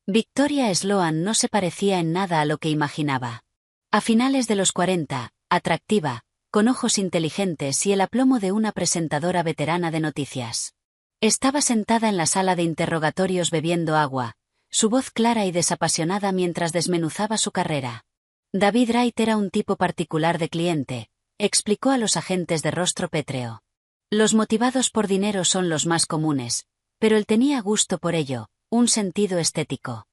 Victoria Sloan no se parecía en nada a lo que imaginaba. A finales de los 40, atractiva, con ojos inteligentes y el aplomo de una presentadora veterana de noticias. Estaba sentada en la sala de interrogatorios bebiendo agua, su voz clara y desapasionada mientras desmenuzaba su carrera. David Wright era un tipo particular de cliente, explicó a los agentes de rostro pétreo. Los motivados por dinero son los más comunes, pero él tenía gusto por ello, un sentido estético.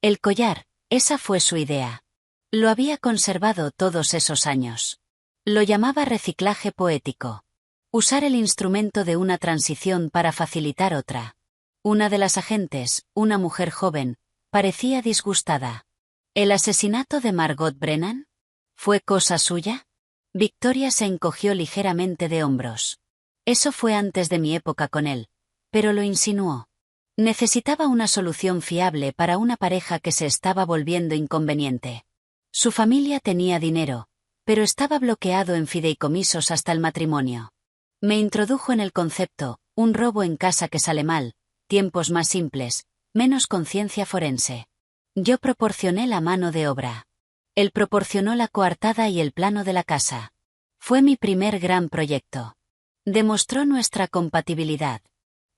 El collar, esa fue su idea. Lo había conservado todos esos años. Lo llamaba reciclaje poético. Usar el instrumento de una transición para facilitar otra. Una de las agentes, una mujer joven, parecía disgustada. ¿El asesinato de Margot Brennan? ¿Fue cosa suya? Victoria se encogió ligeramente de hombros. Eso fue antes de mi época con él, pero lo insinuó. Necesitaba una solución fiable para una pareja que se estaba volviendo inconveniente. Su familia tenía dinero, pero estaba bloqueado en fideicomisos hasta el matrimonio. Me introdujo en el concepto, un robo en casa que sale mal, tiempos más simples, menos conciencia forense. Yo proporcioné la mano de obra. Él proporcionó la coartada y el plano de la casa. Fue mi primer gran proyecto. Demostró nuestra compatibilidad.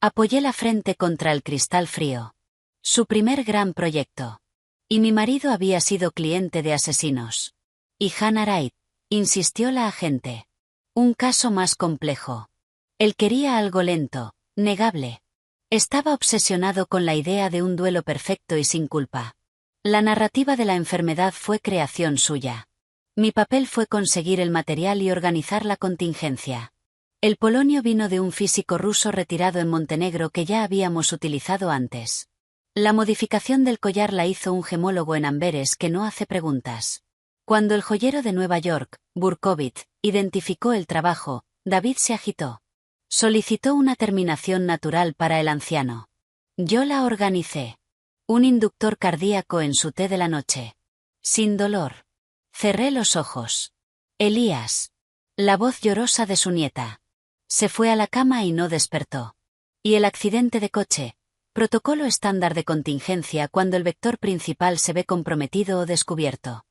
Apoyé la frente contra el cristal frío. Su primer gran proyecto. Y mi marido había sido cliente de asesinos. Y Hannah Wright, insistió la agente. Un caso más complejo. Él quería algo lento, negable. Estaba obsesionado con la idea de un duelo perfecto y sin culpa. La narrativa de la enfermedad fue creación suya. Mi papel fue conseguir el material y organizar la contingencia. El polonio vino de un físico ruso retirado en Montenegro que ya habíamos utilizado antes. La modificación del collar la hizo un gemólogo en Amberes que no hace preguntas. Cuando el joyero de Nueva York, Burkovitz, identificó el trabajo, David se agitó. Solicitó una terminación natural para el anciano. Yo la organicé. Un inductor cardíaco en su té de la noche. Sin dolor. Cerré los ojos. Elías. La voz llorosa de su nieta. Se fue a la cama y no despertó. ¿Y el accidente de coche? Protocolo estándar de contingencia cuando el vector principal se ve comprometido o descubierto.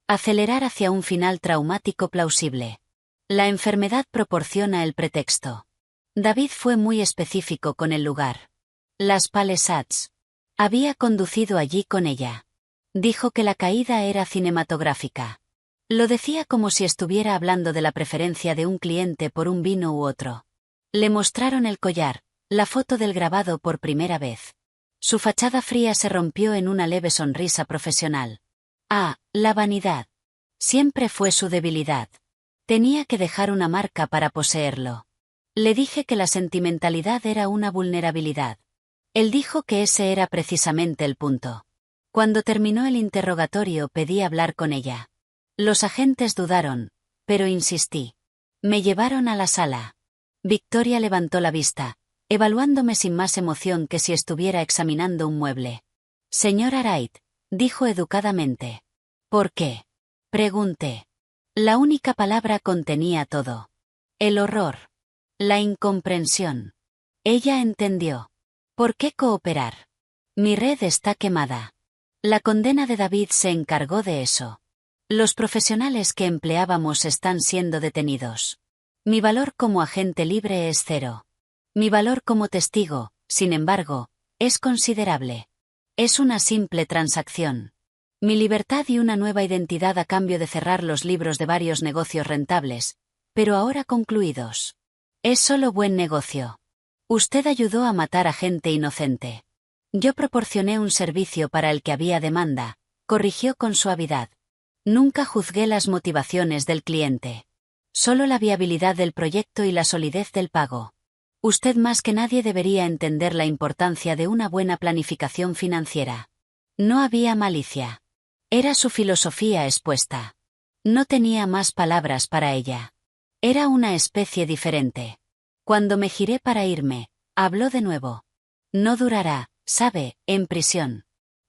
Acelerar hacia un final traumático plausible. La enfermedad proporciona el pretexto. David fue muy específico con el lugar. Las Palisades. Había conducido allí con ella. Dijo que la caída era cinematográfica. Lo decía como si estuviera hablando de la preferencia de un cliente por un vino u otro. Le mostraron el collar, la foto del grabado por primera vez. Su fachada fría se rompió en una leve sonrisa profesional. Ah, la vanidad. Siempre fue su debilidad. Tenía que dejar una marca para poseerlo. Le dije que la sentimentalidad era una vulnerabilidad. Él dijo que ese era precisamente el punto. Cuando terminó el interrogatorio pedí hablar con ella. Los agentes dudaron, pero insistí. Me llevaron a la sala. Victoria levantó la vista, evaluándome sin más emoción que si estuviera examinando un mueble. Señora Wright, dijo educadamente. ¿Por qué? Pregunté. La única palabra contenía todo. El horror. La incomprensión. Ella entendió. ¿Por qué cooperar? Mi red está quemada. La condena de David se encargó de eso. Los profesionales que empleábamos están siendo detenidos. Mi valor como agente libre es cero. Mi valor como testigo, sin embargo, es considerable. Es una simple transacción. Mi libertad y una nueva identidad a cambio de cerrar los libros de varios negocios rentables, pero ahora concluidos. Es solo buen negocio. Usted ayudó a matar a gente inocente. Yo proporcioné un servicio para el que había demanda, corrigió con suavidad. Nunca juzgué las motivaciones del cliente. Solo la viabilidad del proyecto y la solidez del pago. Usted más que nadie debería entender la importancia de una buena planificación financiera. No había malicia. Era su filosofía expuesta. No tenía más palabras para ella. Era una especie diferente. Cuando me giré para irme, habló de nuevo. No durará, sabe, en prisión.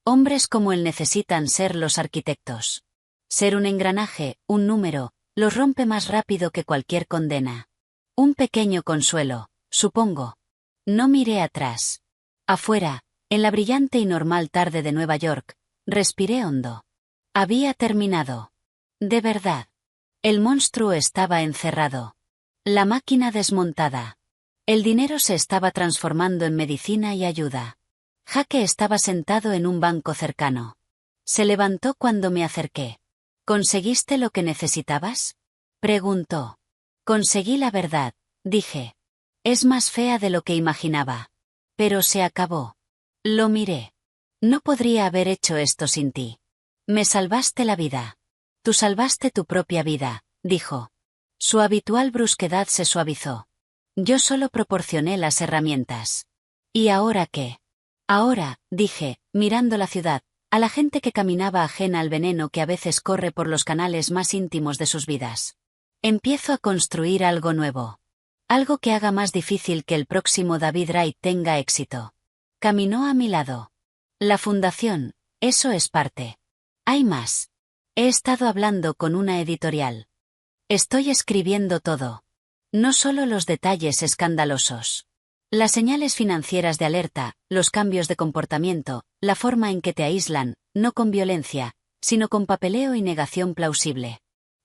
Hombres como él necesitan ser los arquitectos. Ser un engranaje, un número, los rompe más rápido que cualquier condena. Un pequeño consuelo, supongo. No miré atrás. Afuera, en la brillante y normal tarde de Nueva York, respiré hondo. Había terminado. De verdad. El monstruo estaba encerrado. La máquina desmontada. El dinero se estaba transformando en medicina y ayuda. Jaque estaba sentado en un banco cercano. Se levantó cuando me acerqué. ¿Conseguiste lo que necesitabas? Preguntó. Conseguí la verdad, dije. Es más fea de lo que imaginaba. Pero se acabó. Lo miré. No podría haber hecho esto sin ti. Me salvaste la vida. Tú salvaste tu propia vida, dijo. Su habitual brusquedad se suavizó. Yo solo proporcioné las herramientas. ¿Y ahora qué? Ahora, dije, mirando la ciudad, a la gente que caminaba ajena al veneno que a veces corre por los canales más íntimos de sus vidas. Empiezo a construir algo nuevo. Algo que haga más difícil que el próximo David Wright tenga éxito. Caminó a mi lado. La fundación, eso es parte. Hay más. He estado hablando con una editorial. Estoy escribiendo todo. No solo los detalles escandalosos. Las señales financieras de alerta, los cambios de comportamiento, la forma en que te aíslan, no con violencia, sino con papeleo y negación plausible.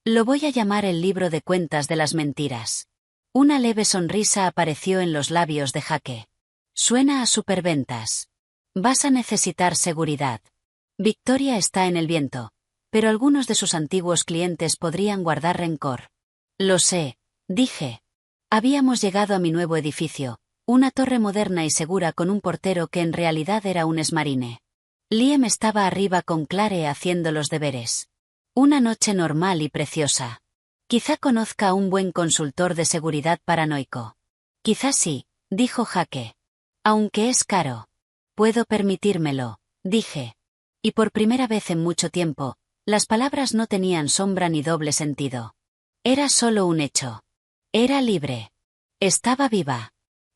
Lo voy a llamar el libro de cuentas de las mentiras. Una leve sonrisa apareció en los labios de Jaque. Suena a superventas. Vas a necesitar seguridad. Victoria está en el viento, pero algunos de sus antiguos clientes podrían guardar rencor. Lo sé, dije. Habíamos llegado a mi nuevo edificio. Una torre moderna y segura con un portero que en realidad era un esmarine. Liam estaba arriba con Clare haciendo los deberes. Una noche normal y preciosa. Quizá conozca a un buen consultor de seguridad paranoico. Quizá sí, dijo Jaque. Aunque es caro. Puedo permitírmelo, dije. Y por primera vez en mucho tiempo, las palabras no tenían sombra ni doble sentido. Era solo un hecho. Era libre. Estaba viva.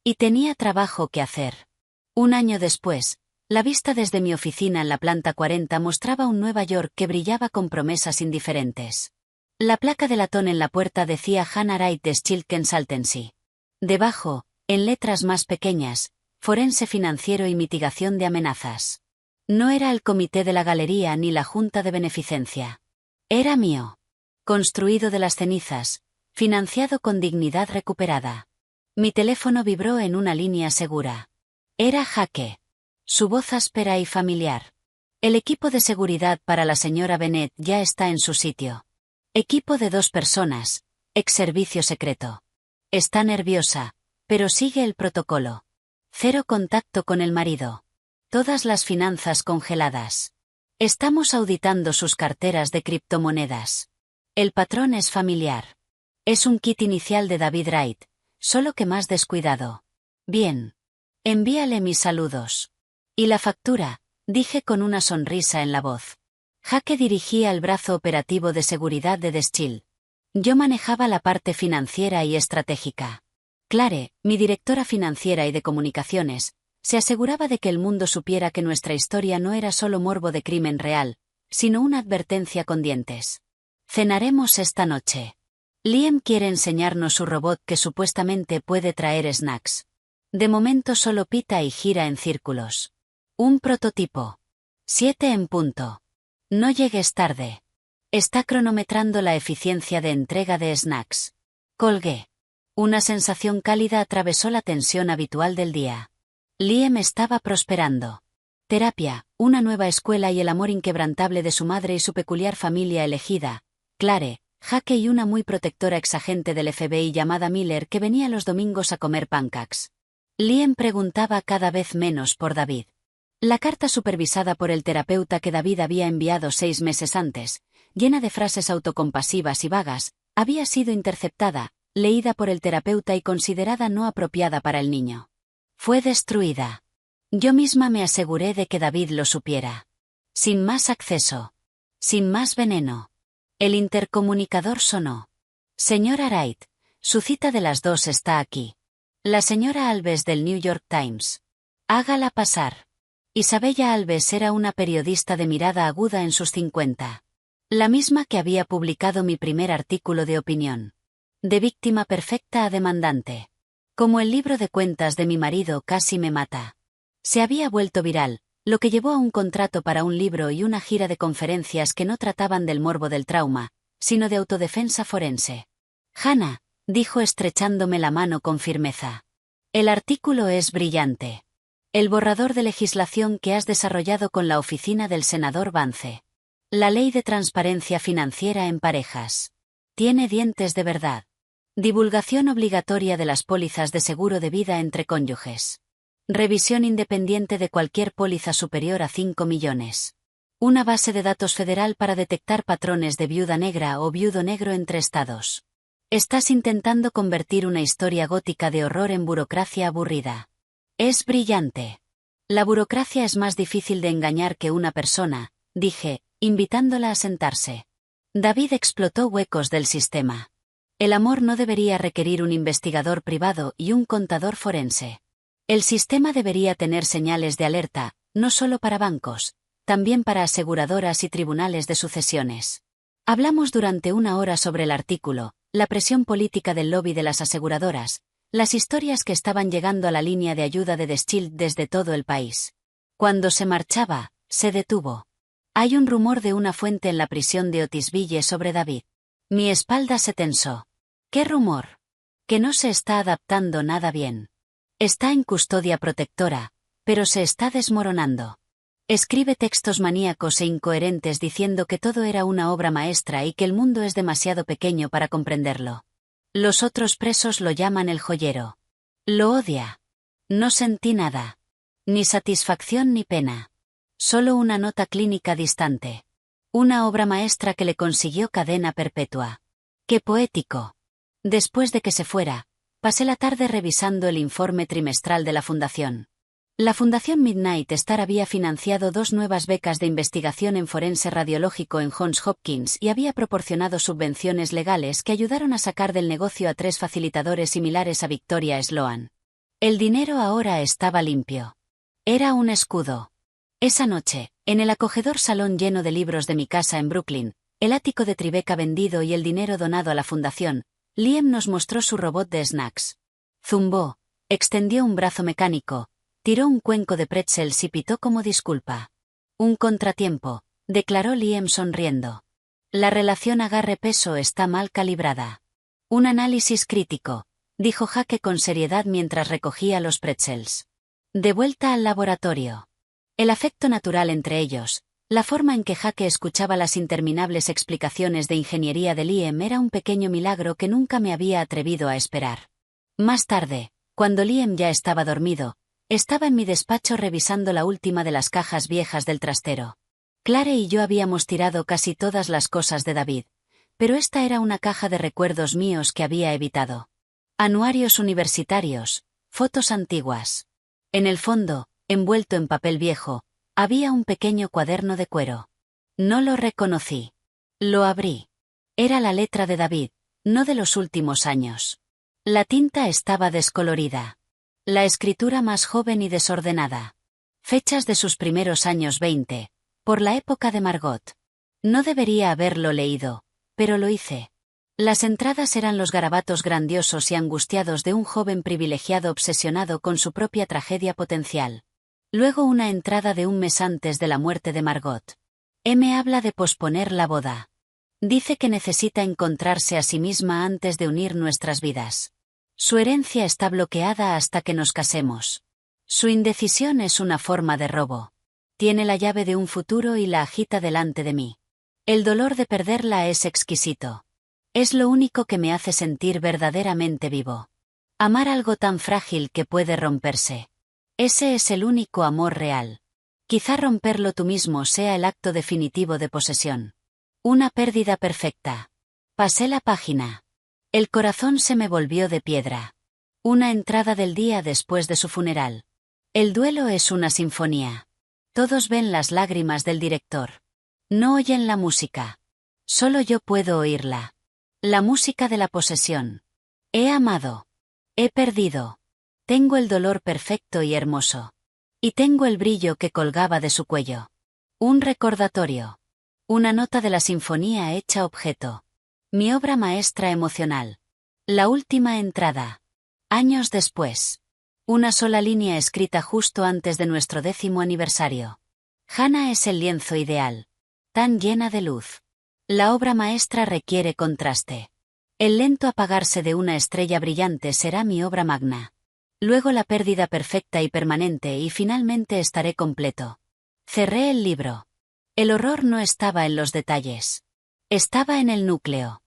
Y tenía trabajo que hacer. Un año después, la vista desde mi oficina en la planta 40 mostraba un Nueva York que brillaba con promesas indiferentes. La placa de latón en la puerta decía Hannah Wright de Schilken Saltensee. Debajo, en letras más pequeñas, forense financiero y mitigación de amenazas. No era el comité de la galería ni la junta de beneficencia. Era mío. Construido de las cenizas, financiado con dignidad recuperada. Mi teléfono vibró en una línea segura. Era Jaque. Su voz áspera y familiar. El equipo de seguridad para la señora Bennett ya está en su sitio. Equipo de 2 personas, ex servicio secreto. Está nerviosa, pero sigue el protocolo. 0 contacto con el marido. Todas las finanzas congeladas. Estamos auditando sus carteras de criptomonedas. El patrón es familiar. Es un kit inicial de David Wright, solo que más descuidado. Bien. Envíale mis saludos. ¿Y la factura?, dije con una sonrisa en la voz. Jaque dirigía el brazo operativo de seguridad de The Shield. Yo manejaba la parte financiera y estratégica. Clare, mi directora financiera y de comunicaciones, se aseguraba de que el mundo supiera que nuestra historia no era solo morbo de crimen real, sino una advertencia con dientes. Cenaremos esta noche. Liam quiere enseñarnos su robot que supuestamente puede traer snacks. De momento solo pita y gira en círculos. Un prototipo. 7 en punto. No llegues tarde. Está cronometrando la eficiencia de entrega de snacks. Colgué. Una sensación cálida atravesó la tensión habitual del día. Liam estaba prosperando. Terapia, una nueva escuela y el amor inquebrantable de su madre y su peculiar familia elegida, Clare, Jaque y una muy protectora exagente del FBI llamada Miller que venía los domingos a comer pancakes. Liam preguntaba cada vez menos por David. La carta supervisada por el terapeuta que David había enviado 6 meses antes, llena de frases autocompasivas y vagas, había sido interceptada, leída por el terapeuta y considerada no apropiada para el niño. Fue destruida. Yo misma me aseguré de que David lo supiera. Sin más acceso. Sin más veneno. El intercomunicador sonó. Señora Wright, su cita de las 2 está aquí. La señora Alves del New York Times. Hágala pasar. Isabella Alves era una periodista de mirada aguda en sus 50. La misma que había publicado mi primer artículo de opinión. De víctima perfecta a demandante. Como el libro de cuentas de mi marido casi me mata. Se había vuelto viral, lo que llevó a un contrato para un libro y una gira de conferencias que no trataban del morbo del trauma, sino de autodefensa forense. Hannah, dijo estrechándome la mano con firmeza. El artículo es brillante. El borrador de legislación que has desarrollado con la oficina del senador Vance. La ley de transparencia financiera en parejas. Tiene dientes de verdad. Divulgación obligatoria de las pólizas de seguro de vida entre cónyuges. Revisión independiente de cualquier póliza superior a 5 millones. Una base de datos federal para detectar patrones de viuda negra o viudo negro entre estados. Estás intentando convertir una historia gótica de horror en burocracia aburrida. Es brillante. La burocracia es más difícil de engañar que una persona, dije, invitándola a sentarse. David explotó huecos del sistema. El amor no debería requerir un investigador privado y un contador forense. El sistema debería tener señales de alerta, no solo para bancos, también para aseguradoras y tribunales de sucesiones. Hablamos durante 1 hora sobre el artículo, la presión política del lobby de las aseguradoras, las historias que estaban llegando a la línea de ayuda de The Shield desde todo el país. Cuando se marchaba, se detuvo. Hay un rumor de una fuente en la prisión de Otisville sobre David. Mi espalda se tensó. ¿Qué rumor? Que no se está adaptando nada bien. Está en custodia protectora, pero se está desmoronando. Escribe textos maníacos e incoherentes diciendo que todo era una obra maestra y que el mundo es demasiado pequeño para comprenderlo. Los otros presos lo llaman el joyero. Lo odia. No sentí nada. Ni satisfacción ni pena. Solo una nota clínica distante. Una obra maestra que le consiguió cadena perpetua. ¡Qué poético! Después de que se fuera, pasé la tarde revisando el informe trimestral de la fundación. La Fundación Midnight Star había financiado 2 nuevas becas de investigación en forense radiológico en Johns Hopkins y había proporcionado subvenciones legales que ayudaron a sacar del negocio a 3 facilitadores similares a Victoria Sloan. El dinero ahora estaba limpio. Era un escudo. Esa noche, en el acogedor salón lleno de libros de mi casa en Brooklyn, el ático de Tribeca vendido y el dinero donado a la fundación, Liam nos mostró su robot de snacks. Zumbó, extendió un brazo mecánico, tiró un cuenco de pretzels y pitó como disculpa. Un contratiempo, declaró Liam sonriendo. La relación agarre-peso está mal calibrada. Un análisis crítico, dijo Jake con seriedad mientras recogía los pretzels. De vuelta al laboratorio. El afecto natural entre ellos, la forma en que Jake escuchaba las interminables explicaciones de ingeniería de Liam era un pequeño milagro que nunca me había atrevido a esperar. Más tarde, cuando Liam ya estaba dormido, estaba en mi despacho revisando la última de las cajas viejas del trastero. Clare y yo habíamos tirado casi todas las cosas de David, pero esta era una caja de recuerdos míos que había evitado. Anuarios universitarios, fotos antiguas. En el fondo, envuelto en papel viejo, había un pequeño cuaderno de cuero. No lo reconocí. Lo abrí. Era la letra de David, no de los últimos años. La tinta estaba descolorida. La escritura más joven y desordenada. Fechas de sus primeros años 20, por la época de Margot. No debería haberlo leído, pero lo hice. Las entradas eran los garabatos grandiosos y angustiados de un joven privilegiado obsesionado con su propia tragedia potencial. Luego una entrada de un mes antes de la muerte de Margot. M habla de posponer la boda. Dice que necesita encontrarse a sí misma antes de unir nuestras vidas. Su herencia está bloqueada hasta que nos casemos. Su indecisión es una forma de robo. Tiene la llave de un futuro y la agita delante de mí. El dolor de perderla es exquisito. Es lo único que me hace sentir verdaderamente vivo. Amar algo tan frágil que puede romperse. Ese es el único amor real. Quizá romperlo tú mismo sea el acto definitivo de posesión. Una pérdida perfecta. Pasé la página. El corazón se me volvió de piedra. Una entrada del día después de su funeral. El duelo es una sinfonía. Todos ven las lágrimas del director. No oyen la música. Solo yo puedo oírla. La música de la posesión. He amado. He perdido. Tengo el dolor perfecto y hermoso. Y tengo el brillo que colgaba de su cuello. Un recordatorio. Una nota de la sinfonía hecha objeto. Mi obra maestra emocional. La última entrada. Años después. Una sola línea escrita justo antes de nuestro 10º aniversario. Hannah es el lienzo ideal. Tan llena de luz. La obra maestra requiere contraste. El lento apagarse de una estrella brillante será mi obra magna. Luego la pérdida perfecta y permanente y finalmente estaré completo. Cerré el libro. El horror no estaba en los detalles. Estaba en el núcleo.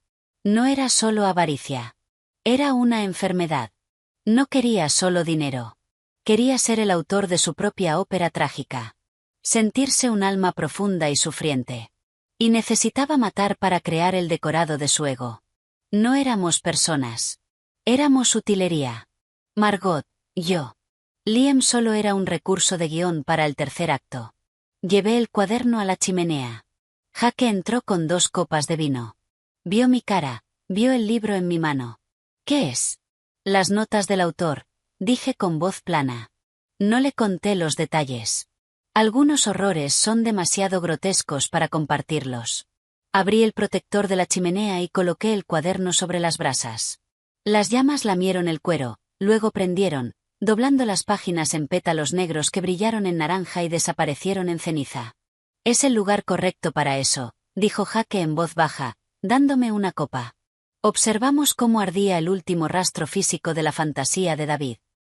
No era solo avaricia. Era una enfermedad. No quería solo dinero. Quería ser el autor de su propia ópera trágica. Sentirse un alma profunda y sufriente. Y necesitaba matar para crear el decorado de su ego. No éramos personas. Éramos utilería. Margot, yo. Liam solo era un recurso de guión para el tercer acto. Llevé el cuaderno a la chimenea. Jake entró con 2 copas de vino. Vio mi cara, vio el libro en mi mano. ¿Qué es? Las notas del autor, dije con voz plana. No le conté los detalles. Algunos horrores son demasiado grotescos para compartirlos. Abrí el protector de la chimenea y coloqué el cuaderno sobre las brasas. Las llamas lamieron el cuero, luego prendieron, doblando las páginas en pétalos negros que brillaron en naranja y desaparecieron en ceniza. Es el lugar correcto para eso, dijo Jake en voz baja, dándome una copa. Observamos cómo ardía el último rastro físico de la fantasía de David.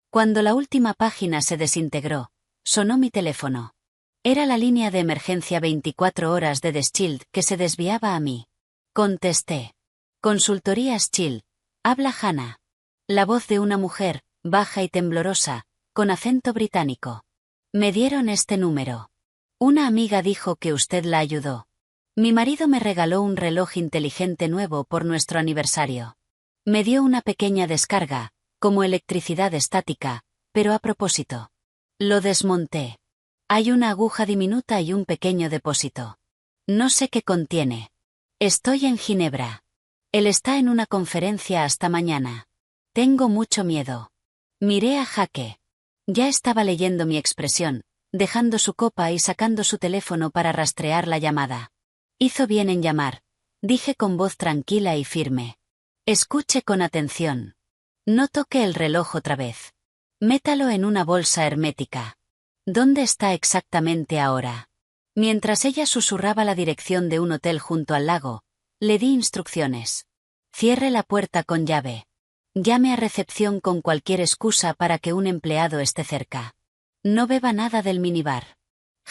Cuando la última página se desintegró, sonó mi teléfono. Era la línea de emergencia 24 horas de The Shield que se desviaba a mí. Contesté. Consultoría Shield. Habla Hannah. La voz de una mujer, baja y temblorosa, con acento británico. Me dieron este número. Una amiga dijo que usted la ayudó. Mi marido me regaló un reloj inteligente nuevo por nuestro aniversario. Me dio una pequeña descarga, como electricidad estática, pero a propósito. Lo desmonté. Hay una aguja diminuta y un pequeño depósito. No sé qué contiene. Estoy en Ginebra. Él está en una conferencia hasta mañana. Tengo mucho miedo. Miré a Jake. Ya estaba leyendo mi expresión, dejando su copa y sacando su teléfono para rastrear la llamada. Hizo bien en llamar, dije con voz tranquila y firme. Escuche con atención. No toque el reloj otra vez. Métalo en una bolsa hermética. ¿Dónde está exactamente ahora? Mientras ella susurraba la dirección de un hotel junto al lago, le di instrucciones. Cierre la puerta con llave. Llame a recepción con cualquier excusa para que un empleado esté cerca. No beba nada del minibar.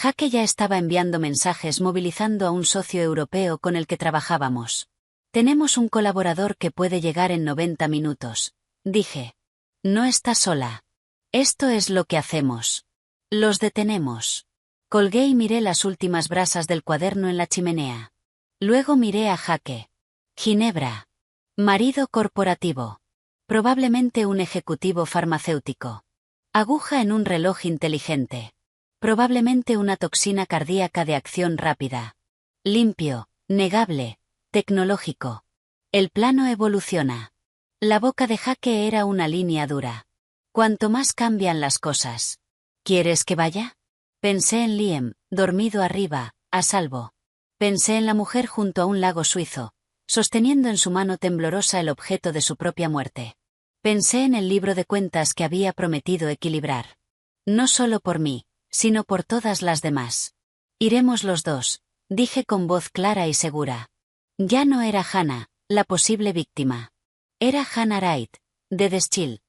Jake ya estaba enviando mensajes movilizando a un socio europeo con el que trabajábamos. Tenemos un colaborador que puede llegar en 90 minutos, dije. No está sola. Esto es lo que hacemos. Los detenemos. Colgué y miré las últimas brasas del cuaderno en la chimenea. Luego miré a Jake. Ginebra. Marido corporativo. Probablemente un ejecutivo farmacéutico. Aguja en un reloj inteligente. Probablemente una toxina cardíaca de acción rápida. Limpio, negable, tecnológico. El plano evoluciona. La boca de Jake era una línea dura. Cuanto más cambian las cosas. ¿Quieres que vaya? Pensé en Liam, dormido arriba, a salvo. Pensé en la mujer junto a un lago suizo, sosteniendo en su mano temblorosa el objeto de su propia muerte. Pensé en el libro de cuentas que había prometido equilibrar. No solo por mí, sino por todas las demás. Iremos los dos, dije con voz clara y segura. Ya no era Hannah, la posible víctima. Era Hannah Wright, de The Shield.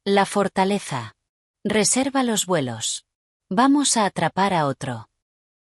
La fortaleza. Reserva los vuelos. Vamos a atrapar a otro.